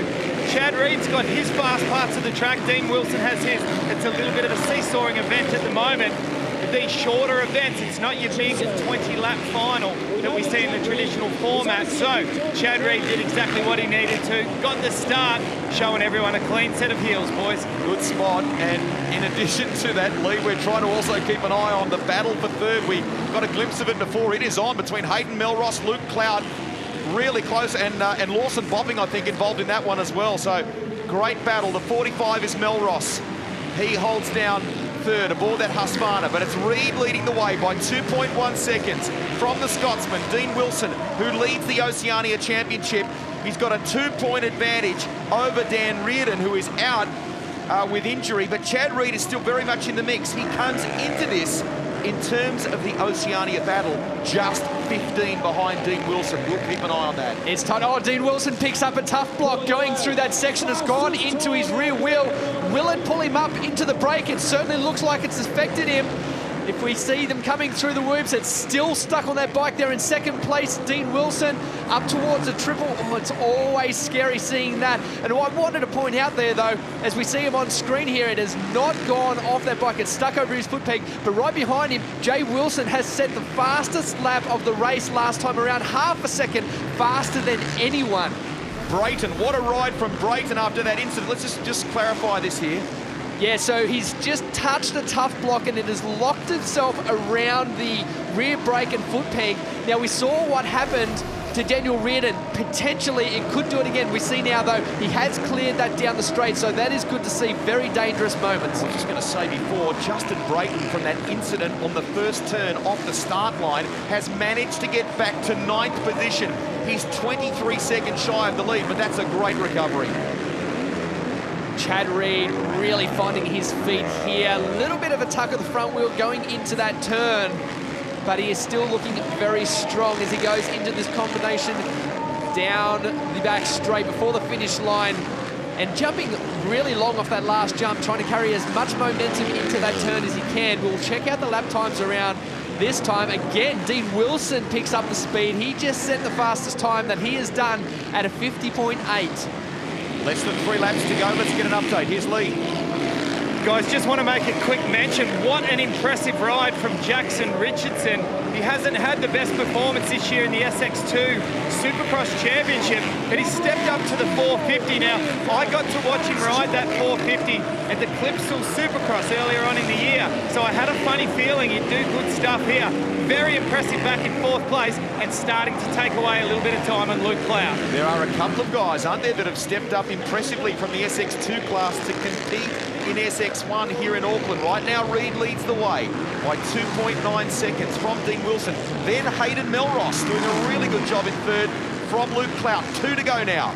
Chad Reed's got his fast parts of the track. Dean Wilson has his. It's a little bit of a seesawing event at the moment. With these shorter events, it's not your big 20-lap final that we see in the traditional format. So Chad Reed did exactly what he needed to. Got the start, showing everyone a clean set of heels, boys. Good spot. And in addition to that, Lee, we're trying to also keep an eye on the battle for third. We got a glimpse of it before. It is on between Hayden Melross, Luke Cloud, really close, and Lawson Bopping, I think, involved in that one as well. So great battle. The 45 is Melross. He holds down third aboard that Husqvarna, but it's Reed leading the way by 2.1 seconds from the Scotsman, Dean Wilson, who leads the Oceania Championship. He's got a 2-point advantage over Dan Reardon, who is out with injury, but Chad Reed is still very much in the mix. He comes into this in terms of the Oceania battle, just 15 behind Dean Wilson. We'll keep an eye on that. It's tight. Oh, Dean Wilson picks up a tough block going through that section. Has gone into his rear wheel. Will it pull him up into the break? It certainly looks like it's affected him. If we see them coming through the whoops, it's still stuck on that bike there in second place. Dean Wilson up towards a triple. Oh, it's always scary seeing that. And I wanted to point out there, though, as we see him on screen here, it has not gone off that bike. It's stuck over his foot peg. But right behind him, Jay Wilson has set the fastest lap of the race last time around, half a second faster than anyone. Brayton, what a ride from Brayton after that incident. Let's just clarify this here. Yeah, so he's just touched a tough block and it has locked itself around the rear brake and foot peg. Now, we saw what happened to Daniel Reardon. Potentially, it could do it again. We see now, though, he has cleared that down the straight, so that is good to see. Very dangerous moments. I was just going to say before, Justin Brayton, from that incident on the first turn off the start line, has managed to get back to 9th position. He's 23 seconds shy of the lead, but that's a great recovery. Chad Reed really finding his feet here. A little bit of a tuck of the front wheel going into that turn, but he is still looking very strong as he goes into this combination down the back straight before the finish line and jumping really long off that last jump, trying to carry as much momentum into that turn as he can. We'll check out the lap times around this time. Again, Dean Wilson picks up the speed. He just set the fastest time that he has done at a 50.8. Less than 3 laps to go. Let's get an update. Here's Lee. Guys, just want to make a quick mention. What an impressive ride from Jackson Richardson. He hasn't had the best performance this year in the SX2 Supercross Championship, but he stepped up to the 450. Now, I got to watch him ride that 450 at the Clipsal Supercross earlier on in the year, so I had a funny feeling he'd do good stuff here. Very impressive back in 4th place and starting to take away a little bit of time on Luke Cloud. There are a couple of guys, aren't there, that have stepped up impressively from the SX2 class to compete in SX1 here in Auckland. Right now, Reed leads the way by 2.9 seconds from Dean Wilson. Then Hayden Melross doing a really good job in 3rd from Luke Clout. 2 to go now.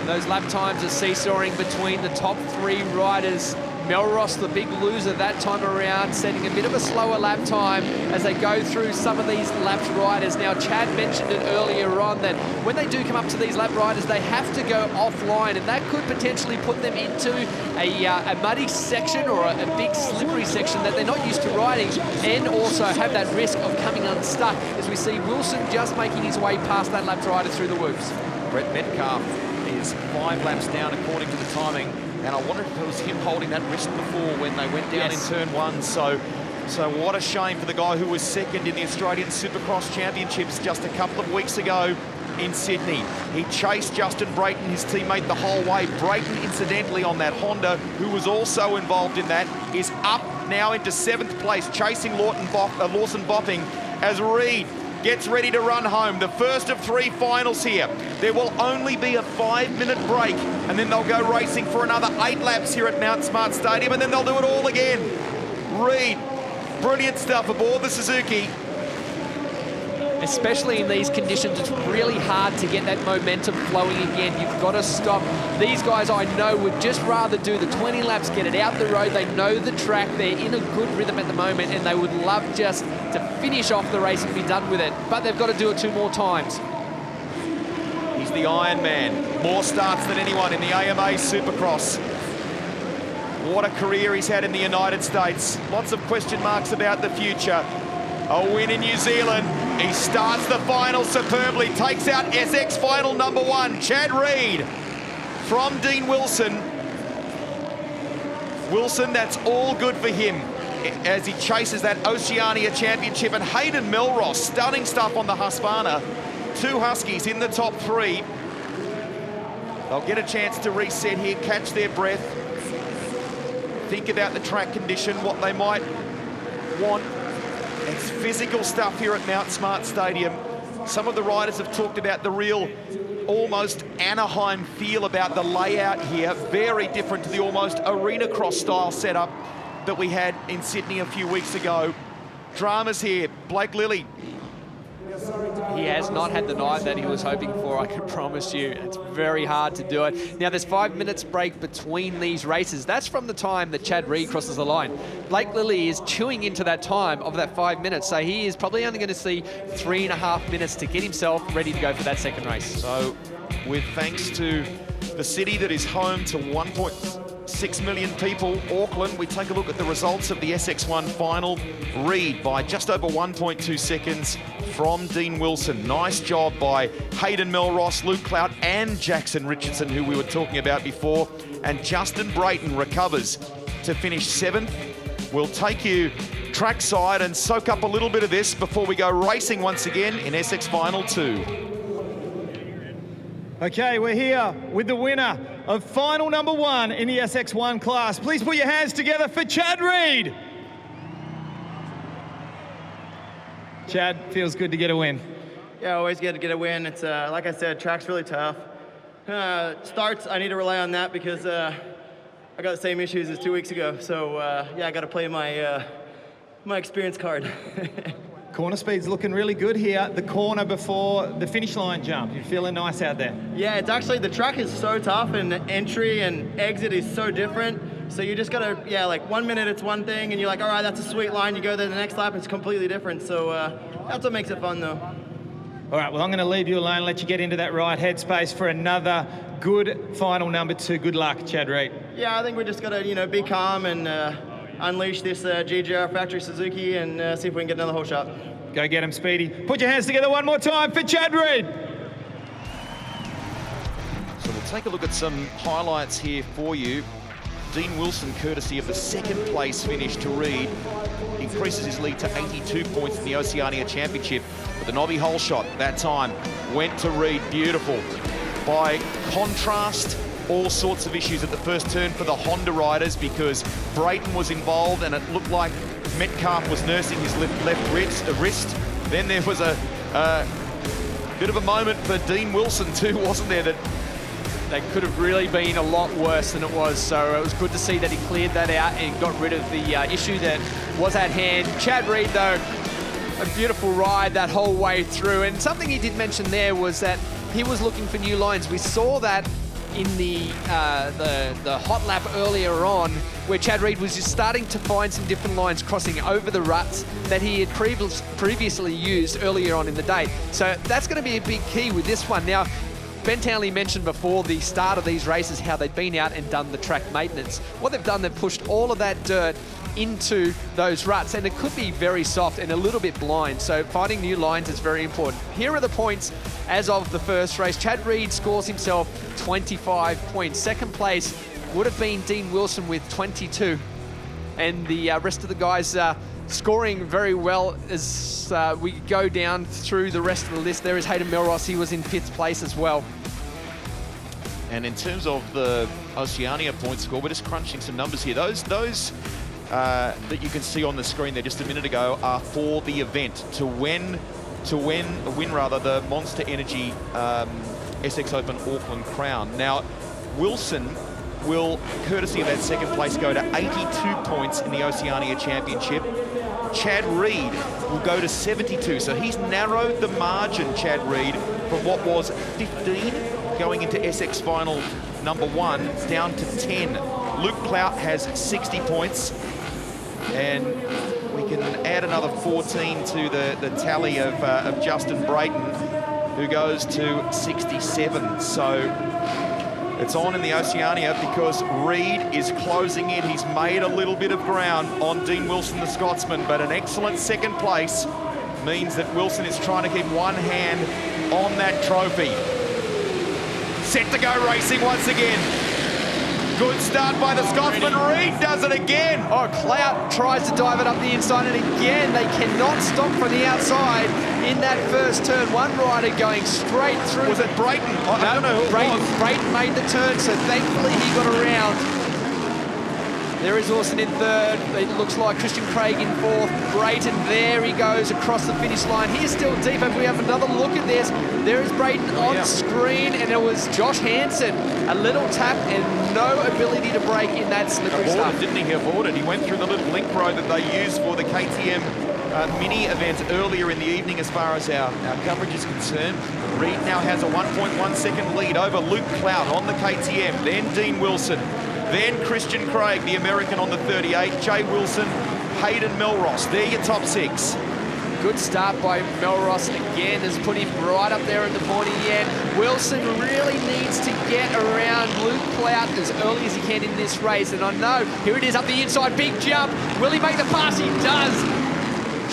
Those lap times are seesawing between the top 3 riders. Melross, the big loser that time around, setting a bit of a slower lap time as they go through some of these lapped riders. Now, Chad mentioned it earlier on that when they do come up to these lap riders, they have to go offline, and that could potentially put them into a muddy section or a big slippery section that they're not used to riding, and also have that risk of coming unstuck, as we see Wilson just making his way past that lapped rider through the whoops. Brett Metcalf is 5 laps down according to the timing. And I wondered if it was him holding that wrist before when they went down in turn 1. So what a shame for the guy who was 2nd in the Australian Supercross Championships just a couple of weeks ago in Sydney. He chased Justin Brayton, his teammate, the whole way. Brayton, incidentally, on that Honda, who was also involved in that, is up now into 7th place, chasing Lawson Bopping as Reed gets ready to run home. The first of 3 finals here. There will only be a 5-minute break, and then they'll go racing for another 8 laps here at Mount Smart Stadium, and then they'll do it all again. Reid, brilliant stuff aboard the Suzuki. Especially in these conditions, it's really hard to get that momentum flowing again. You've got to stop. These guys, I know, would just rather do the 20 laps, get it out the road. They know the track. They're in a good rhythm at the moment, and they would love just to finish off the race and be done with it. But they've got to do it 2 more times. He's the Iron Man. More starts than anyone in the AMA Supercross. What a career he's had in the United States. Lots of question marks about the future. A win in New Zealand. He starts the final superbly, takes out SX final number 1, Chad Reid from Dean Wilson. Wilson, that's all good for him as he chases that Oceania Championship. And Hayden Melross, stunning stuff on the Husqvarna. 2 Huskies in the top 3. They'll get a chance to reset here, catch their breath, think about the track condition, what they might want. It's physical stuff here at Mount Smart Stadium. Some of the riders have talked about the real, almost Anaheim feel about the layout here. Very different to the almost arena cross style setup that we had in Sydney a few weeks ago. Dramas here. Blake Lilly. He has not had the night that he was hoping for, I can promise you. It's very hard to do it. Now, there's 5 minutes break between these races. That's from the time that Chad Reid crosses the line. Blake Lilly is chewing into that time of that 5 minutes, so he is probably only going to see 3.5 minutes to get himself ready to go for that second race. So, with thanks to the city that is home to 1.6 million people, Auckland, we take a look at the results of the SX1 final. Reid by just over 1.2 seconds from Dean Wilson. Nice job by Hayden Melross, Luke Clout and Jackson Richardson, who we were talking about before. And Justin Brayton recovers to finish 7th. We'll take you trackside and soak up a little bit of this before we go racing once again in SX Final 2. Okay, we're here with the winner of final number 1 in the SX1 class. Please put your hands together for Chad Reid. Chad, feels good to get a win. Yeah, always good to get a win. It's like I said, track's really tough. Starts, I need to rely on that because I got the same issues as 2 weeks ago. So yeah, I got to play my my experience card. Corner speed's looking really good here. The corner before the finish line jump. You're feeling nice out there. Yeah, it's actually, the track is so tough and the entry and exit is so different. So you just gotta, yeah, like 1 minute it's one thing and you're like, all right, that's a sweet line. You go there the next lap, it's completely different. So that's what makes it fun though. All right, well, I'm gonna leave you alone, let you get into that right headspace for another good final number 2. Good luck, Chad Reid. Yeah, I think we just gotta, you know, be calm and unleash this GGR factory Suzuki and see if we can get another whole shot. Go get him, Speedy. Put your hands together one more time for Chad Reid. So we'll take a look at some highlights here for you. Dean Wilson, courtesy of the 2nd place finish to Reid, increases his lead to 82 points in the Oceania Championship. But the knobby hole shot that time went to Reid. Beautiful. By contrast, all sorts of issues at the first turn for the Honda riders because Brayton was involved and it looked like Metcalf was nursing his left wrist. Then there was a bit of a moment for Dean Wilson too, wasn't there? That could have really been a lot worse than it was. So it was good to see that he cleared that out and got rid of the issue that was at hand. Chad Reid, though, a beautiful ride that whole way through. And something he did mention there was that he was looking for new lines. We saw that in the hot lap earlier on, where Chad Reid was just starting to find some different lines crossing over the ruts that he had previously used earlier on in the day. So that's going to be a big key with this one. Now, Ben Townley mentioned before the start of these races how they'd been out and done the track maintenance. What they've done, they've pushed all of that dirt into those ruts, and it could be very soft and a little bit blind. So finding new lines is very important. Here are the points as of the first race. Chad Reid scores himself 25 points. 2nd place would have been Dean Wilson with 22. And the rest of the guys scoring very well as we go down through the rest of the list. There is Hayden Melross. He was in 5th place as well. And in terms of the Oceania point score, we're just crunching some numbers here. Those that you can see on the screen there just a minute ago are for the event. To when to win the Monster Energy SX Open Auckland Crown. Now, Wilson will, courtesy of that second place, go to 82 points in the Oceania Championship. Chad Reed will go to 72, so he's narrowed the margin, Chad Reed, from what was 15 going into SX Final number 1 down to 10. Luke Clout has 60 points, and we can add another 14 to the tally of Justin Brayton, who goes to 67. So it's on in the Oceania because Reed is closing in. He's made a little bit of ground on Dean Wilson, the Scotsman, but an excellent second place means that Wilson is trying to keep one hand on that trophy. Set to go racing once again. Good start by the Scotsman. Reed does it again. Oh, Clout tries to dive it up the inside, and again, they cannot stop from the outside in that first turn. One rider going straight through. Was it Brayton? I don't know who it was. Brayton made the turn, so thankfully he got around. There is Wilson in third. It looks like Christian Craig in fourth. Brayton, there he goes across the finish line. He's still deep. If we have another look at this, there is Brayton on screen, and it was Josh Hansen. A little tap and no ability to brake in that slippery stuff. Didn't he? He avoided. He went through the little link road that they used for the KTM mini event earlier in the evening as far as our coverage is concerned. Reed now has a 1.1 second lead over Luke Clout on the KTM, then Dean Wilson, then Christian Craig, the American on the 38, Jay Wilson, Hayden Melross. They're your top 6. Good start by Melross again, has put him right up there in the pointy end. Wilson really needs to get around Luke Clout as early as he can in this race. And I know, here it is up the inside, big jump. Will he make the pass? He does.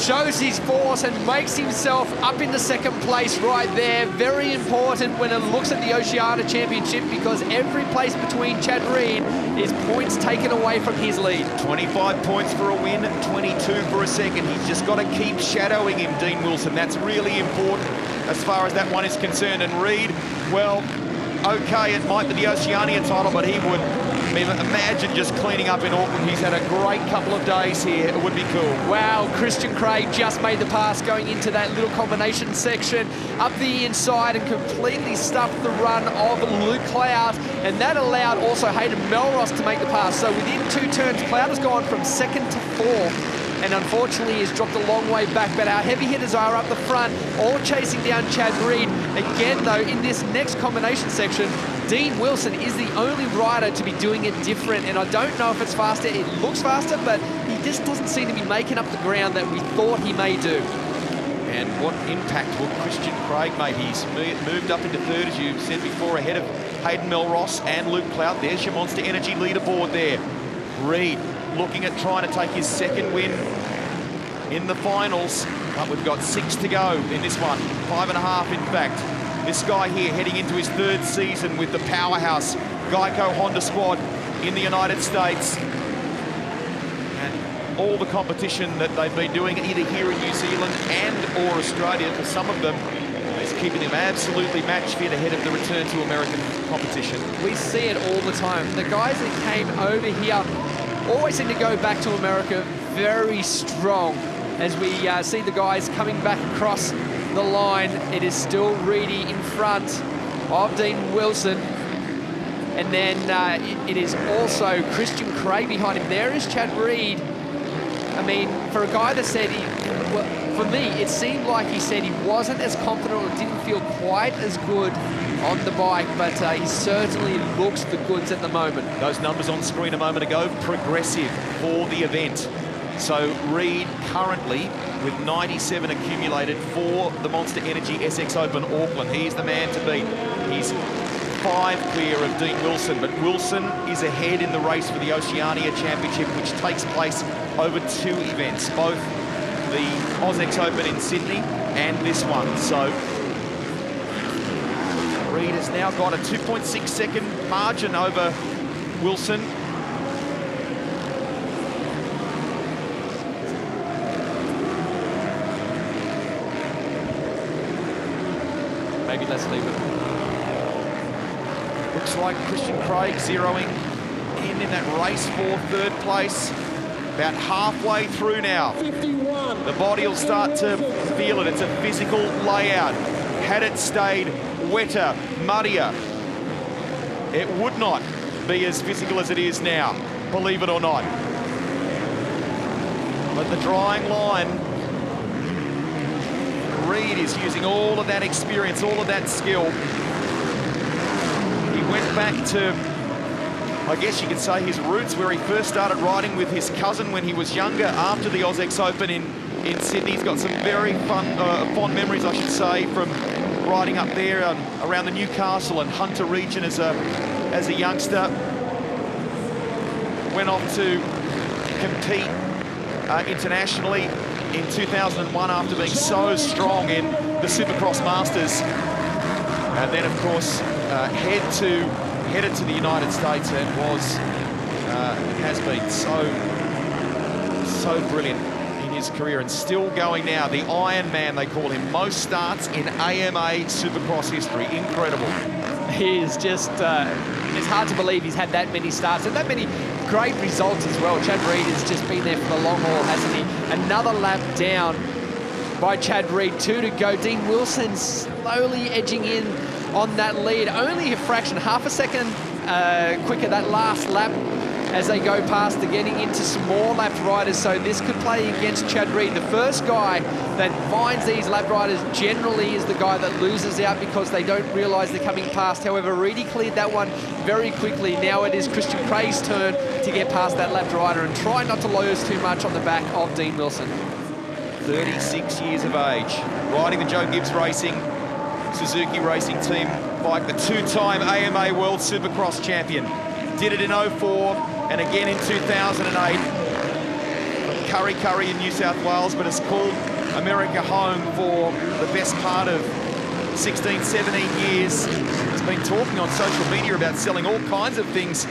Shows his force and makes himself up into second place right there. Very important when it looks at the Oceania Championship, because every place between Chad Reed is points taken away from his lead. 25 points for a win, 22 for a second. He's just got to keep shadowing him, Dean Wilson. That's really important as far as that one is concerned. And Reed, well, okay, it might be the Oceania title, but he would imagine just cleaning up in Auckland. He's had a great couple of days here. It would be cool. Wow, Christian Craig just made the pass going into that little combination section up the inside and completely stuffed the run of Luke Clout, and that allowed also Hayden Melross to make the pass. So within 2 turns, Clout has gone from second to fourth, and unfortunately he's dropped a long way back, but our heavy hitters are up the front, all chasing down Chad Reed. Again though, in this next combination section, Dean Wilson is the only rider to be doing it different, and I don't know if it's faster. It looks faster, but he just doesn't seem to be making up the ground that we thought he may do. And what impact will Christian Craig make? He's moved up into third, as you said before, ahead of Hayden Melross and Luke Clout. There's your Monster Energy leaderboard there. Reed looking at trying to take his second win in the finals, but we've got 6 to go in this one, 5.5 in fact. This guy here heading into his 3rd season with the powerhouse Geico Honda squad in the United States. And all the competition that they've been doing either here in New Zealand and or Australia, for some of them, is keeping them absolutely match fit ahead of the return to American competition. We see it all the time. The guys that came over here always seem to go back to America very strong. As we see the guys coming back across the line, it is still Reedy in front of Dean Wilson. And then it is also Christian Craig behind him. There is Chad Reed. I mean, for a guy that said for me, it seemed like he said he wasn't as confident or didn't feel quite as good on the bike, but he certainly looks the goods at the moment. Those numbers on screen a moment ago, progressive for the event. So Reed currently with 97 accumulated for the Monster Energy SX Open Auckland. He's the man to beat. He's 5 clear of Dean Wilson, but Wilson is ahead in the race for the Oceania Championship, which takes place over 2 events, both the AusX Open in Sydney and this one. So Reed has now got a 2.6 second margin over Wilson. Maybe let's leave it. Looks like Christian Craig zeroing in that race for 3rd place. About halfway through now. 51. The body will start to feel it. It's a physical layout. Had it stayed wetter, muddier, it would not be as physical as it is now, believe it or not. But the drying line, Reid is using all of that experience, all of that skill. He went back to, I guess you could say, his roots, where he first started riding with his cousin when he was younger after the Ausex Open in Sydney. He's got some very fond memories, I should say, from riding up there around the Newcastle and Hunter region as a youngster. Went off to compete internationally in 2001 after being so strong in the Supercross Masters. And then, of course, headed to the United States and has been so brilliant in his career, and still going now. The Iron Man, they call him. Most starts in AMA Supercross history. Incredible. He is just, it's hard to believe he's had that many starts and that many great results as well. Chad Reid has just been there for the long haul, hasn't he? Another lap down by Chad Reid, 2 to go. Dean Wilson slowly edging in on that lead. Only a fraction, half a second quicker that last lap as they go past. They're getting into some more lap riders, so this could play against Chad Reid. The first guy that finds these lap riders generally is the guy that loses out because they don't realise they're coming past. However, Reedy cleared that one very quickly. Now it is Christian Craig's turn to get past that lap rider and try not to lose too much on the back of Dean Wilson. 36 years of age, riding the Joe Gibbs Racing Suzuki Racing Team bike, the 2-time AMA World Supercross champion. Did it in 04 and again in 2008 from Curry in New South Wales, but has called America home for the best part of 16, 17 years. He's been talking on social media about selling all kinds of things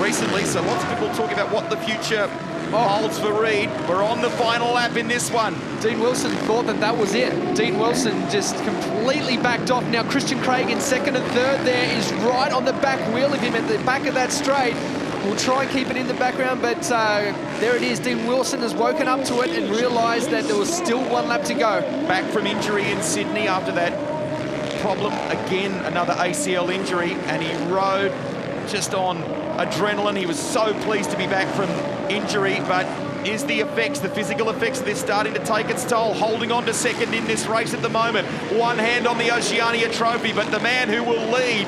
recently, so lots of people talking about what the future holds for Reid. We're on the final lap in this one. Dean Wilson thought that was it. Dean Wilson just completely backed off. Now Christian Craig in second and third there is right on the back wheel of him at the back of that straight. We'll try and keep it in the background, but there it is. Dean Wilson has woken up to it and realised that there was still one lap to go. Back from injury in Sydney after that problem. Again, another ACL injury, and he rode just on adrenaline. He was so pleased to be back from injury, but is the effects, the physical effects of this starting to take its toll? Holding on to second in this race at the moment. One hand on the Oceania Trophy, but the man who will lead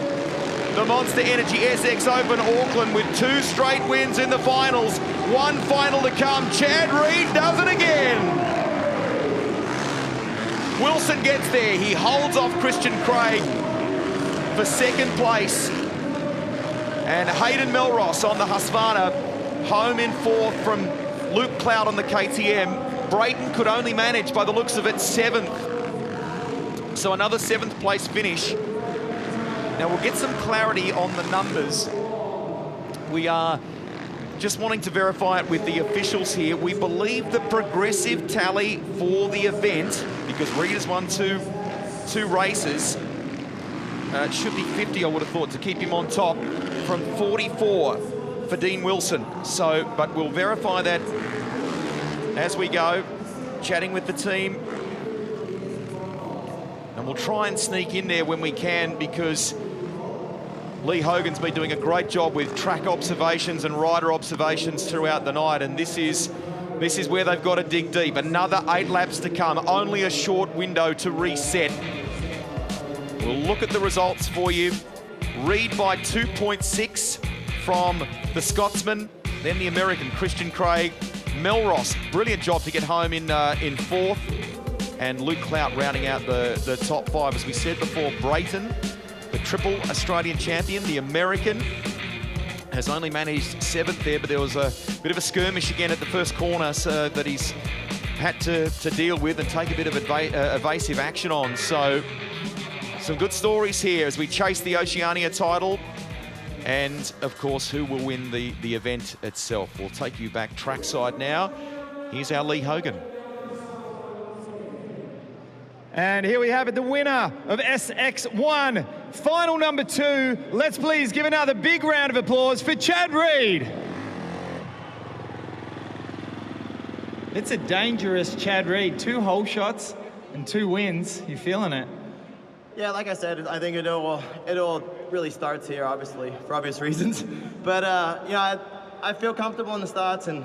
the Monster Energy SX Open Auckland with 2 straight wins in the finals. One final to come. Chad Reid does it again. Wilson gets there. He holds off Christian Craig for second place. And Hayden Melross on the Husqvarna, home in fourth from Luke Cloud on the KTM. Brayton could only manage, by the looks of it, 7th. So another 7th place finish. Now we'll get some clarity on the numbers. We are just wanting to verify it with the officials here. We believe the progressive tally for the event, because Reid has won two races, it should be 50, I would have thought, to keep him on top, from 44 for Dean Wilson. So, but we'll verify that as we go, chatting with the team. And we'll try and sneak in there when we can, because Lee Hogan's been doing a great job with track observations and rider observations throughout the night, and this is where they've got to dig deep. Another 8 laps to come, only a short window to reset. We'll look at the results for you. Reid by 2.6 from the Scotsman, then the American Christian Craig. Melross, brilliant job to get home in 4th. And Luke Clout rounding out the top 5. As we said before, Brayton, the triple Australian champion, the American, has only managed 7th there, but there was a bit of a skirmish again at the first corner, so that he's had to deal with and take a bit of evasive action on. So some good stories here as we chase the Oceania title, and of course, who will win the event itself. We'll take you back trackside now. Here's our Lee Hogan. And here we have it, the winner of SX1, final number 2. Let's please give another big round of applause for Chad Reid. It's a dangerous Chad Reed. 2 hole shots and 2 wins. You feeling it? Yeah, like I said, I think it all really starts here, obviously, for obvious reasons. But, you know, I feel comfortable in the starts, and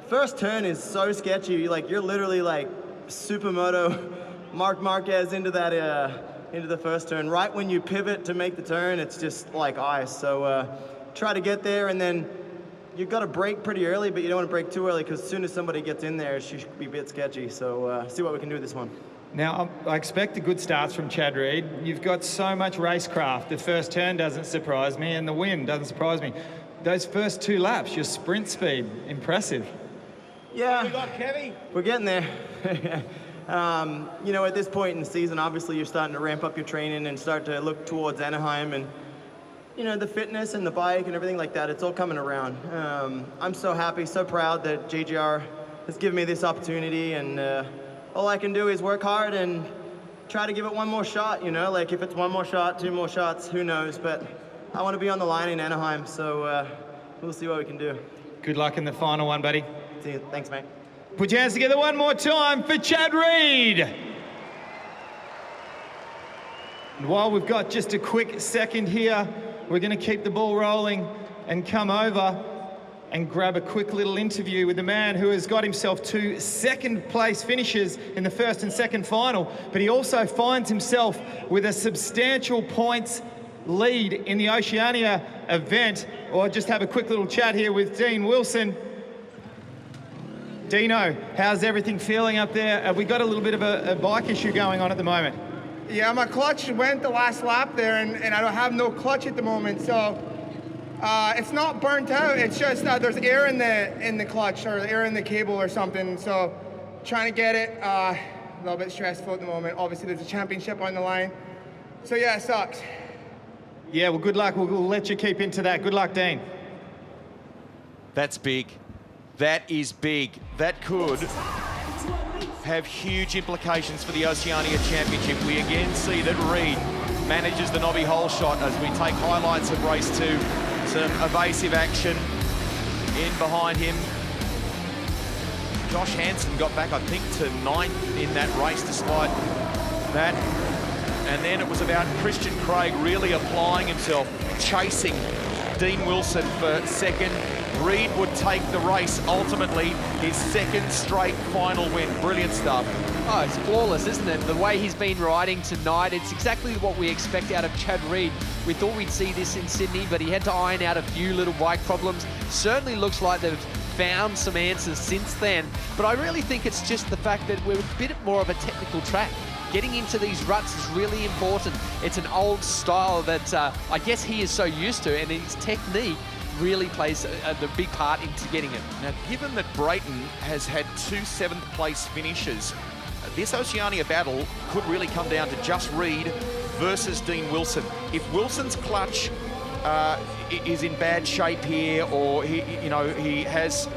first turn is so sketchy. Like, you're literally like supermoto Marc Marquez into the first turn. Right when you pivot to make the turn, it's just like ice. So try to get there, and then you've got to brake pretty early, but you don't want to brake too early, because as soon as somebody gets in there, she should be a bit sketchy. So see what we can do with this one. Now, I expect a good starts from Chad Reed. You've got so much racecraft. The first turn doesn't surprise me, and the win doesn't surprise me. Those first 2 laps, your sprint speed, impressive. Yeah, we're getting there. You know, at this point in the season, obviously you're starting to ramp up your training and start to look towards Anaheim, and you know, the fitness and the bike and everything like that, it's all coming around. I'm so happy, so proud that JGR has given me this opportunity, and all I can do is work hard and try to give it one more shot, you know, like if it's 1 more shot, 2 more shots, who knows, but I want to be on the line in Anaheim, so we'll see what we can do. Good luck in the final one, buddy. See you. Thanks, mate. Put your hands together one more time for Chad Reed. And while we've got just a quick second here, we're going to keep the ball rolling and come over and grab a quick little interview with the man who has got himself 2 second-place finishes in the first and second final, but he also finds himself with a substantial points lead in the Oceania event. Or just have a quick little chat here with Dean Wilson. Dino, how's everything feeling up there? Have we got a little bit of a bike issue going on at the moment? Yeah, my clutch went the last lap there, and I don't have no clutch at the moment, so it's not burnt out. It's just there's air in the clutch, or air in the cable or something. So trying to get it, a little bit stressful at the moment. Obviously, there's a championship on the line, so yeah, it sucks. Yeah, well, good luck. We'll let you keep into that. Good luck, Dean. That's big. That is big. That could have huge implications for the Oceania Championship. We again see that Reed manages the knobby hole shot as we take highlights of race 2. Some evasive action in behind him. Josh Hansen got back, I think, to 9th in that race despite that. And then it was about Christian Craig really applying himself, chasing Dean Wilson for second. Reed would take the race, ultimately his 2nd straight final win. Brilliant stuff. Oh, it's flawless, isn't it? The way he's been riding tonight, it's exactly what we expect out of Chad Reed. We thought we'd see this in Sydney, but he had to iron out a few little bike problems. Certainly looks like they've found some answers since then, but I really think it's just the fact that we're a bit more of a technical track. Getting into these ruts is really important. It's an old style that I guess he is so used to, and his technique really plays the big part into getting it. Now, given that Brayton has had 2 7th-place finishes, this Oceania battle could really come down to just Reed versus Dean Wilson. If Wilson's clutch is in bad shape here, or he has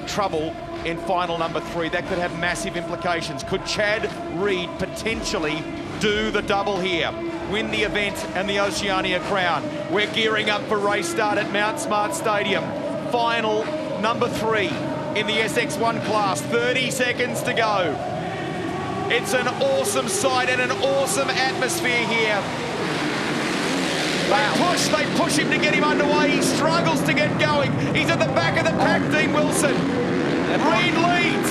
trouble in final number 3, that could have massive implications. Could Chad Reed potentially do the double here, win the event and the Oceania crown? We're gearing up for race start at Mount Smart Stadium. Final number 3 in the SX1 class, 30 seconds to go. It's an awesome sight and an awesome atmosphere here. They push him to get him underway. He struggles to get going. He's at the back of the pack, Dean Wilson. Reed leads.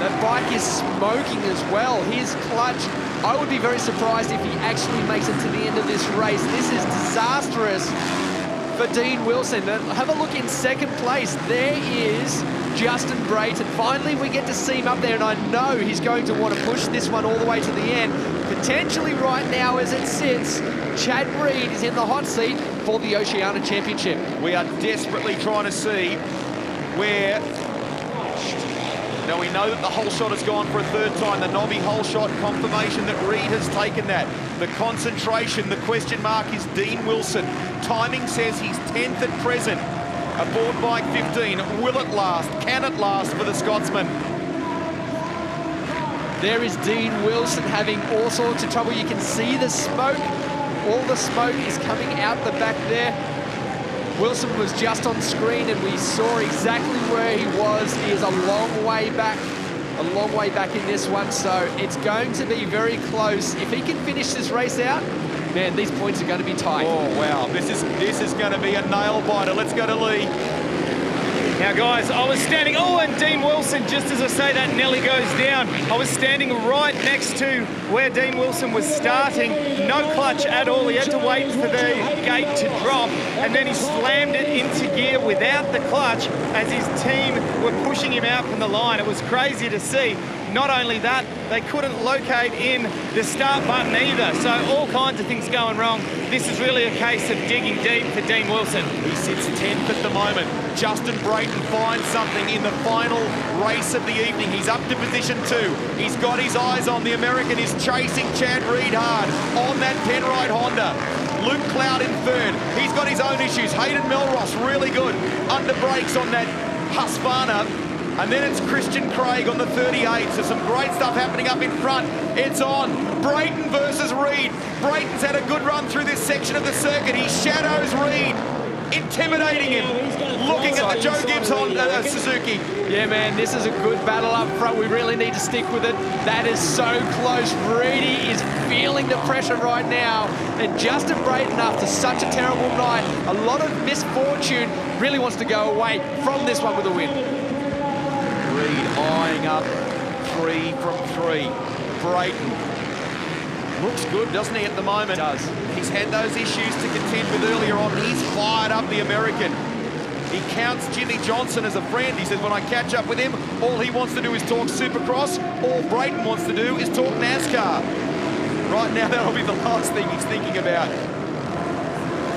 That bike is smoking as well. His clutch, I would be very surprised if he actually makes it to the end of this race. This is disastrous for Dean Wilson. Have a look in 2nd place. There is Justin Brayton. Finally, we get to see him up there, and I know he's going to want to push this one all the way to the end. Potentially right now as it sits, Chad Reed is in the hot seat for the Oceania Championship. We are desperately trying to see where... Now, we know that the hole shot has gone for a 3rd time. The knobby hole shot, confirmation that Reed has taken that. The concentration, the question mark is Dean Wilson. Timing says he's 10th at present. Aboard bike 15. Will it last? Can it last for the Scotsman? There is Dean Wilson having all sorts of trouble. You can see the smoke. All the smoke is coming out the back there. Wilson was just on screen and we saw exactly where he was. He is a long way back in this one, so it's going to be very close. If he can finish this race out, man, these points are going to be tight. Oh, wow. This is going to be a nail-biter. Let's go to Lee. Now, guys, I was standing... Oh, and Dean Wilson, just as I say that, Nelly goes down. I was standing right next to where Dean Wilson was starting. No clutch at all. He had to wait for the gate to drop, and then he slammed it into gear without the clutch as his team were pushing him out from the line. It was crazy to see. Not only that, they couldn't locate in the start button either. So all kinds of things going wrong. This is really a case of digging deep for Dean Wilson. He sits 10th at the moment. Justin Brayton finds something in the final race of the evening. He's up to position 2. He's got his eyes on the American. He's chasing Chad Reed hard on that Penrite Honda. Luke Cloud in 3rd. He's got his own issues. Hayden Melross, really good. Under brakes on that Husqvarna. And then it's Christian Craig on the 38. So some great stuff happening up in front. It's on. Brayton versus Reed. Brayton's had a good run through this section of the circuit. He shadows Reed, intimidating him. Looking at the Joe Gibbs Honda Suzuki. Yeah, man, this is a good battle up front. We really need to stick with it. That is so close. Reedy is feeling the pressure right now. And Justin Brayton, after such a terrible night, a lot of misfortune, really wants to go away from this one with a win. Reed eyeing up 3 from 3. Brayton looks good, doesn't he, at the moment? Does. He's had those issues to contend with earlier on. He's fired up the American. He counts Jimmy Johnson as a friend. He says, when I catch up with him, all he wants to do is talk Supercross. All Brayton wants to do is talk NASCAR. Right now, that'll be the last thing he's thinking about.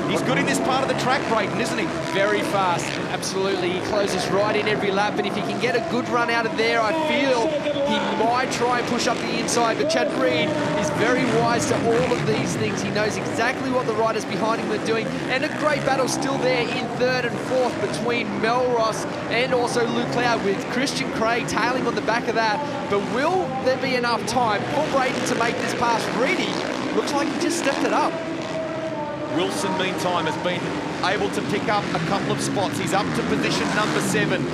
He's good in this part of the track, Brayton, isn't he? Very fast, absolutely. He closes right in every lap, but if he can get a good run out of there, I feel he might try and push up the inside, but Chad Reed is very wise to all of these things. He knows exactly what the riders behind him are doing, and a great battle still there in 3rd and 4th between Melross and also Luke Cloud, with Christian Craig tailing on the back of that. But will there be enough time for Brayton to make this pass? Reedy looks like he just stepped it up. Wilson, meantime, has been able to pick up a couple of spots. He's up to position number 7.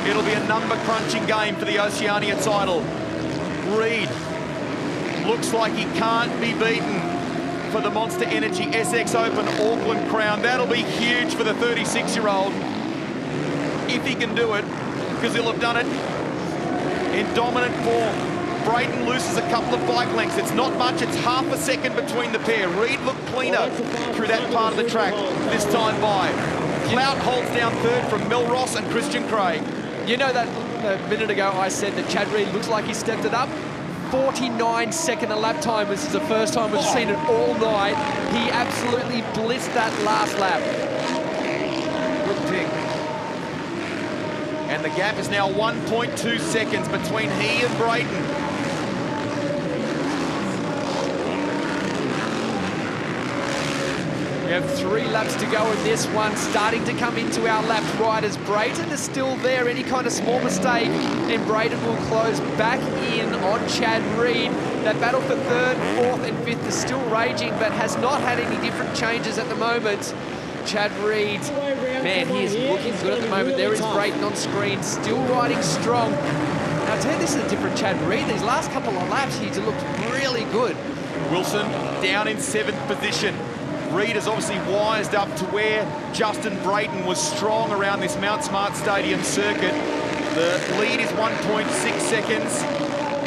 It'll be a number-crunching game for the Oceania title. Reed looks like he can't be beaten for the Monster Energy SX Open Auckland crown. That'll be huge for the 36-year-old, if he can do it, because he'll have done it in dominant form. Brayton loses a couple of bike lengths. It's not much. It's half a second between the pair. Reed looked cleaner through that part of the track this time by. Clout holds down 3rd from Melross and Christian Craig. You know that a minute ago I said that Chad Reed looks like he stepped it up. 49-second a lap time. This is the first time we've seen it all night. He absolutely blitzed that last lap. Good pick. And the gap is now 1.2 seconds between he and Brayton. We have 3 laps to go in this one, starting to come into our lap riders. Brayton is still there. Any kind of small mistake, and Brayton will close back in on Chad Reed. That battle for 3rd, 4th, and 5th is still raging, but has not had any different changes at the moment. Chad Reed, man, he is looking good at the moment. There is Brayton on screen, still riding strong. Now, I tell you, this is a different Chad Reed. These last couple of laps, he's looked really good. Wilson down in 7th position. Reed has obviously wised up to where Justin Brayton was strong around this Mount Smart Stadium circuit. The lead is 1.6 seconds,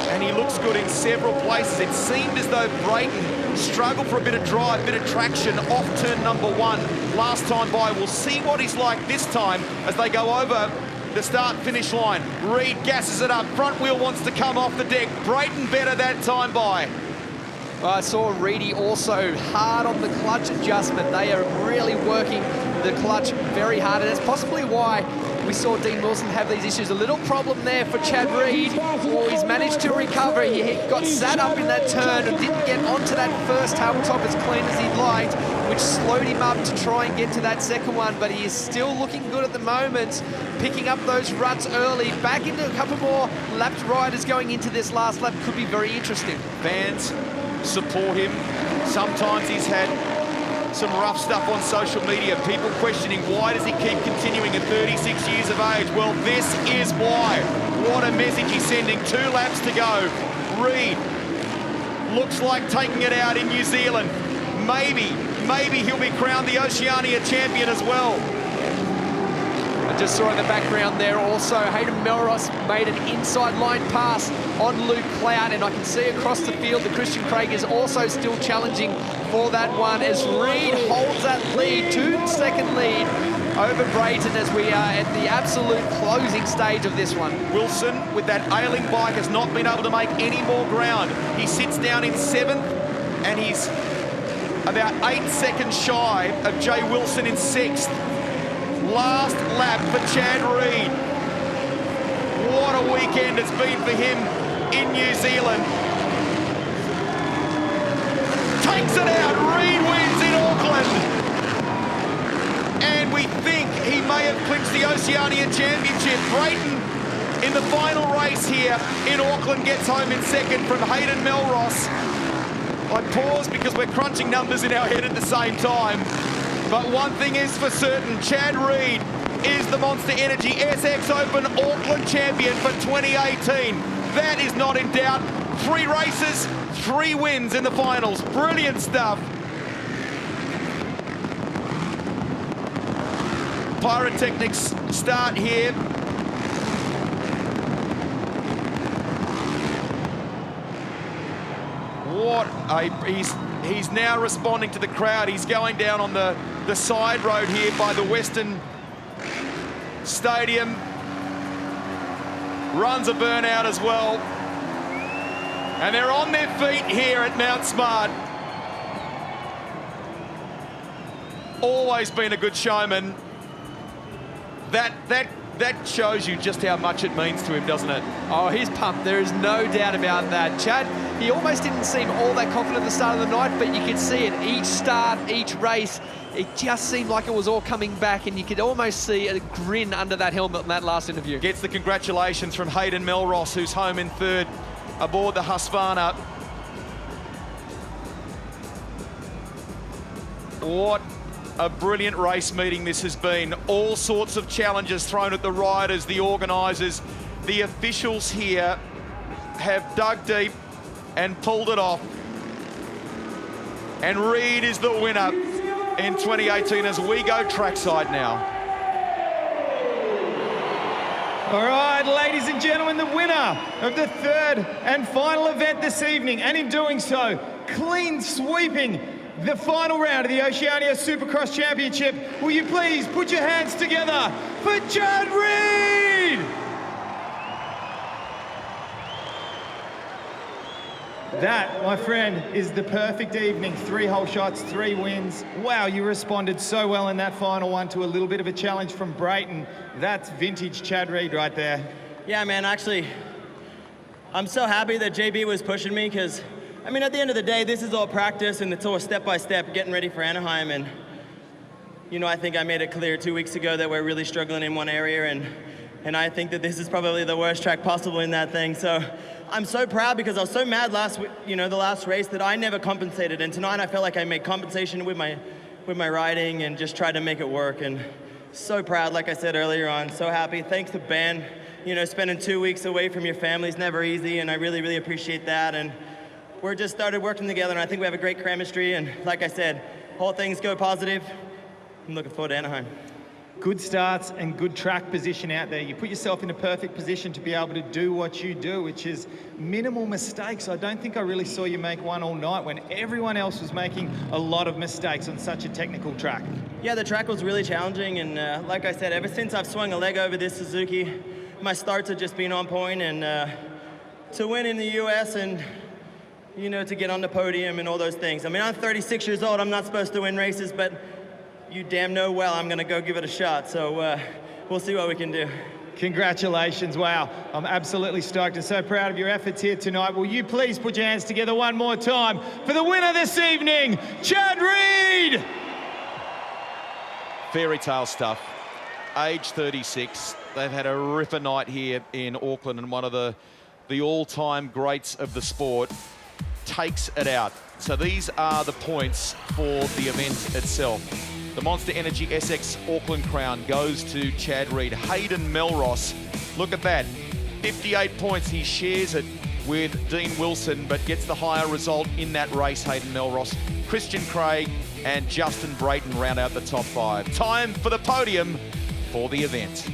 and he looks good in several places. It seemed as though Brayton struggled for a bit of drive, a bit of traction off turn number 1 last time by. We'll see what he's like this time as they go over the start-finish line. Reed gasses it up. Front wheel wants to come off the deck. Brayton better that time by. I saw Reedy also hard on the clutch adjustment. They are really working the clutch very hard, and that's possibly why we saw Dean Wilson have these issues. A little problem there for Chad Reed. Oh, he's managed to recover. He got sat up in that turn and didn't get onto that first tabletop as clean as he'd liked, which slowed him up to try and get to that second one, but he is still looking good at the moment, picking up those ruts early. Back into a couple more lapped riders going into this last lap could be very interesting. Fans support him. Sometimes he's had some rough stuff on social media. People questioning, why does he keep continuing at 36 years of age? Well, this is why. What a message he's sending. 2 laps to go. Reid looks like taking it out in New Zealand. Maybe he'll be crowned the Oceania champion as well. I just saw in the background there also, Hayden Melross made an inside line pass on Luke Clout, and I can see across the field that Christian Craig is also still challenging for that one as Reid holds that lead, 2-second lead over Brayton as we are at the absolute closing stage of this one. Wilson, with that ailing bike, has not been able to make any more ground. He sits down in 7th, and he's about 8 seconds shy of Jay Wilson in 6th. Last lap for Chad Reid. What a weekend it's been for him in New Zealand. Takes it out, Reid wins in Auckland. And we think he may have clinched the Oceania Championship. Brayton in the final race here in Auckland gets home in 2nd from Hayden Melross. I pause because we're crunching numbers in our head at the same time. But one thing is for certain, Chad Reid is the Monster Energy SX Open Auckland champion for 2018. That is not in doubt. 3 races, 3 wins in the finals. Brilliant stuff. Pyrotechnics start here. He's now responding to the crowd. He's going down on the side road here by the Western Stadium. Runs a burnout as well. And they're on their feet here at Mount Smart. Always been a good showman. That shows you just how much it means to him, doesn't it? Oh, he's pumped. There is no doubt about that. Chad, he almost didn't seem all that confident at the start of the night, but you could see it. Each start, each race, it just seemed like it was all coming back, and you could almost see a grin under that helmet in that last interview. Gets the congratulations from Hayden Melross, who's home in 3rd aboard the Husqvarna. What a brilliant race meeting this has been. All sorts of challenges thrown at the riders, the organisers. The officials here have dug deep and pulled it off. And Reid is the winner in 2018 as we go trackside now. All right, ladies and gentlemen, the winner of the 3rd and final event this evening, and in doing so, clean sweeping the final round of the Oceania Supercross Championship. Will you please put your hands together for Chad Reid? That, my friend, is the perfect evening. 3 whole shots, 3 wins. Wow, you responded so well in that final one to a little bit of a challenge from Brayton. That's vintage Chad Reid right there. Yeah, man, actually, I'm so happy that JB was pushing me because, I mean, at the end of the day, this is all practice and it's all step-by-step getting ready for Anaheim. And, you know, I think I made it clear 2 weeks ago that we're really struggling in one area, and I think that this is probably the worst track possible in that thing. So I'm so proud because I was so mad the last race that I never compensated. And tonight I felt like I made compensation with my riding and just tried to make it work. And so proud, like I said earlier on, so happy. Thanks to Ben. You know, spending 2 weeks away from your family is never easy, and I really, really appreciate that. And we're just started working together, and I think we have a great chemistry. And like I said, all things go positive. I'm looking forward to Anaheim. Good starts and good track position out there. You put yourself in a perfect position to be able to do what you do, which is minimal mistakes. I don't think I really saw you make one all night when everyone else was making a lot of mistakes on such a technical track. Yeah, the track was really challenging, and like I said, ever since I've swung a leg over this Suzuki, my starts have just been on point, and to win in the US and, you know, to get on the podium and all those things. I mean, I'm 36 years old, I'm not supposed to win races, but you damn know well I'm gonna go give it a shot, so we'll see what we can do. Congratulations, wow. I'm absolutely stoked and so proud of your efforts here tonight. Will you please put your hands together one more time for the winner this evening, Chad Reid! Fairy tale stuff. Age 36. They've had a ripper night here in Auckland and one of the all-time greats of the sport. takes it out. So these are the points for the event itself. The Monster Energy SX Auckland crown goes to Chad Reid. Hayden Melross, look at that, 58 points. He shares it with Dean Wilson, but gets the higher result in that race, Hayden Melross. Christian Craig and Justin Brayton round out the top 5. Time for the podium for the event.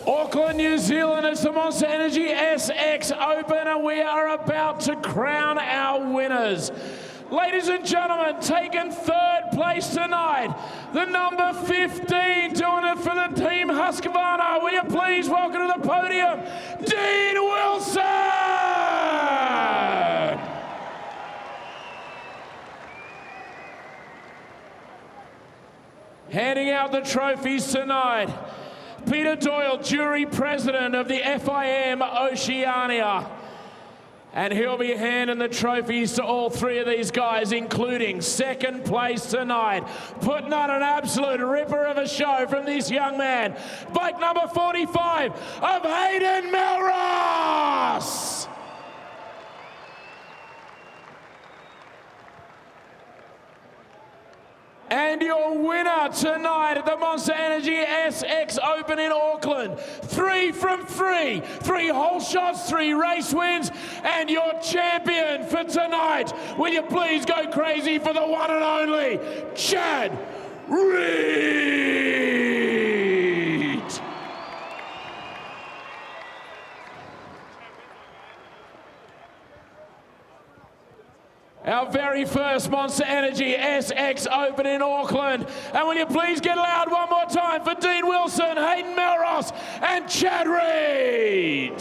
Auckland, New Zealand, it's the Monster Energy SX Open, and we are about to crown our winners. Ladies and gentlemen, taking 3rd place tonight, the number 15, doing it for the Team Husqvarna. Will you please welcome to the podium, Dean Wilson! Handing out the trophies tonight, Peter Doyle, jury president of the FIM Oceania. And he'll be handing the trophies to all 3 of these guys, including 2nd place tonight. Putting on an absolute ripper of a show from this young man. Bike number 45 of Hayden Melross. And your winner tonight at the Monster Energy SX Open in Auckland. 3 from 3. 3 whole shots, 3 race wins. And your champion for tonight. Will you please go crazy for the one and only Chad Reid? Our very first Monster Energy SX Open in Auckland. And will you please get loud one more time for Dean Wilson, Hayden Melross, and Chad Reid.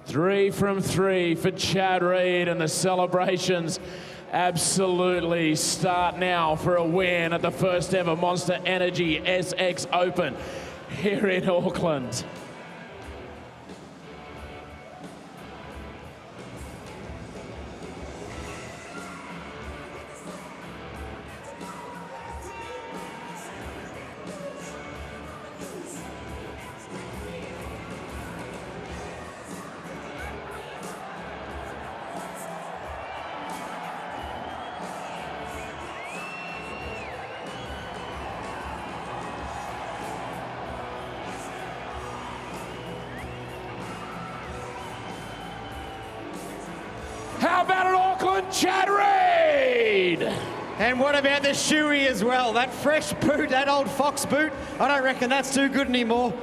Three from 3 for Chad Reid, and the celebrations absolutely start now for a win at the first ever Monster Energy SX Open here in Auckland. How about an Auckland Chad Reid? And what about the shoey as well? That fresh boot, that old Fox boot, I don't reckon that's too good anymore.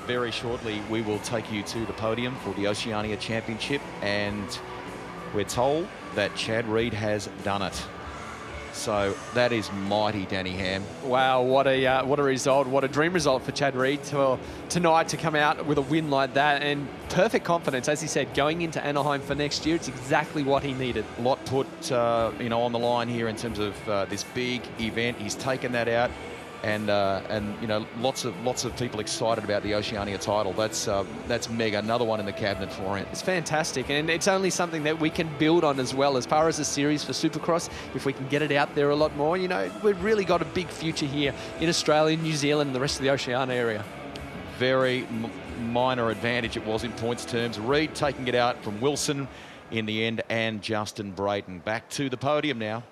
Very shortly, we will take you to the podium for the Oceania Championship, and we're told that Chad Reid has done it. So that is mighty, Danny Ham. Wow, what a result, what a dream result for Chad Reid tonight to come out with a win like that, and perfect confidence, as he said, going into Anaheim for next year. It's exactly what he needed. A lot put on the line here in terms of this big event. He's taken that out. And lots of people excited about the Oceania title. That's mega. Another one in the cabinet for him. It's fantastic, and it's only something that we can build on as well. As far as a series for Supercross, if we can get it out there a lot more, we've really got a big future here in Australia, New Zealand, and the rest of the Oceania area. Very minor advantage it was in points terms. Reid taking it out from Wilson in the end, and Justin Brayton. Back to the podium now.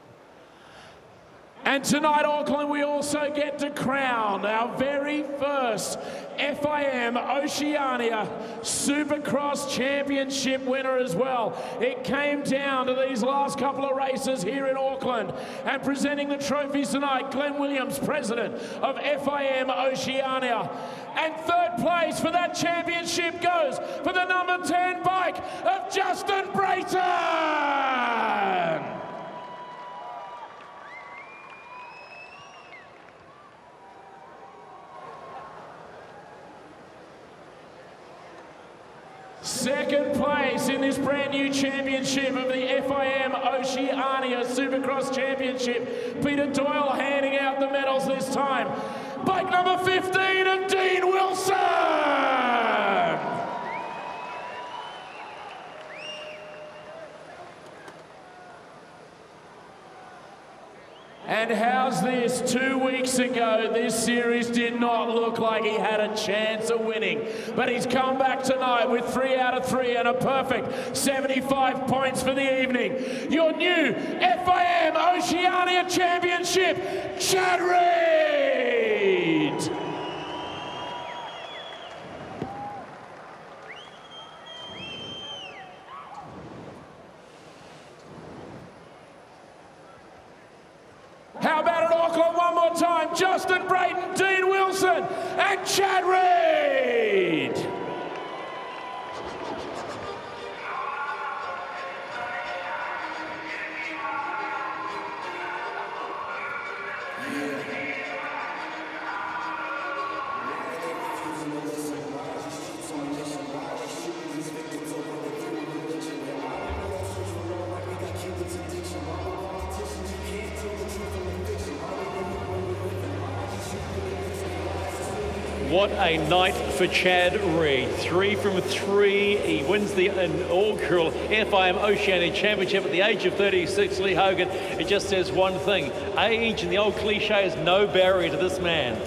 And tonight, Auckland, we also get to crown our very first FIM Oceania Supercross Championship winner as well. It came down to these last couple of races here in Auckland. And presenting the trophies tonight, Glenn Williams, president of FIM Oceania. And 3rd place for that championship goes for the number 10 bike of Justin Brayton. Second place in this brand new championship of the FIM Oceania Supercross Championship. Peter Doyle handing out the medals this time. Bike number 15 of Dean Wilson. And how's this? 2 weeks ago, this series did not look like he had a chance of winning. But he's come back tonight with 3 out of 3 and a perfect 75 points for the evening. Your new FIM Oceania Championship, Chad Reed. How about at Auckland one more time? Justin Brayton, Dean Wilson, and Chad Reed. What a night for Chad Reed. 3 from 3. He wins the inaugural FIM Oceania Championship at the age of 36. Lee Hogan, it just says one thing. Age and the old cliche is no barrier to this man.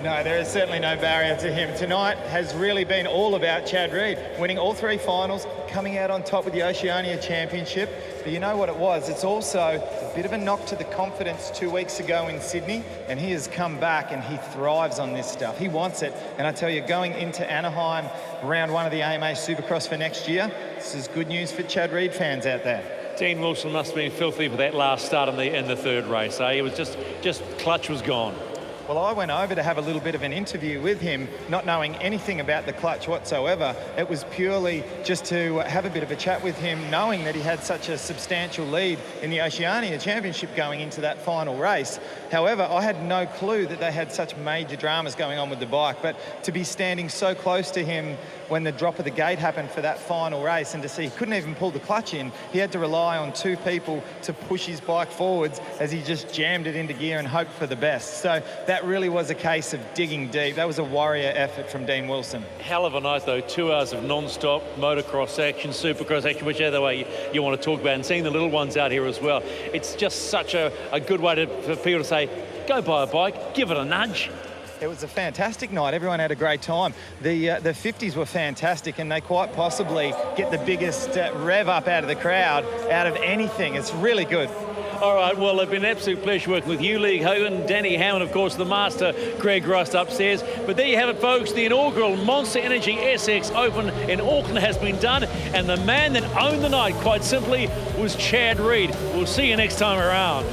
No, there is certainly no barrier to him. Tonight has really been all about Chad Reed, winning all 3 finals, coming out on top with the Oceania Championship. But you know what it was? It's also a bit of a knock to the confidence 2 weeks ago in Sydney, and he has come back and he thrives on this stuff. He wants it. And I tell you, going into Anaheim, round 1 of the AMA Supercross for next year, this is good news for Chad Reed fans out there. Dean Wilson must have been filthy for that last start in the third race. It was just clutch was gone. Well, I went over to have a little bit of an interview with him, not knowing anything about the clutch whatsoever. It was purely just to have a bit of a chat with him, knowing that he had such a substantial lead in the Oceania Championship going into that final race. However, I had no clue that they had such major dramas going on with the bike, but to be standing so close to him when the drop of the gate happened for that final race and to see he couldn't even pull the clutch in, he had to rely on 2 people to push his bike forwards as he just jammed it into gear and hoped for the best. So that really was a case of digging deep. That was a warrior effort from Dean Wilson. Hell of a night though, 2 hours of non-stop motocross action, supercross action, whichever way you want to talk about, and seeing the little ones out here as well. It's just such a good way for people to say, go buy a bike, give it a nudge. It was a fantastic night. Everyone had a great time. The 50s were fantastic, and they quite possibly get the biggest rev up out of the crowd out of anything. It's really good. All right, well, it's been an absolute pleasure working with you, Lee Hogan, Danny Hammond, of course, the master, Greg Rust upstairs. But there you have it, folks. The inaugural Monster Energy SX Open in Auckland has been done, and the man that owned the night, quite simply, was Chad Reed. We'll see you next time around.